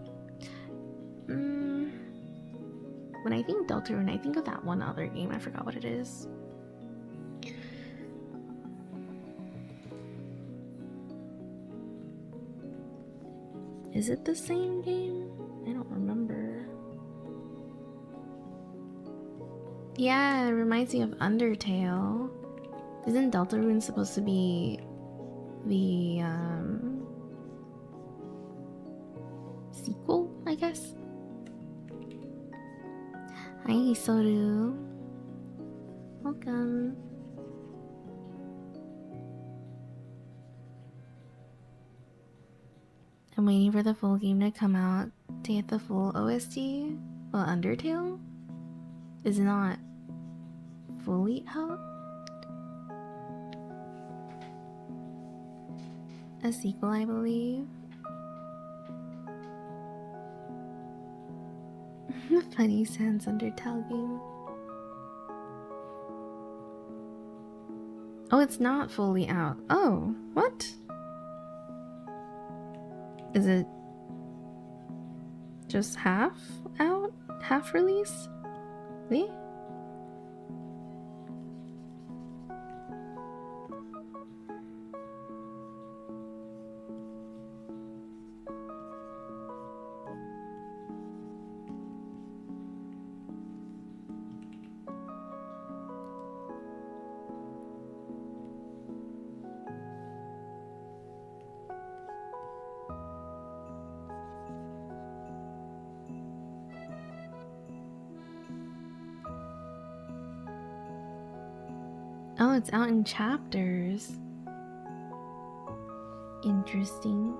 when I think Deltarune, I think of that one other game. I forgot what it is. Is it the same game? I don't remember. Yeah, it reminds me of Undertale. Isn't Deltarune supposed to be the sequel, I guess. Hi, Soru. Welcome. I'm waiting for the full game to come out to get the full OST. Well, Undertale is not fully out. A sequel, I believe. Funny Sans Undertale game. Oh, it's not fully out. Oh, what? Is it just half out? Half release? Me? Oh, it's out in chapters. Interesting.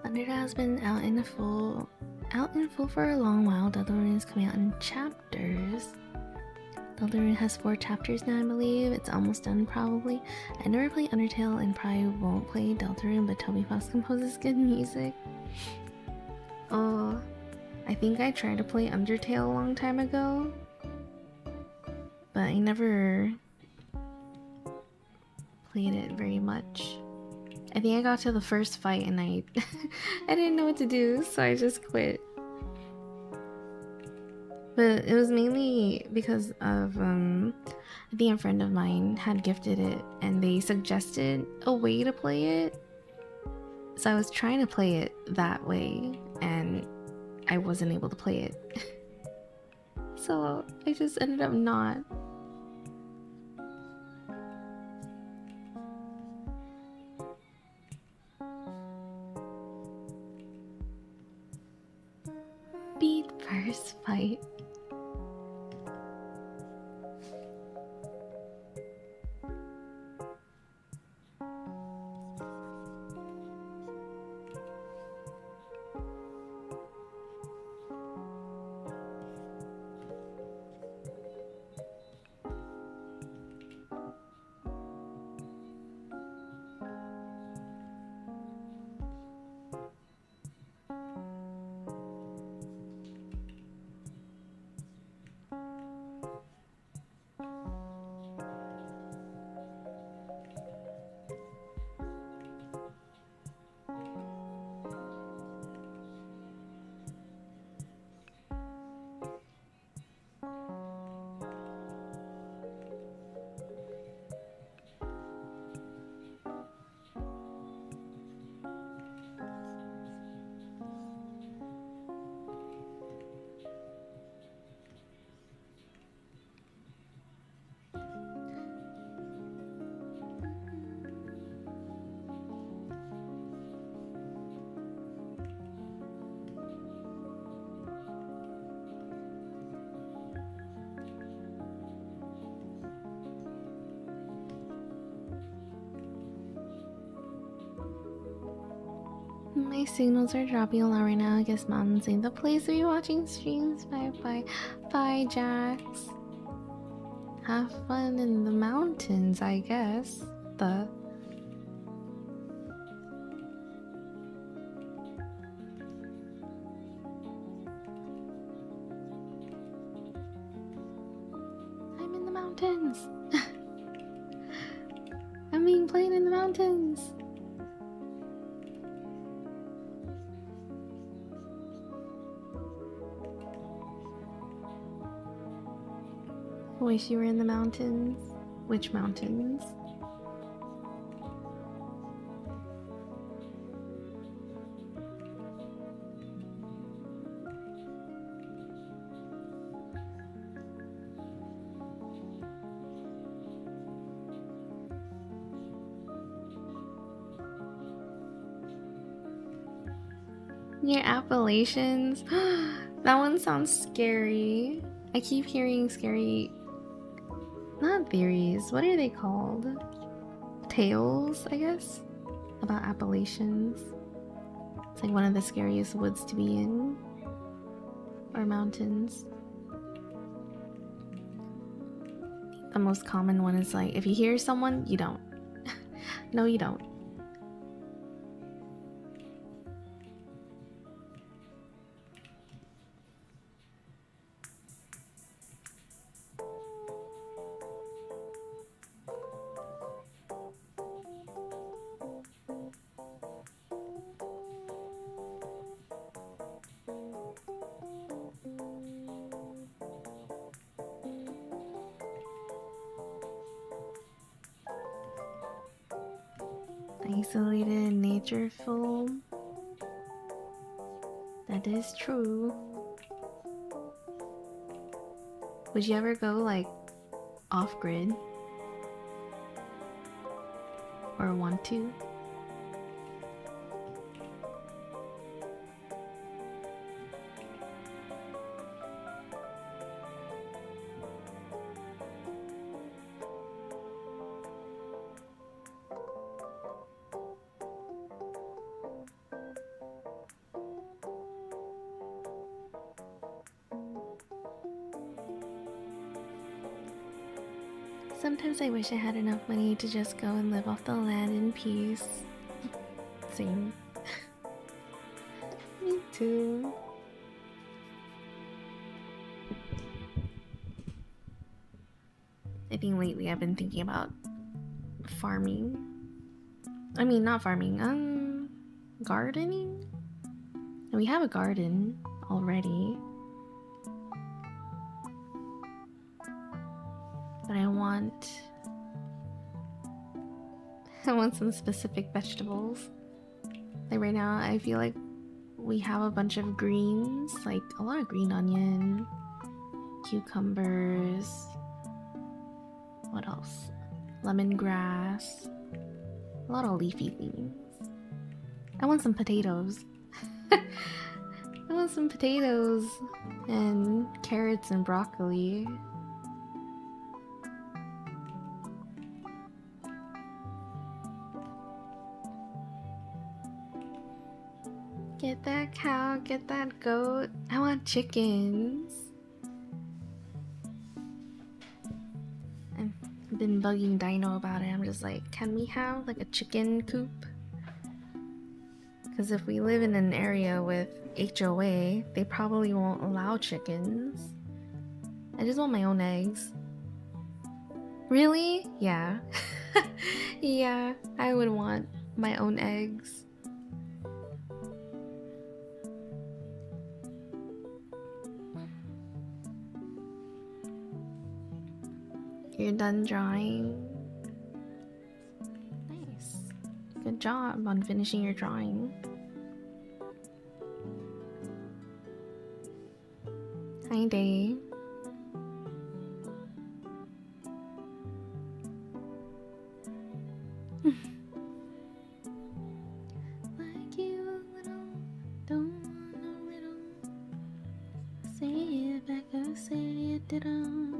Undertale has been out in full for a long while. Deltarune is coming out in chapters. Deltarune has 4 chapters now, I believe. It's almost done, probably. I never played Undertale and probably won't play Deltarune, but Toby Fox composes good music. Oh, I think I tried to play Undertale a long time ago, but I never played it very much. I think I got to the first fight and I didn't know what to do, so I just quit. But it was mainly because of I think a friend of mine had gifted it and they suggested a way to play it. So I was trying to play it that way and I wasn't able to play it. So I just ended up not. Beat first fight. My signals are dropping a lot right now. I guess Mountain's ain't the place to be watching streams. Bye bye. Bye, Jax. Have fun in the mountains, I guess. I'm in the mountains. I'm being played in the mountains. Wish you were in the mountains. Which mountains? Your Appalachians? That one sounds scary. I keep hearing scary... Not theories. What are they called? Tales, I guess? About Appalachians. It's like one of the scariest woods to be in. Or mountains. The most common one is like, if you hear someone, you don't. No, you don't. Isolated nature film. That is true. Would you ever go like off grid? Or want to? Sometimes I wish I had enough money to just go and live off the land in peace. Same. Me too. I think lately I've been thinking about farming. I mean, not farming, gardening? We have a garden already. But I want some specific vegetables. Like right now, I feel like we have a bunch of greens, like a lot of green onion, cucumbers, what else? Lemongrass, a lot of leafy things. I want some potatoes. I want some potatoes and carrots and broccoli. Get that cow, get that goat. I want chickens. I've been bugging Dino about it. I'm just like, can we have like a chicken coop? Because if we live in an area with HOA, they probably won't allow chickens. I just want my own eggs. Really? Yeah. Yeah, I would want my own eggs. You're done drawing. Nice. Good job on finishing your drawing. Hi, Dave. Like you a little, don't want no riddle. Say it back, I say it didn't.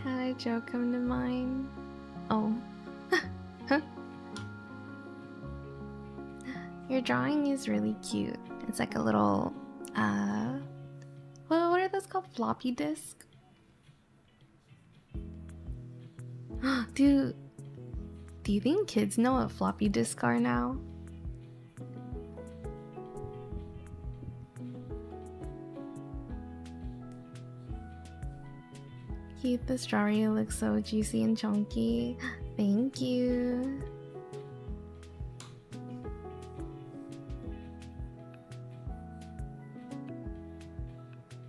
How did Joe come to mind? Oh. Your drawing is really cute. It's like a little, what are those called? Floppy disk? Do you think kids know what floppy disks are now? Keith, the strawberry looks so juicy and chunky. Thank you.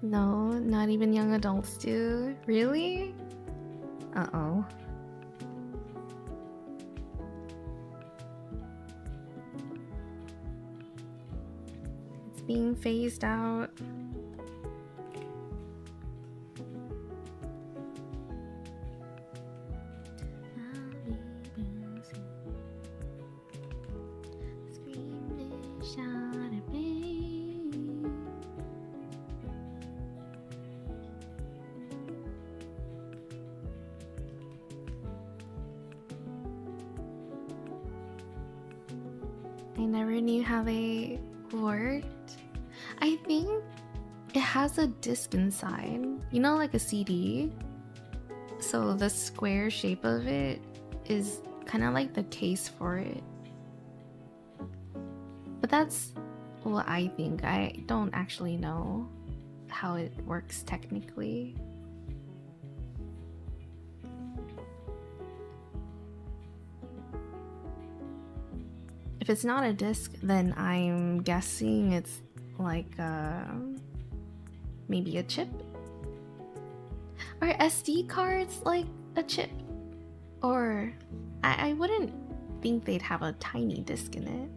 No, not even young adults do. Really? Uh-oh. It's being phased out. I never knew how they worked. I think it has a disc inside, you know, like a CD. So the square shape of it is kind of like the case for it. But that's what I think. I don't actually know how it works technically. If it's not a disc, then I'm guessing it's like maybe a chip. Are SD cards like a chip? Or I wouldn't think they'd have a tiny disc in it.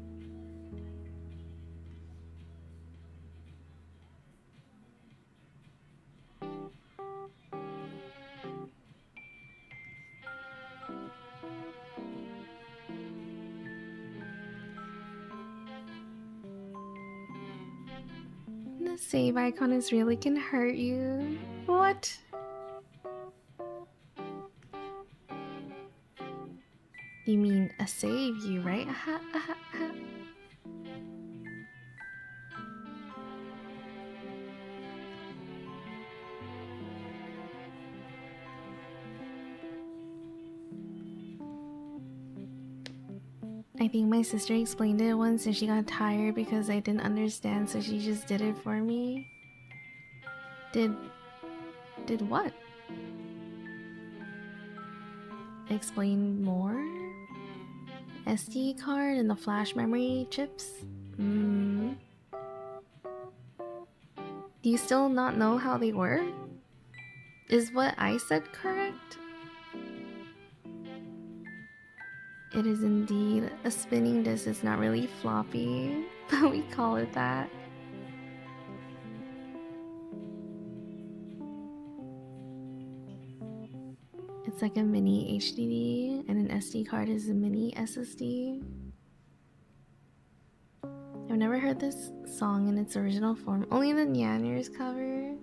The save icon is really can hurt you. What? You mean a save you, right? I think my sister explained it once and she got tired because I didn't understand, so she just did it for me. Did what? Explain more? SD card and the flash memory chips? Do you still not know how they work? Is what I said correct? It is indeed a spinning disc. It's not really floppy, but we call it that. It's like a mini HDD, and an SD card is a mini SSD. I've never heard this song in its original form, only the Nyanners cover.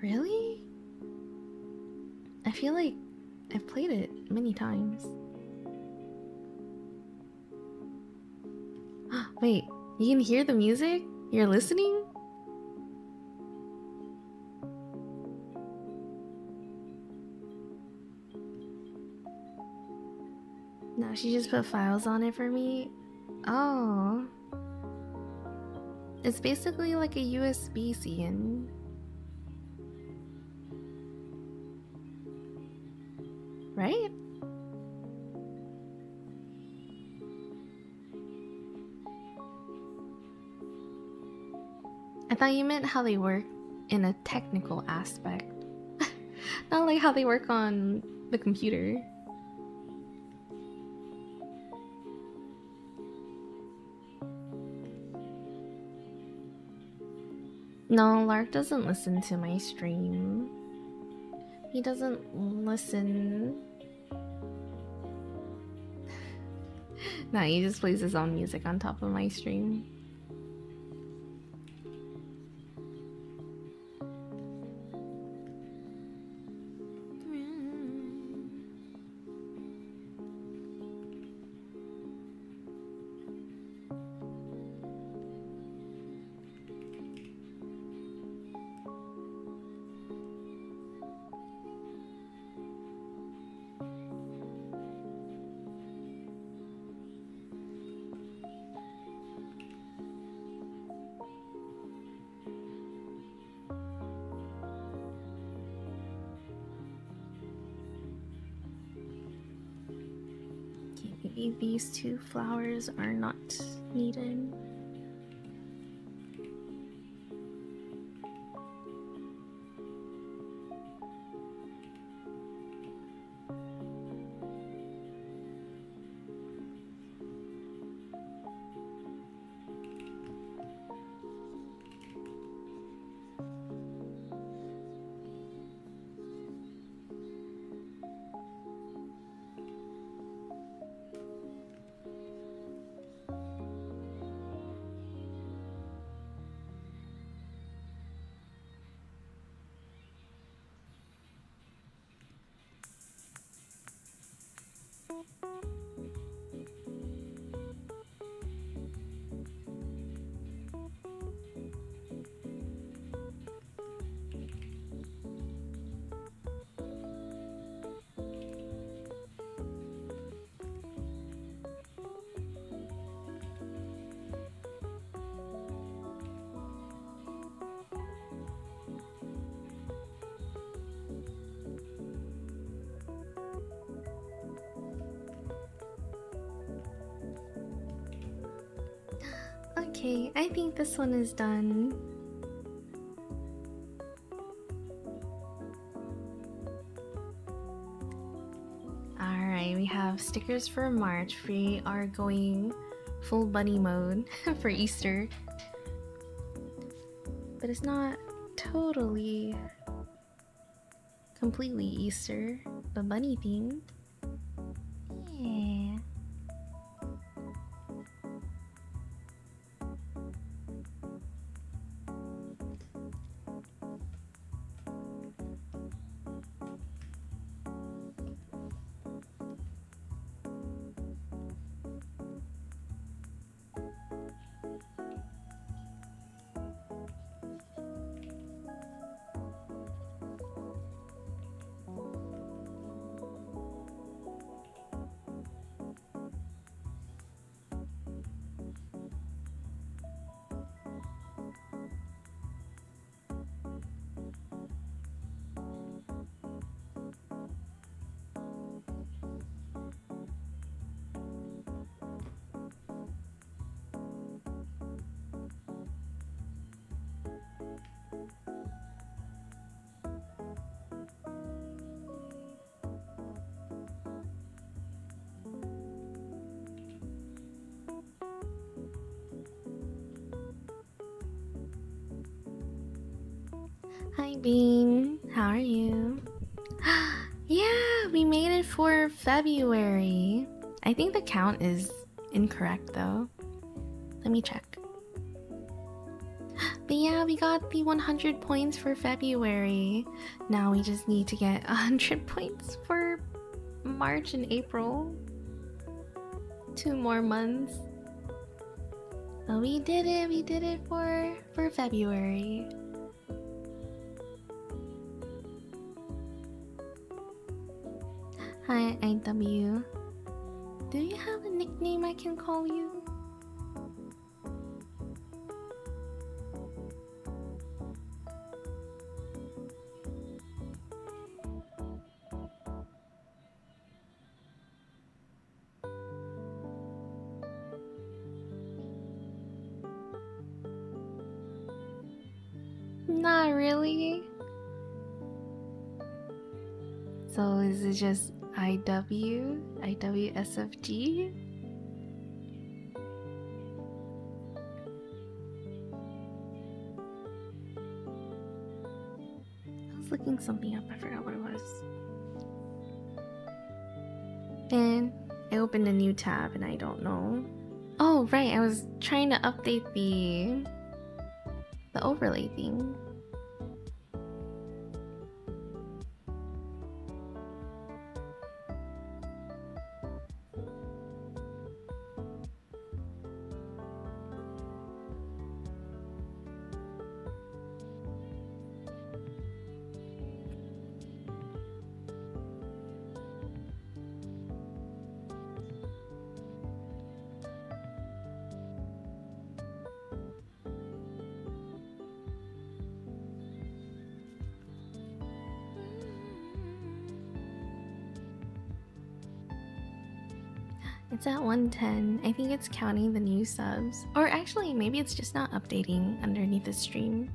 Really? I feel like I've played it many times. Wait, you can hear the music? You're listening? No, she just put files on it for me. Oh. It's basically like a USB-C in. Right? I thought you meant how they work in a technical aspect. Not like how they work on the computer. No, Lark doesn't listen to my stream. He doesn't listen. Nah, he just plays his own music on top of my stream. maybe these two flowers are not needed. Okay, I think this one is done. Alright, we have stickers for March. We are going full bunny mode for Easter. But it's not totally completely Easter, the bunny theme. Yeah. Hi Bean, how are you? Yeah, we made it for February. I think the count is incorrect though. Let me check. But yeah, we got the 100 points for February. Now we just need to get 100 points for March and April. 2 more months. But we did it for February. Hi, IW. Do you have a nickname I can call you? Not really. So is it just IW? IWSFG? I was looking something up, I forgot what it was. And I opened a new tab and I don't know. Oh right, I was trying to update the overlay thing. It's at 110. I think it's counting the new subs. Or actually, maybe it's just not updating underneath the stream.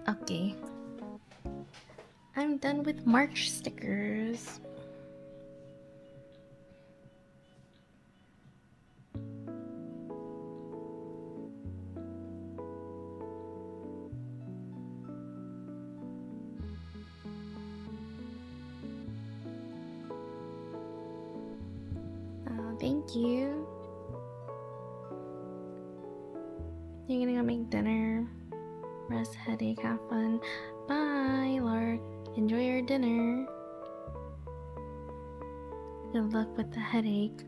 Okay. I'm done with March stickers. Oh, thank you. You're gonna go make dinner. Rest, headache, have fun. Bye, Lark. Enjoy your dinner. Good luck with the headache.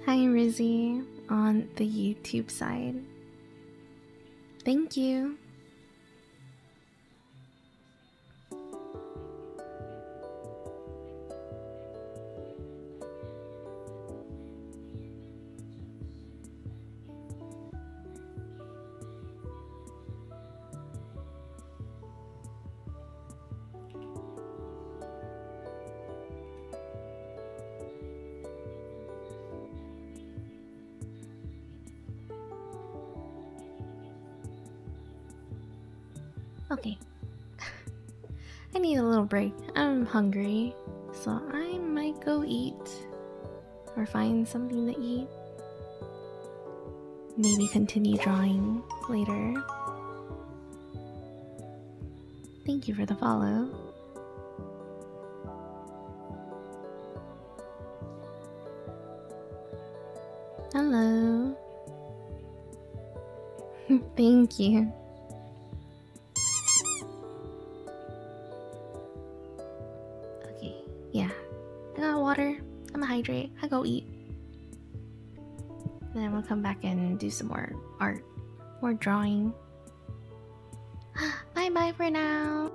Hi, Rizzy, on the YouTube side. Thank you. Okay. I need a little break. I'm hungry, so I might go eat or find something to eat. Maybe continue drawing later. Thank you for the follow. Hello. Thank you. Okay, yeah. I got water. I'm gonna hydrate. I go eat. Then we'll come back and do some more art, more drawing. Bye bye for now.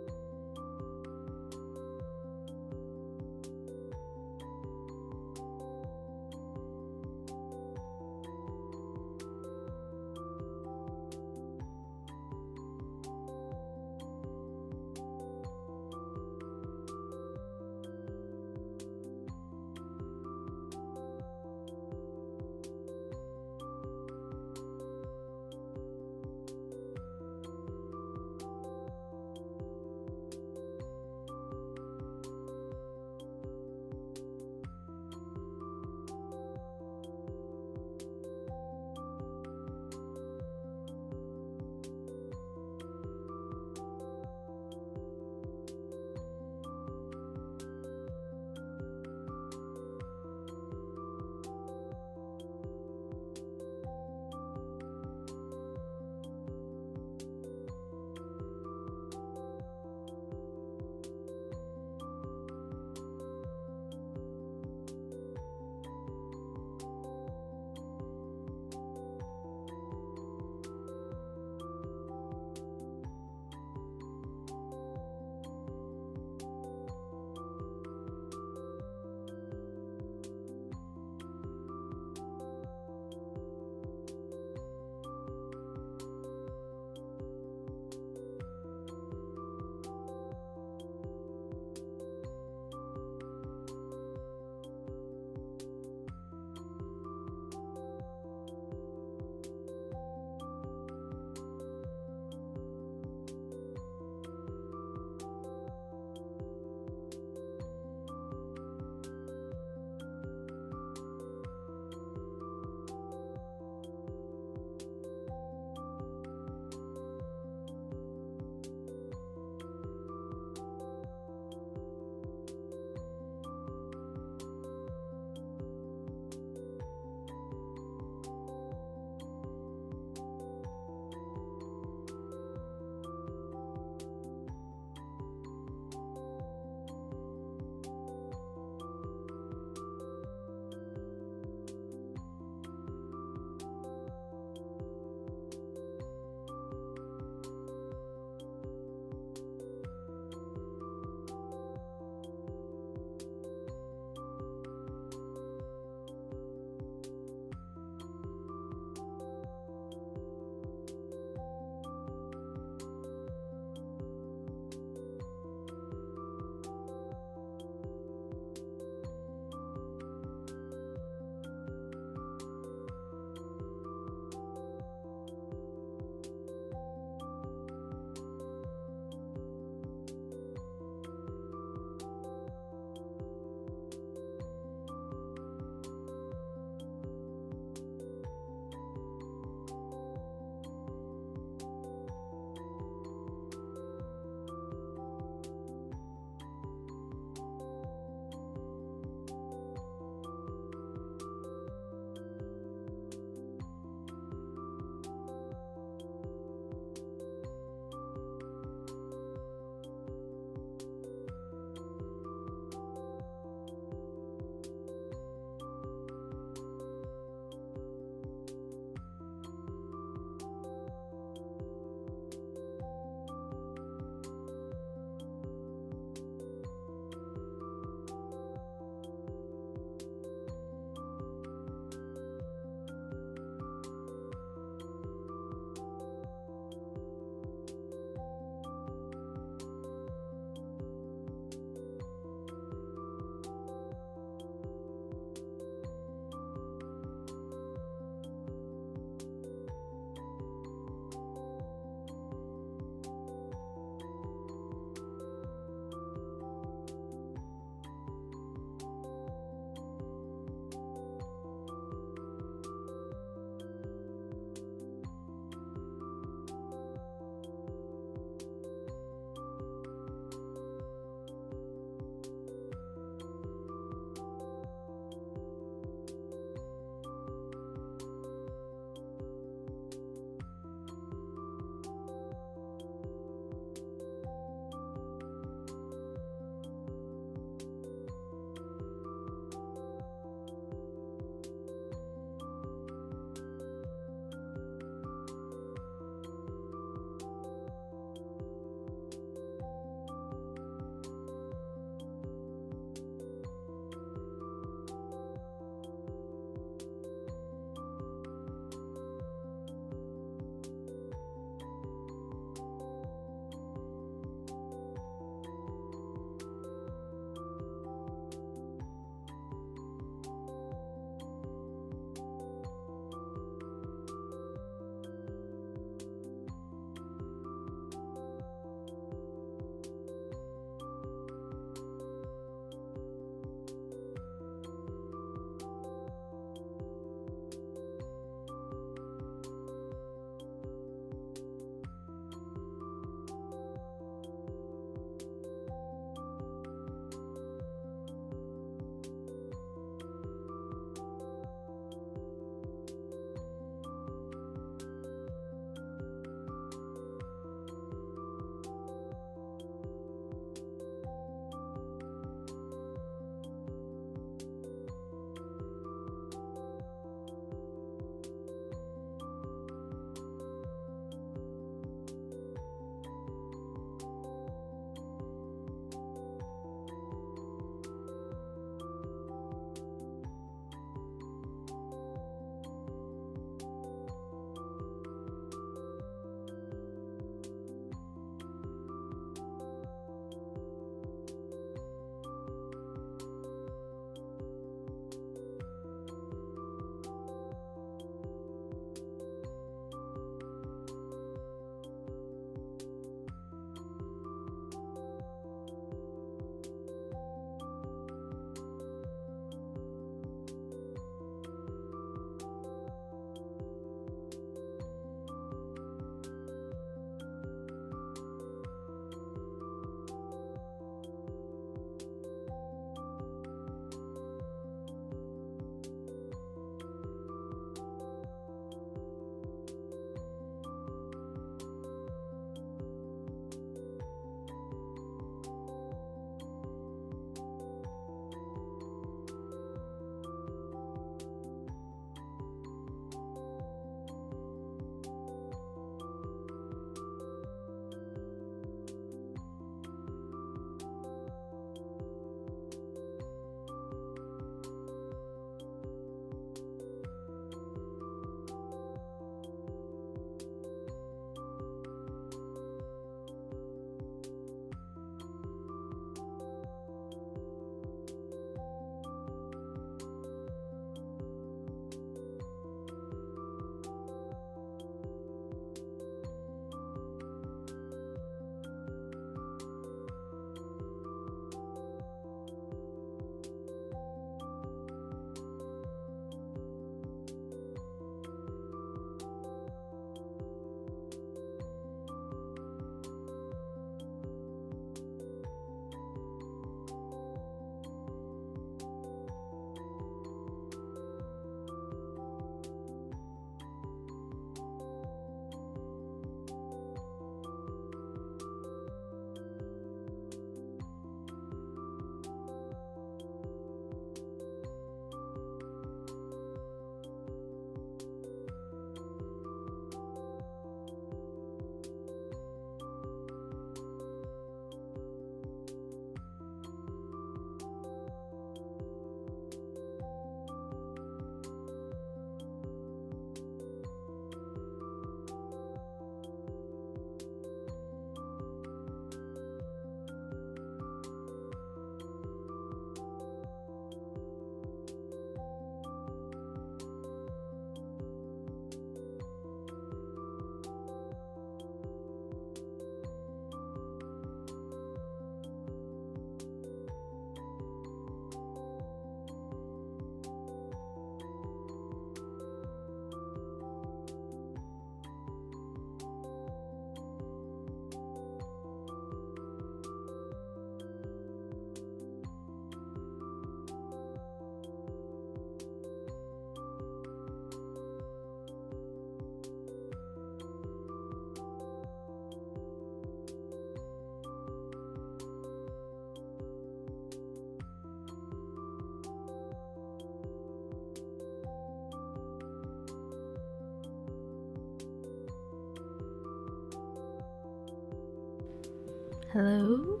Hello?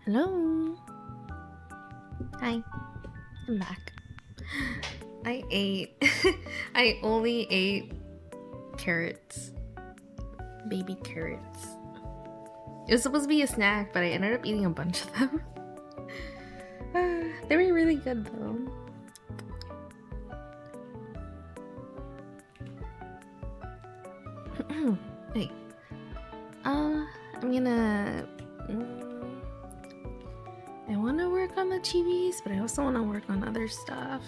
Hello? Hi. I'm back. I ate. I only ate carrots. Baby carrots. It was supposed to be a snack, but I ended up eating a bunch of them. They were really good though. Wait. I'm gonna. I want to work on the chibis, but I also want to work on other stuff.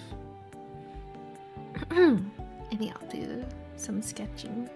I think I'll do some sketching.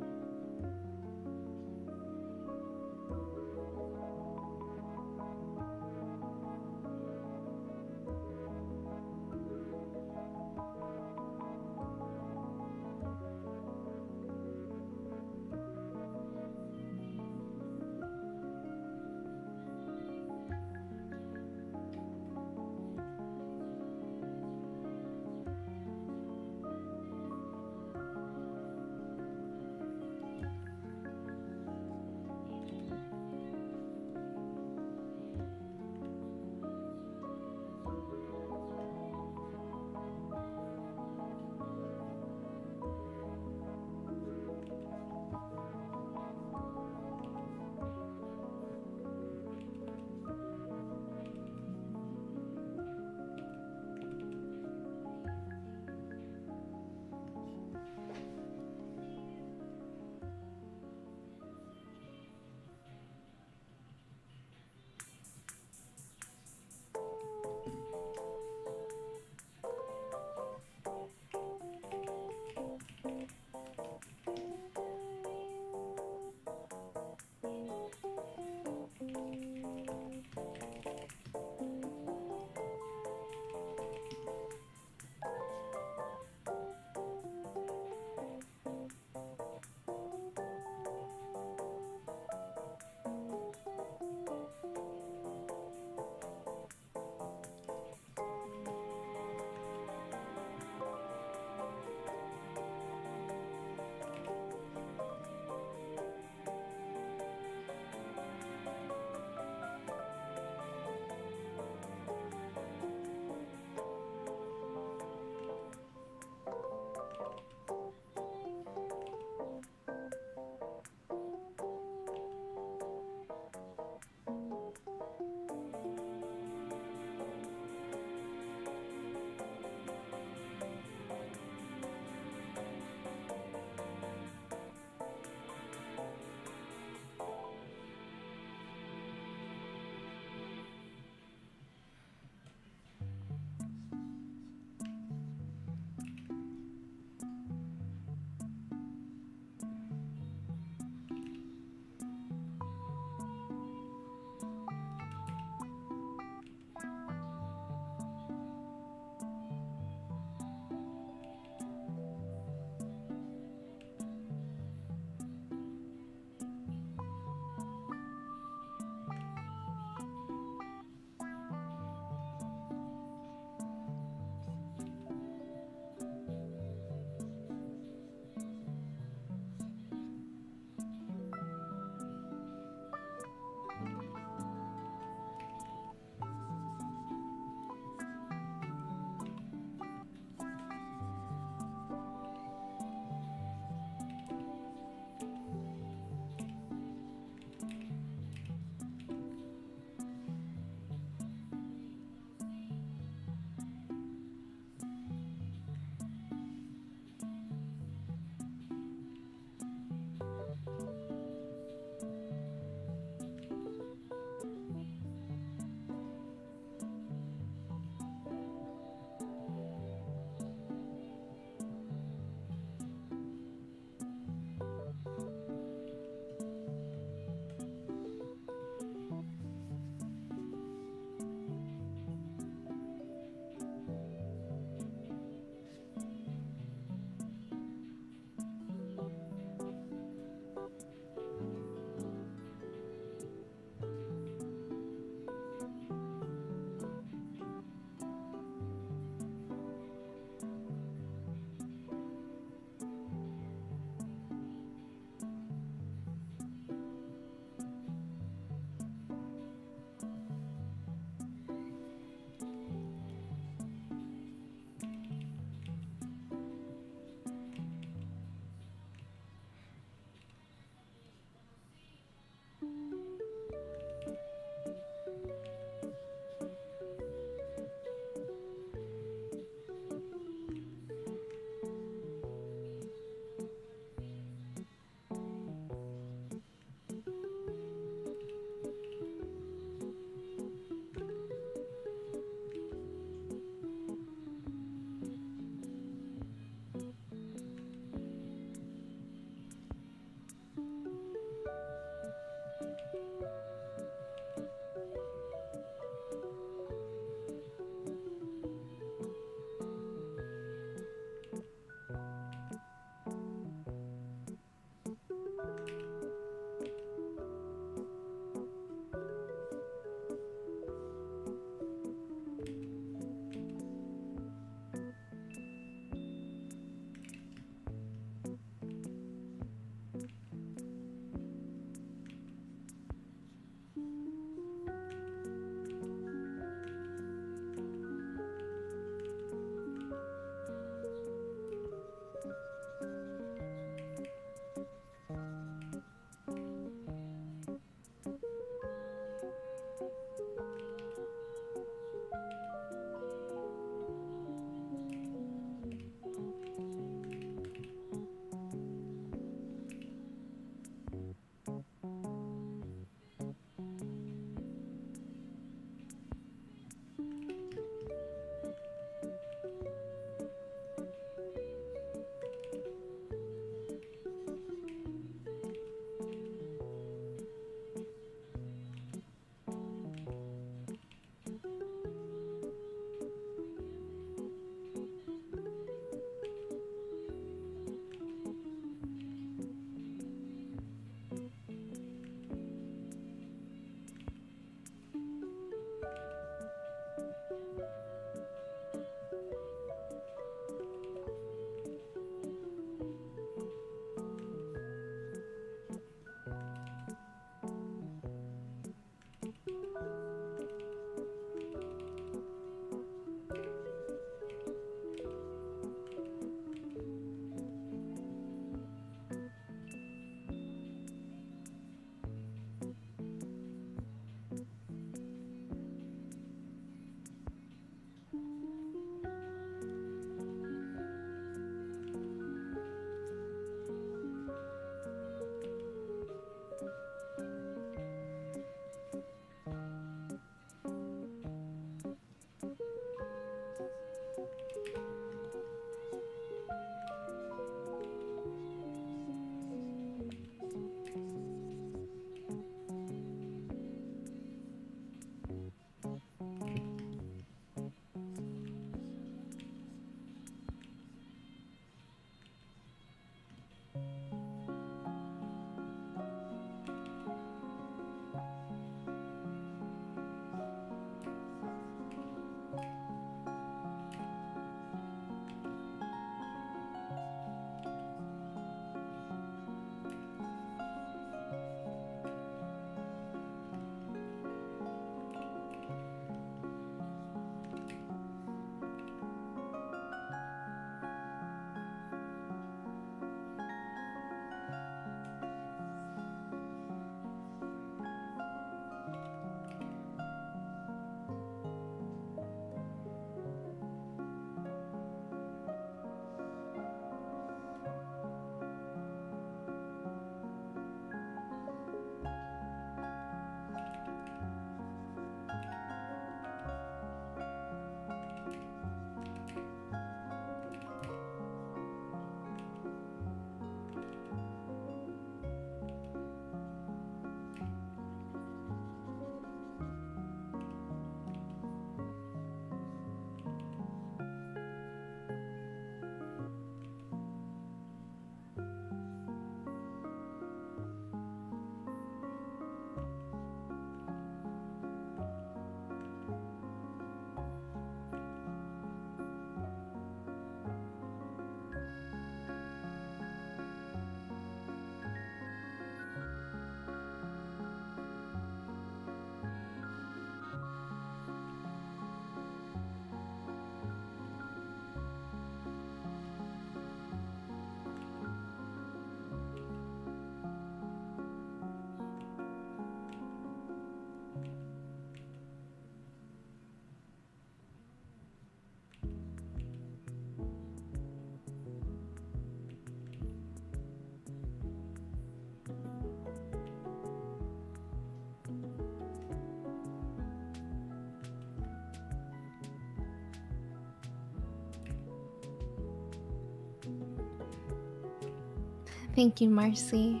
Thank you, Marcy.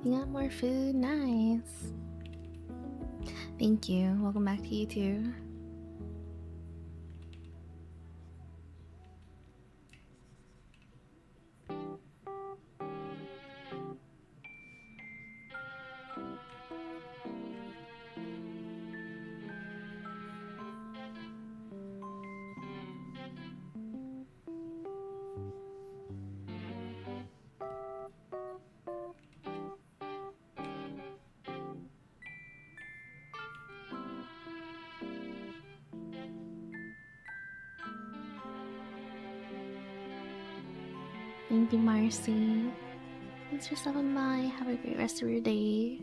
You got more food? Nice. Thank you. Welcome back to you too. Thank you, Marcy. Thanks for stopping by. Have a great rest of your day.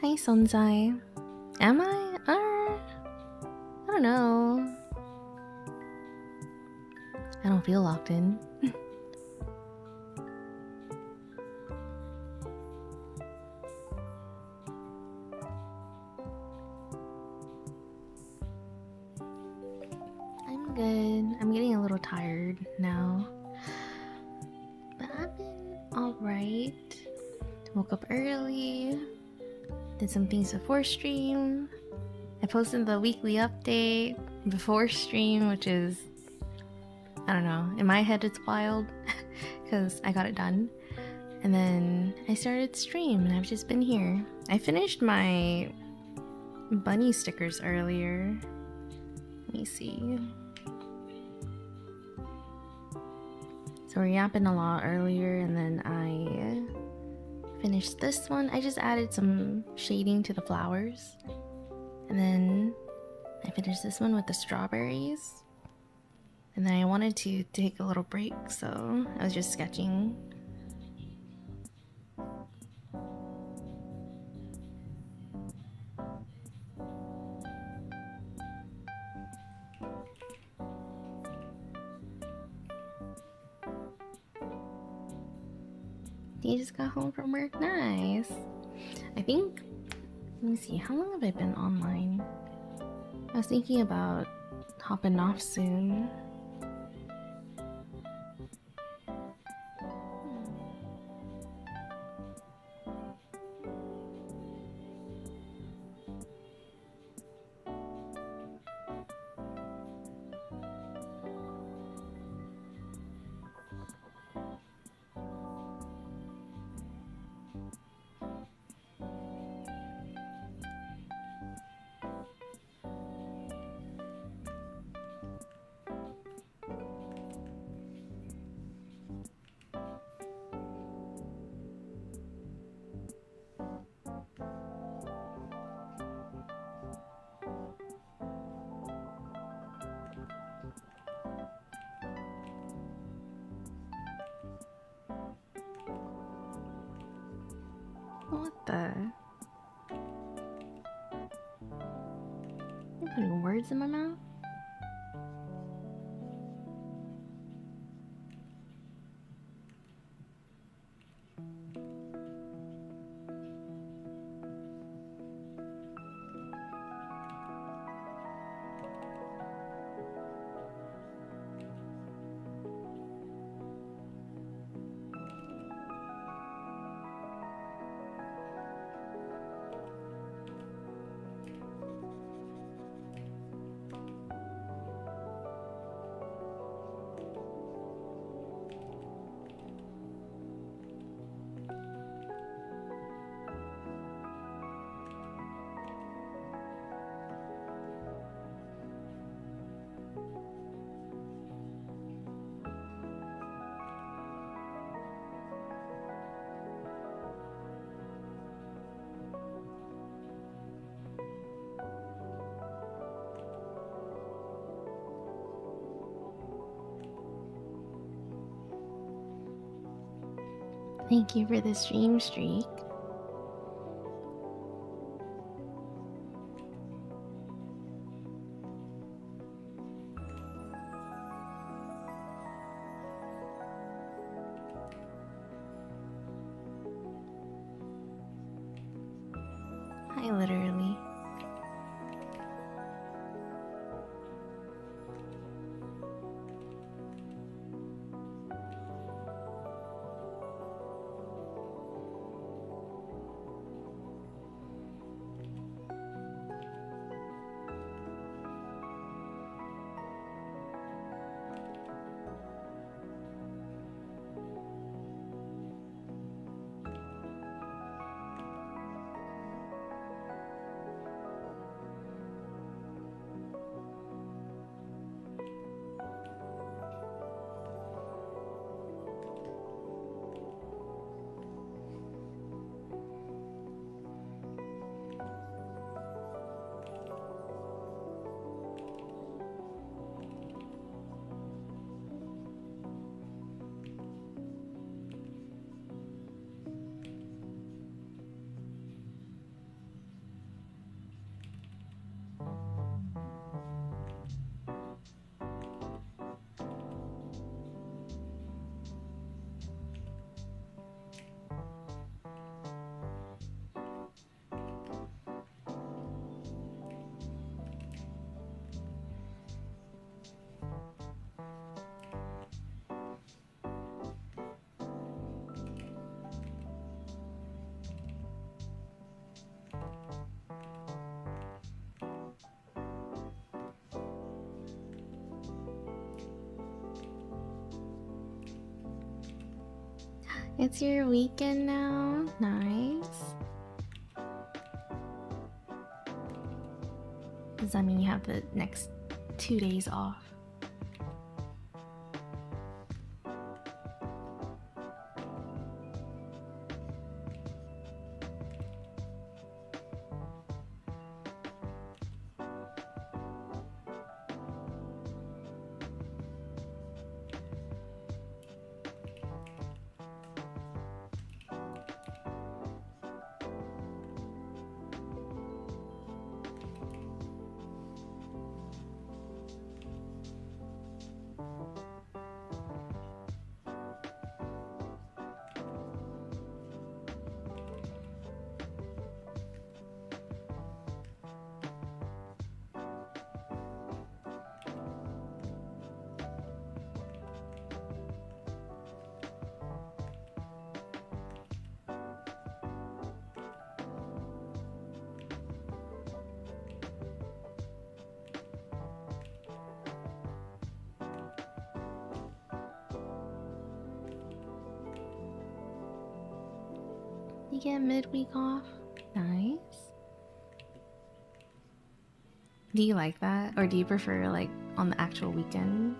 Hi, Sonzai. Am I? I don't know. I don't feel locked in. I'm good. I'm getting a little tired now. But I've been alright. Woke up early. Did some things before stream. I posted the weekly update before stream, which is, I don't know, in my head it's wild because I got it done. And then I started stream and I've just been here. I finished my bunny stickers earlier. Let me see. So we're yapping a lot earlier, and then I finished this one. I just added some shading to the flowers. And then I finished this one with the strawberries. And then I wanted to take a little break, so I was just sketching. You just got home from work. Nice. I think, let me see, how long have I been online? I was thinking about hopping off soon. What the? I'm putting words in my mouth? Thank you for the stream streak. Hi, literally. It's your weekend now. Nice. Does that mean you have the next 2 days off? You get midweek off? Nice. Do you like that? Or do you prefer like on the actual weekend?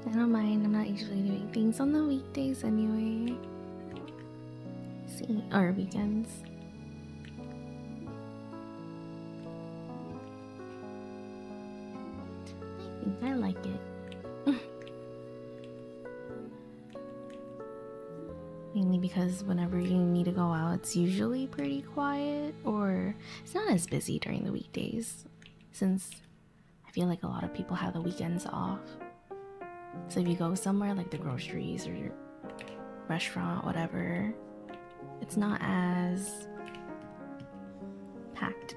I don't mind, I'm not usually doing things on the weekdays anyway. See, or weekends. I think I like it. Mainly because whenever you need to go out, it's usually pretty quiet, or it's not as busy during the weekdays, since I feel like a lot of people have the weekends off. So if you go somewhere like the groceries or restaurant, whatever, it's not as packed.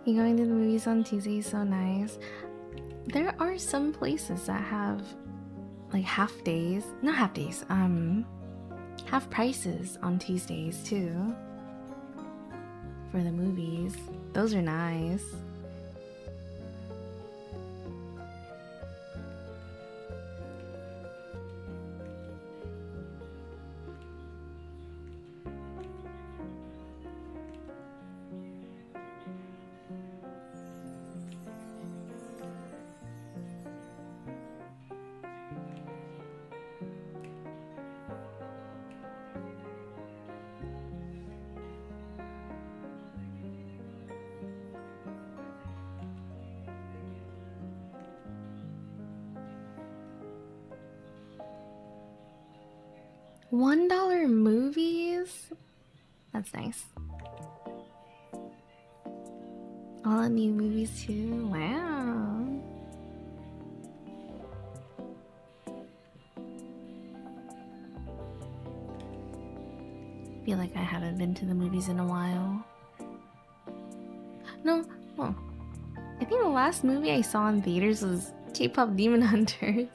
You going to the movies on Tuesday is so nice. There are some places that have like half prices on Tuesdays too for the movies. Those are nice. $1 movies? That's nice. All the new movies too. Wow. Feel like I haven't been to the movies in a while. No, well, I think the last movie I saw in theaters was K-pop Demon Hunters.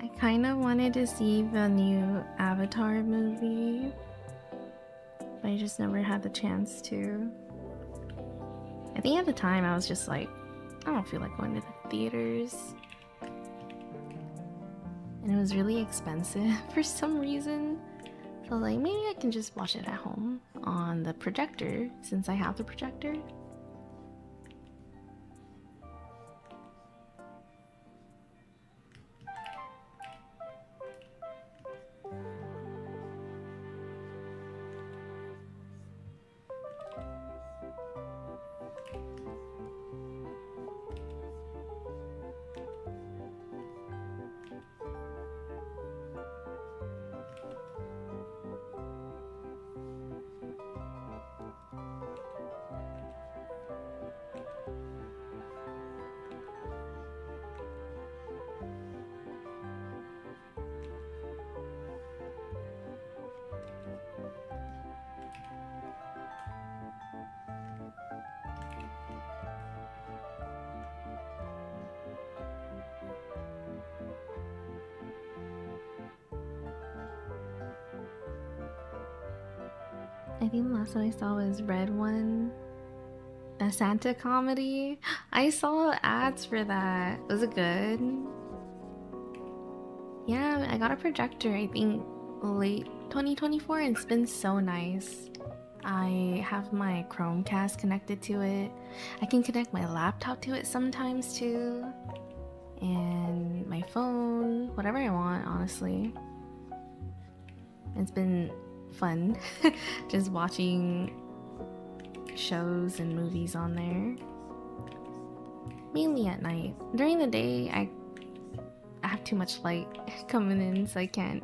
I kind of wanted to see the new Avatar movie, but I just never had the chance to. I think at the time I was just like, I don't feel like going to the theaters. And it was really expensive for some reason. So like, maybe I can just watch it at home on the projector since I have the projector. I think the last one I saw was Red One, the Santa comedy. I saw ads for that. Was it good? Yeah, I got a projector, I think late 2024, and it's been so nice. I have my Chromecast connected to it. I can connect my laptop to it sometimes too. And my phone, whatever I want, honestly. It's been fun just watching shows and movies on there. Mainly at night. During the day, I have too much light coming in, so I can't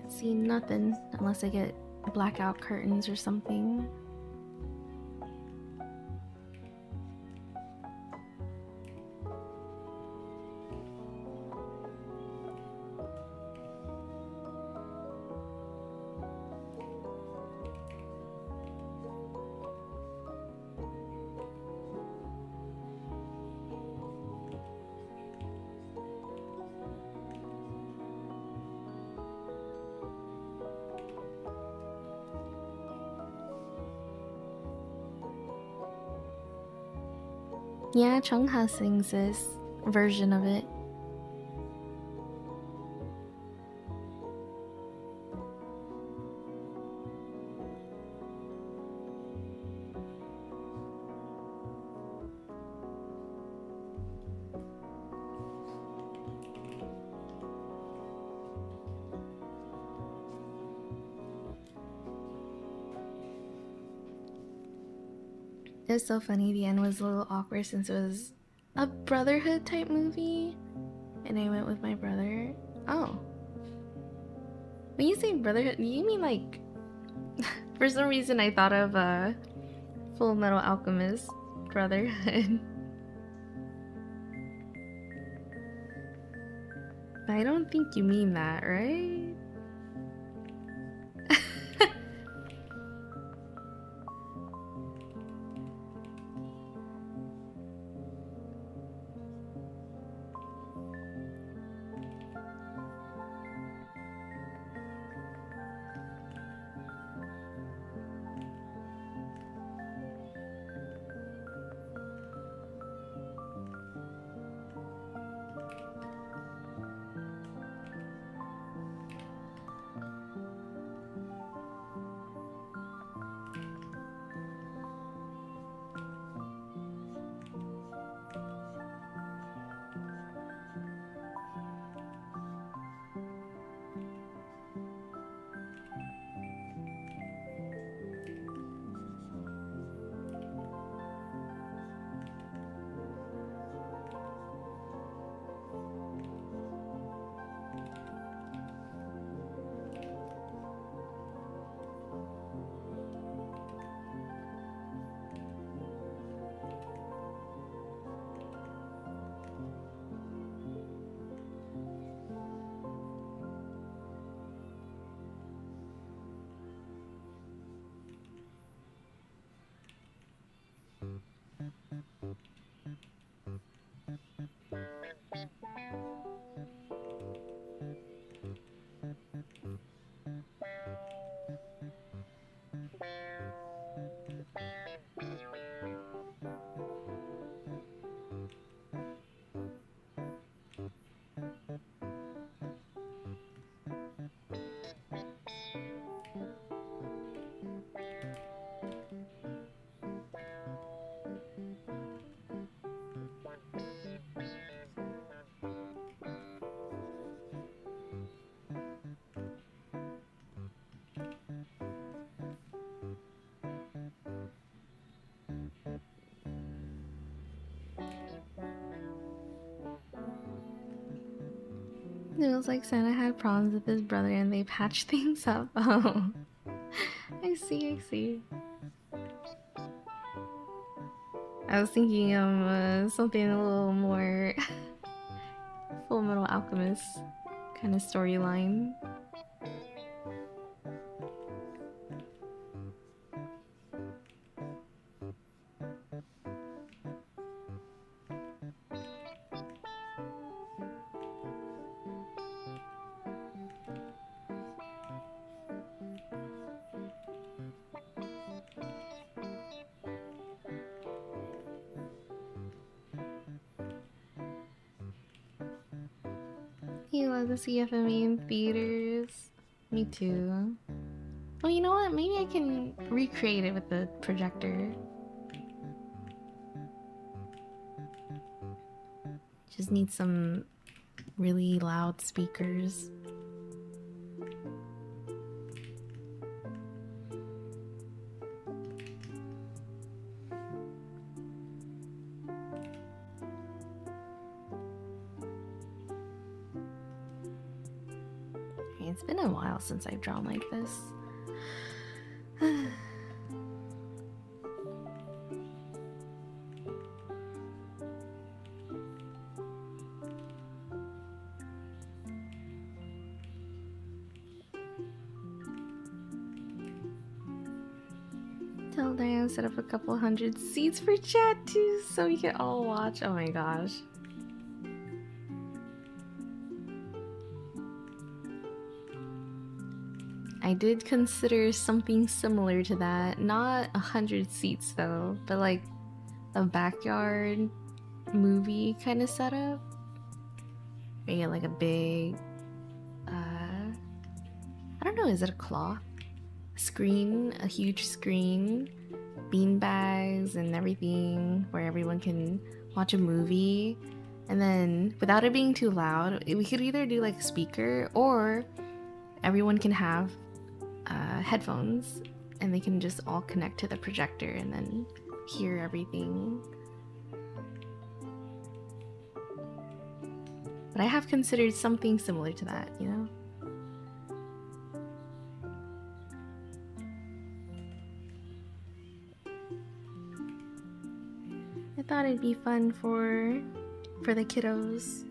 see nothing unless I get blackout curtains or something. Yeah, Chungha sings this version of it. It was so funny, the end was a little awkward since it was a brotherhood type movie. And I went with my brother. Oh. When you say brotherhood, do you mean like... For some reason I thought of Full Metal Alchemist Brotherhood. But I don't think you mean that, right? It was like Santa had problems with his brother and they patched things up. Oh, I see, I see. I was thinking of something a little more Full Metal Alchemist kind of storyline. You love the CFME in theaters. Me too. Well, you know what? Maybe I can recreate it with the projector. Just need some really loud speakers. It's been a while since I've drawn like this. Tell Diane set up a couple hundred seats for chat too so we can all watch. Oh my gosh. I did consider something similar to that. Not 100 seats though, but like a backyard movie kind of setup. Where you get like a big, I don't know, is it a cloth? Screen, a huge screen, bean bags and everything where everyone can watch a movie. And then without it being too loud, we could either do like a speaker or everyone can have headphones and they can just all connect to the projector and then hear everything. But I have considered something similar to that, you know? I thought it'd be fun for the kiddos.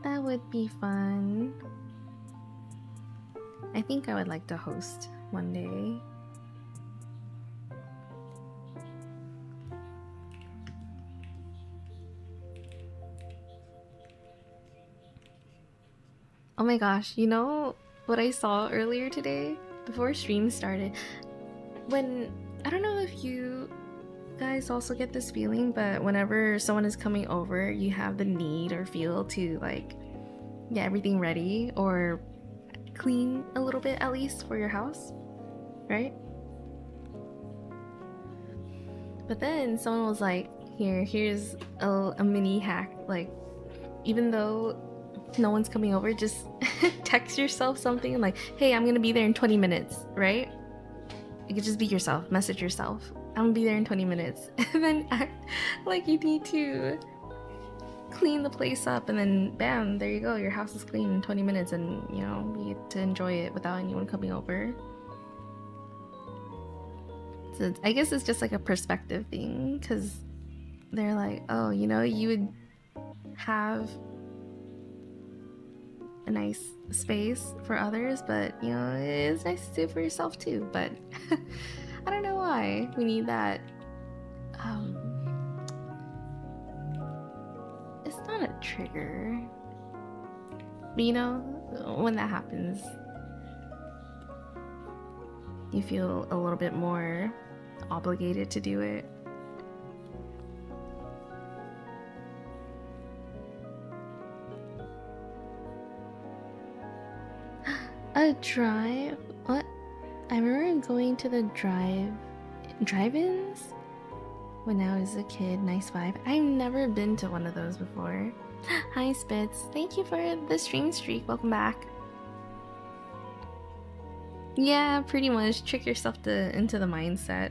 That would be fun. I think I would like to host one day. Oh my gosh, you know what I saw earlier today? Before stream started. When, I don't know if you guys also get this feeling, but whenever someone is coming over, you have the need or feel to like get everything ready or clean a little bit at least for your house, right? But then someone was like, here's a mini hack. Like, even though no one's coming over, just text yourself something like, hey, I'm gonna be there in 20 minutes, right? You could just be yourself, message yourself, I'm gonna be there in 20 minutes, and then act like you need to clean the place up, and then bam, there you go, your house is clean in 20 minutes, and you know, you get to enjoy it without anyone coming over. So I guess it's just like a perspective thing, because they're like, oh, you know, you would have a nice space for others, but you know, it's nice to do it for yourself too. But I don't know why we need that. It's not a trigger, but you know, when that happens, you feel a little bit more obligated to do it. A drive? What? I remember going to the drive-ins when I was a kid. Nice vibe. I've never been to one of those before. Hi Spitz, thank you for the stream streak. Welcome back. Yeah, pretty much trick yourself into the mindset.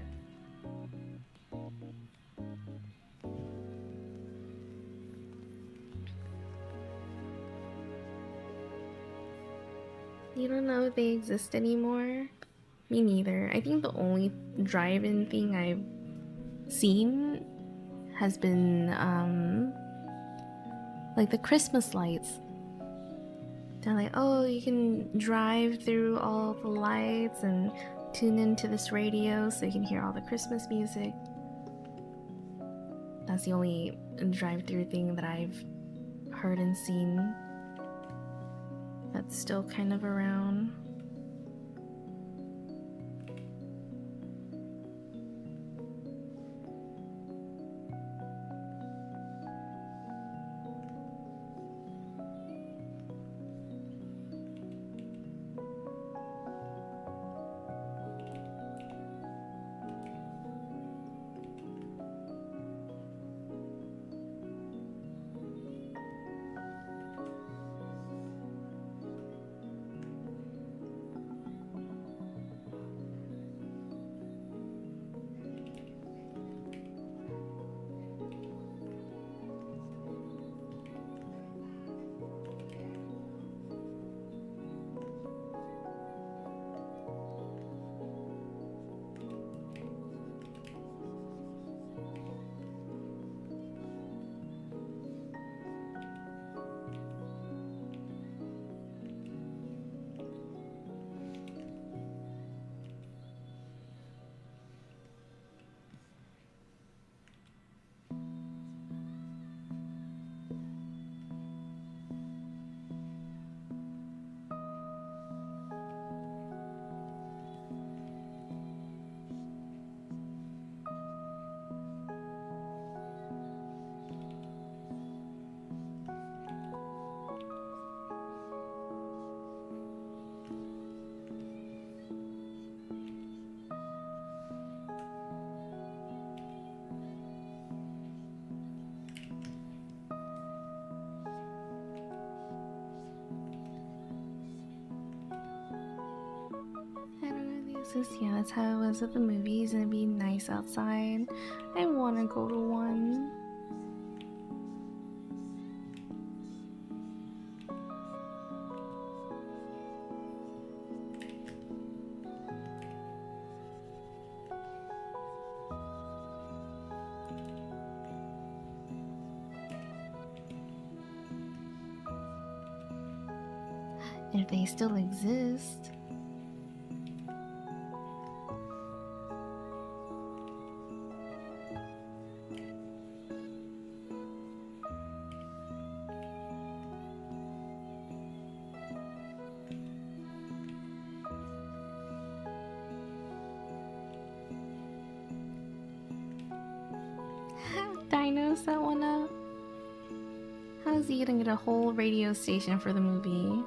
You don't know if they exist anymore? Me neither. I think the only drive-in thing I've seen has been like the Christmas lights. They're like, oh, you can drive through all the lights and tune into this radio so you can hear all the Christmas music. That's the only drive-through thing that I've heard and seen that's still kind of around. Yeah, that's how it was at the movies, and it'd be nice outside. I want to go to one. If they still exist. Dinos that wanna... How's he gonna get a whole radio station for the movie?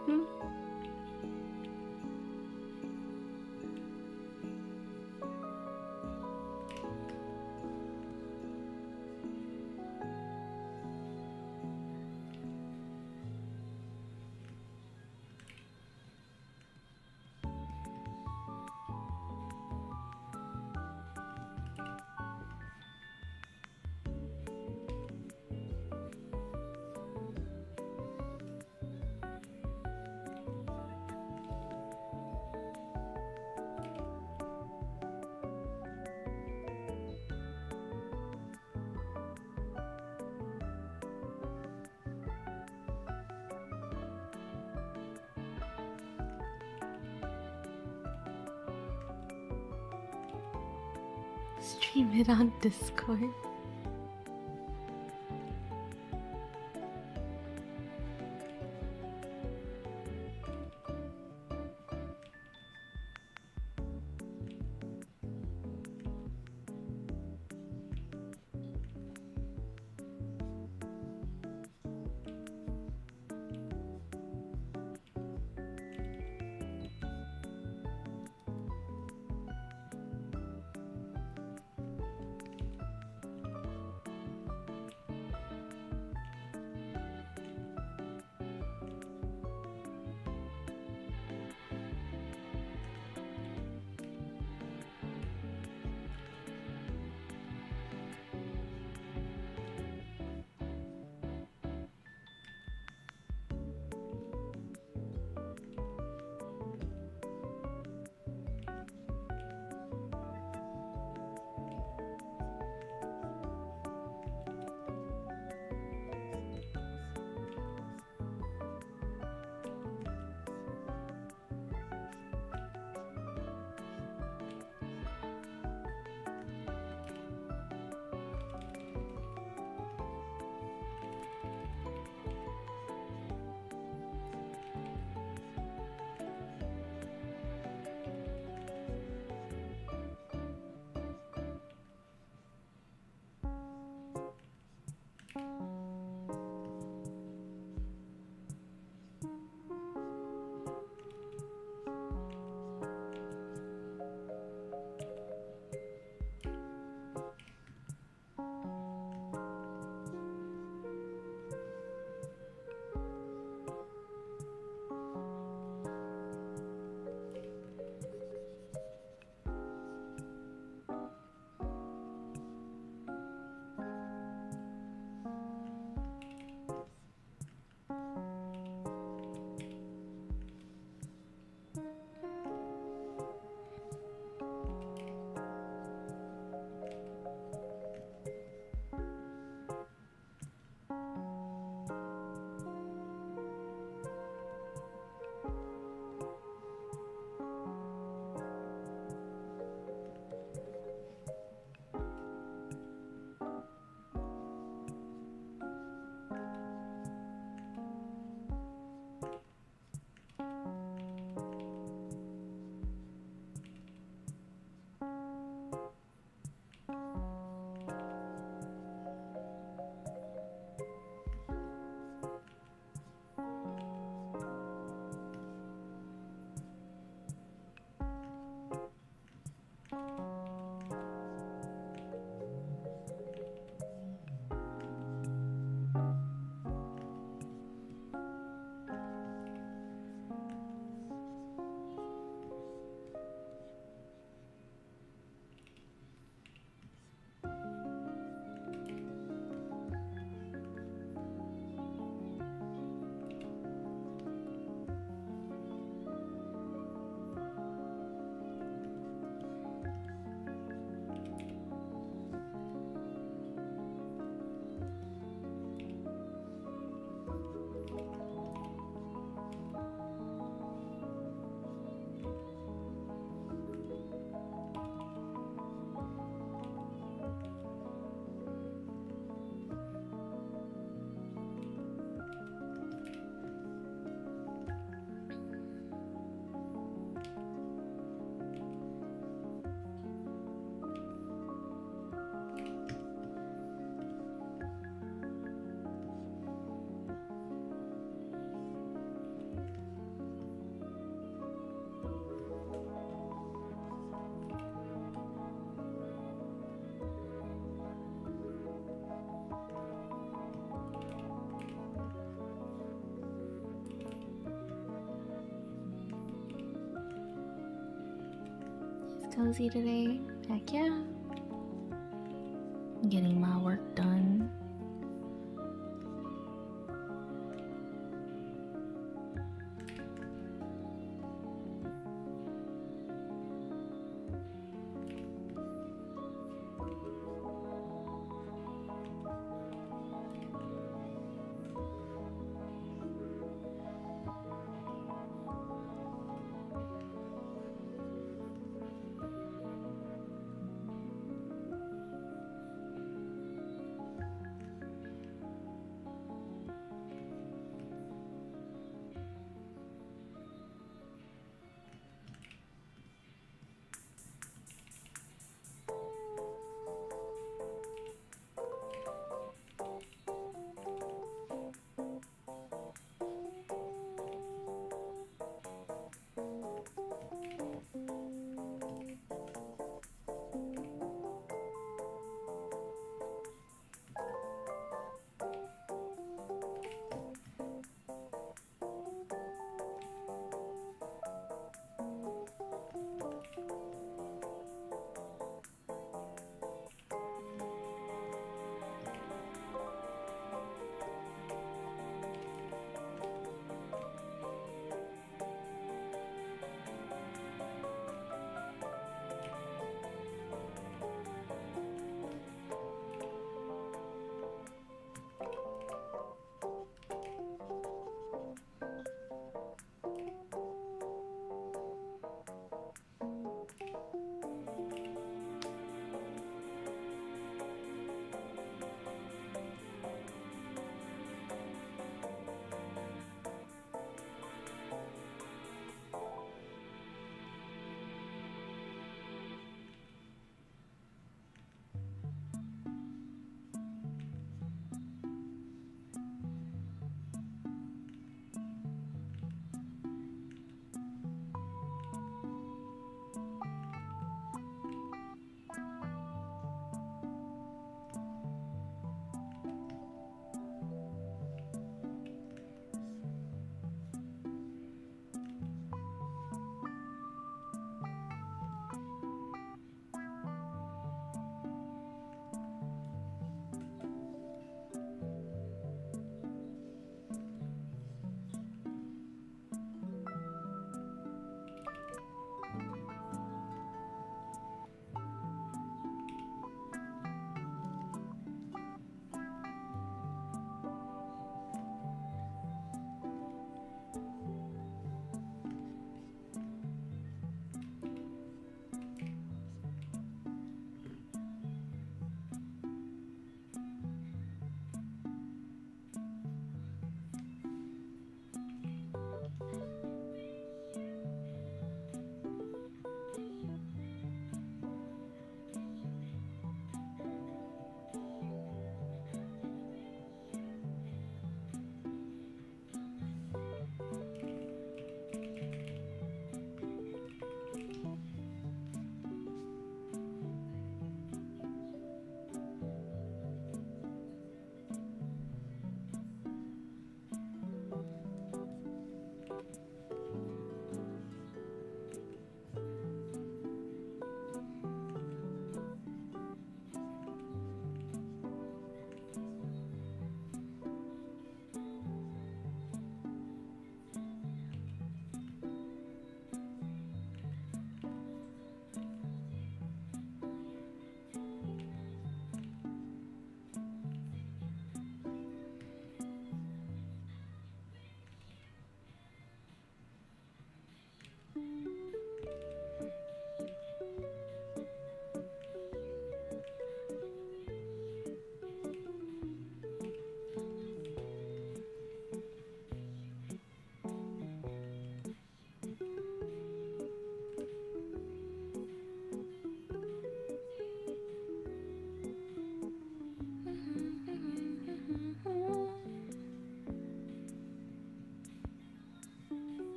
Stream it on Discord. Cozy today. Heck yeah. Getting my work done.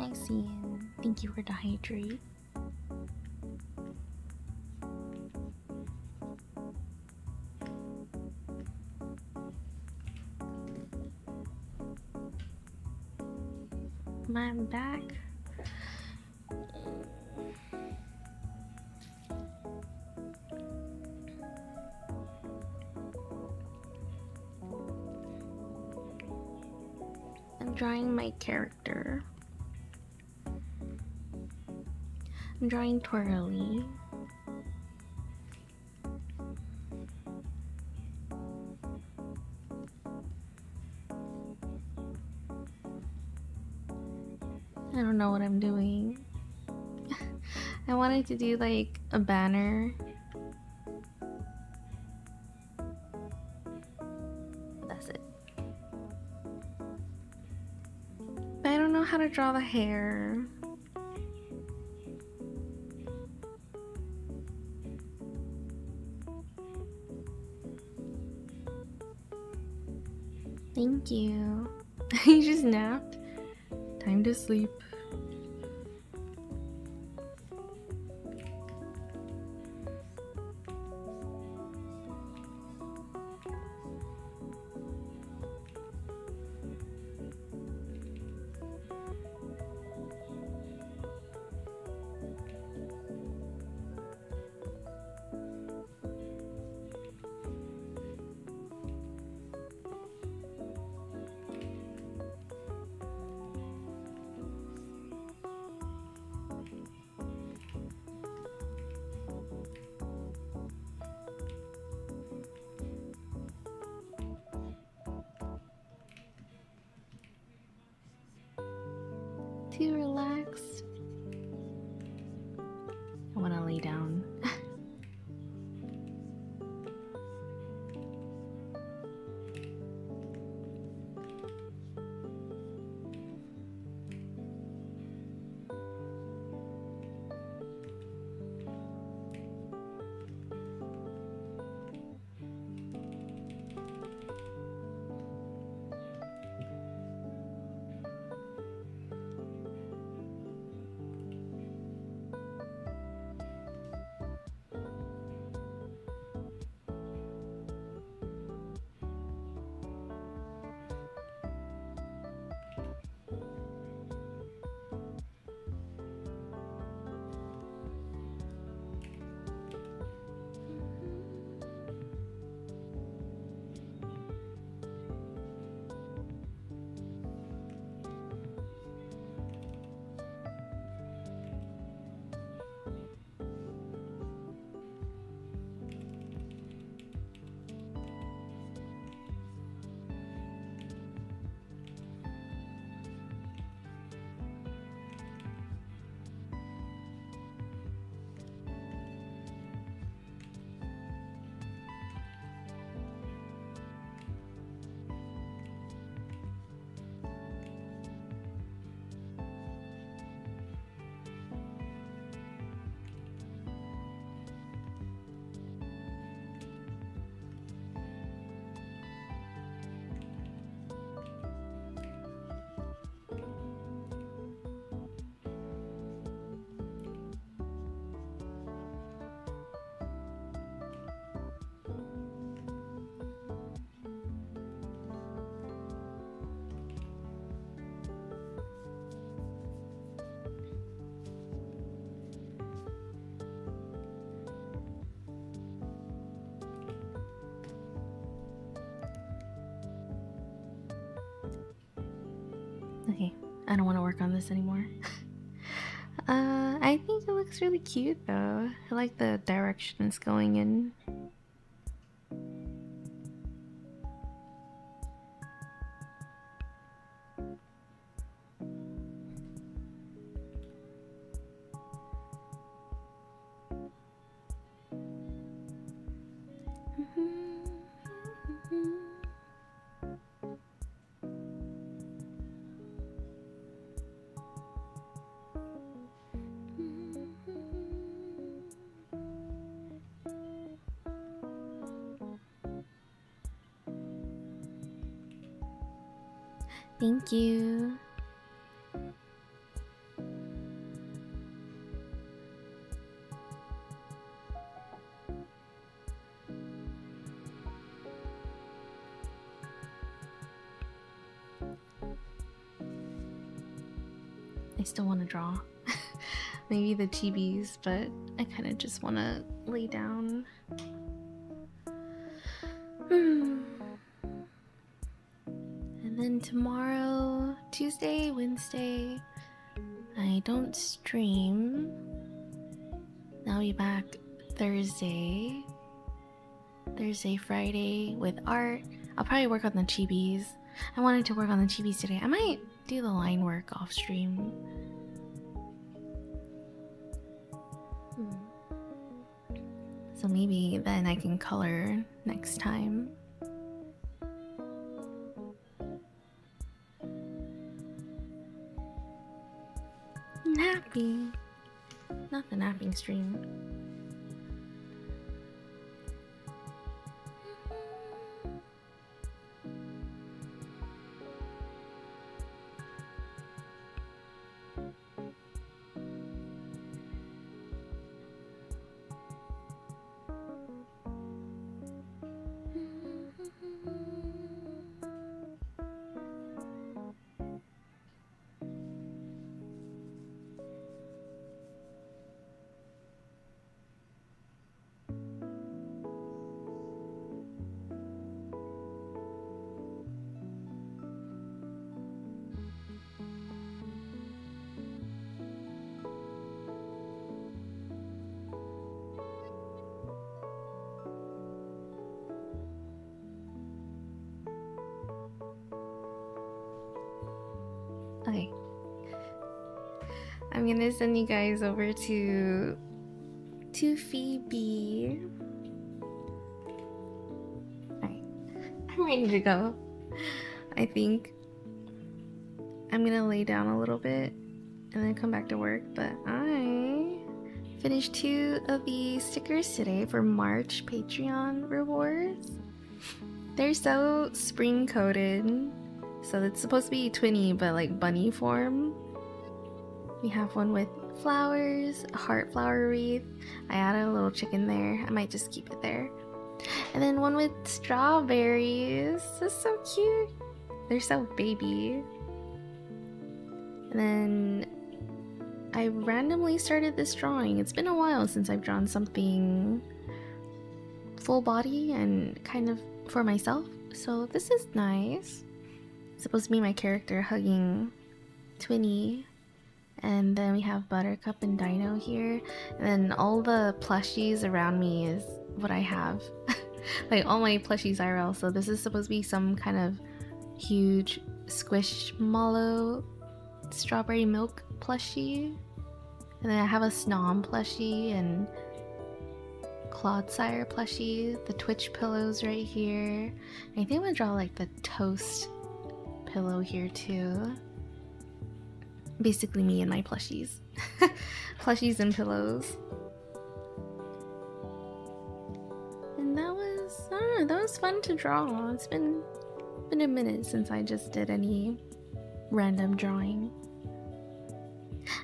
Hi, Cian. Thank you for the hydrate. I'm back. I'm drawing my character. I'm drawing Twirly. I don't know what I'm doing. I wanted to do like a banner. That's it. But I don't know how to draw the hair. Thank you. You just napped. Time to sleep. Too relaxed. I want to lay down. Okay, I don't want to work on this anymore. I think it looks really cute though. I like the direction it's going in. Thank you. I still want to draw. Maybe the chibis, but I kind of just want to lay down. And then tomorrow, Tuesday, Wednesday, I don't stream. I'll be back Thursday, Friday with art. I'll probably work on the chibis. I wanted to work on the chibis today. I might do the line work off stream. So maybe then I can color next time. Napping. Not the napping stream. Okay. I'm gonna send you guys over to Phoebe. Alright. I'm ready to go. I think I'm gonna lay down a little bit and then come back to work, but I finished 2 of the stickers today for March Patreon rewards. They're so spring coated. So it's supposed to be twinny, but like bunny form. We have one with flowers, a heart flower wreath. I added a little chicken there. I might just keep it there. And then one with strawberries. That's so cute. They're so baby. And then I randomly started this drawing. It's been a while since I've drawn something full body and kind of for myself. So this is nice. Supposed to be my character hugging Twinny, and then we have Buttercup and Dino here, and then all the plushies around me is what I have. Like all my plushies IRL. So this is supposed to be some kind of huge squishmallow strawberry milk plushie, and then I have a Snom plushie and Clodsire plushie, the Twitch pillows right here. And I think I'm gonna draw like the toast pillow here too. Basically me and my plushies. Plushies and pillows. And that was, I don't know, that was fun to draw. It's been a minute since I just did any random drawing.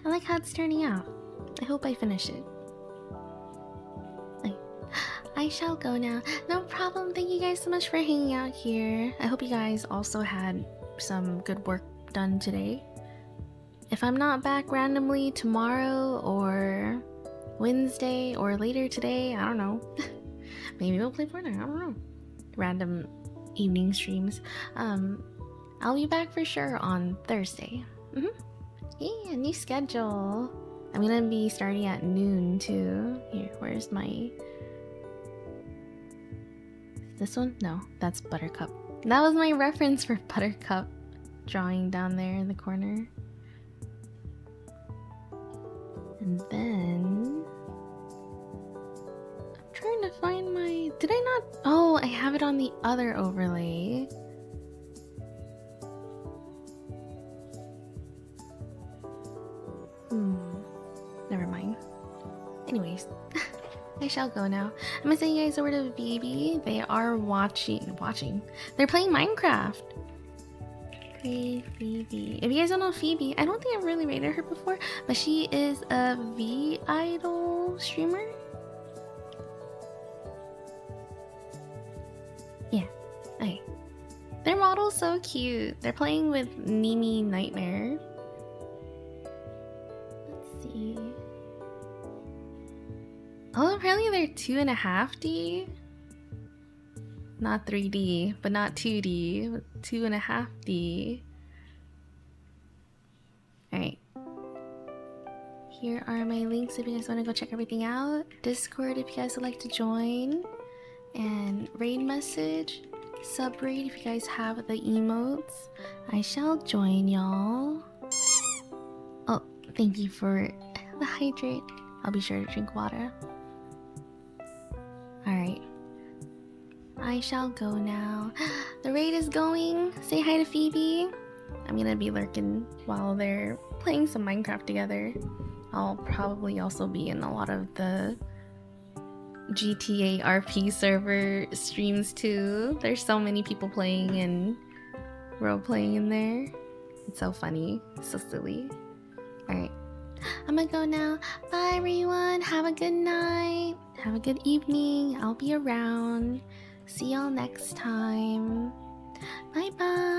I like how it's turning out. I hope I finish it. I shall go now. No problem. Thank you guys so much for hanging out here. I hope you guys also had some good work done today. If I'm not back randomly tomorrow or Wednesday or later today, I don't know. Maybe we'll play Fortnite. I don't know. Random evening streams. I'll be back for sure on Thursday. Yeah, new schedule. I'm gonna be starting at noon too. Here, where's my... This one? No, that's Buttercup. That was my reference for Buttercup. Drawing down there in the corner. And then... I'm trying to find my... Did I not... Oh, I have it on the other overlay. Never mind. Anyways. I shall go now. I'm gonna send you guys over to Phoebe. They are watching. They're playing Minecraft. Hey Phoebe. If you guys don't know Phoebe, I don't think I've really rated her before, but she is a V-Idol streamer. Yeah. Okay. Their model's so cute. They're playing with Nimi Nightmare. Oh, apparently they're 2.5D. Not 3D, but not 2D, but 2.5D. Alright. Here are my links if you guys want to go check everything out. Discord if you guys would like to join. And raid message. Sub raid if you guys have the emotes. I shall join y'all. Oh, thank you for the hydrate. I'll be sure to drink water. Alright. I shall go now. The raid is going. Say hi to Phoebe. I'm gonna be lurking while they're playing some Minecraft together. I'll probably also be in a lot of the GTA RP server streams too. There's so many people playing and role playing in there. It's so funny. So silly. Alright. I'm gonna go now. Bye everyone. Have a good night. Have a good evening. I'll be around. See y'all next time. Bye bye.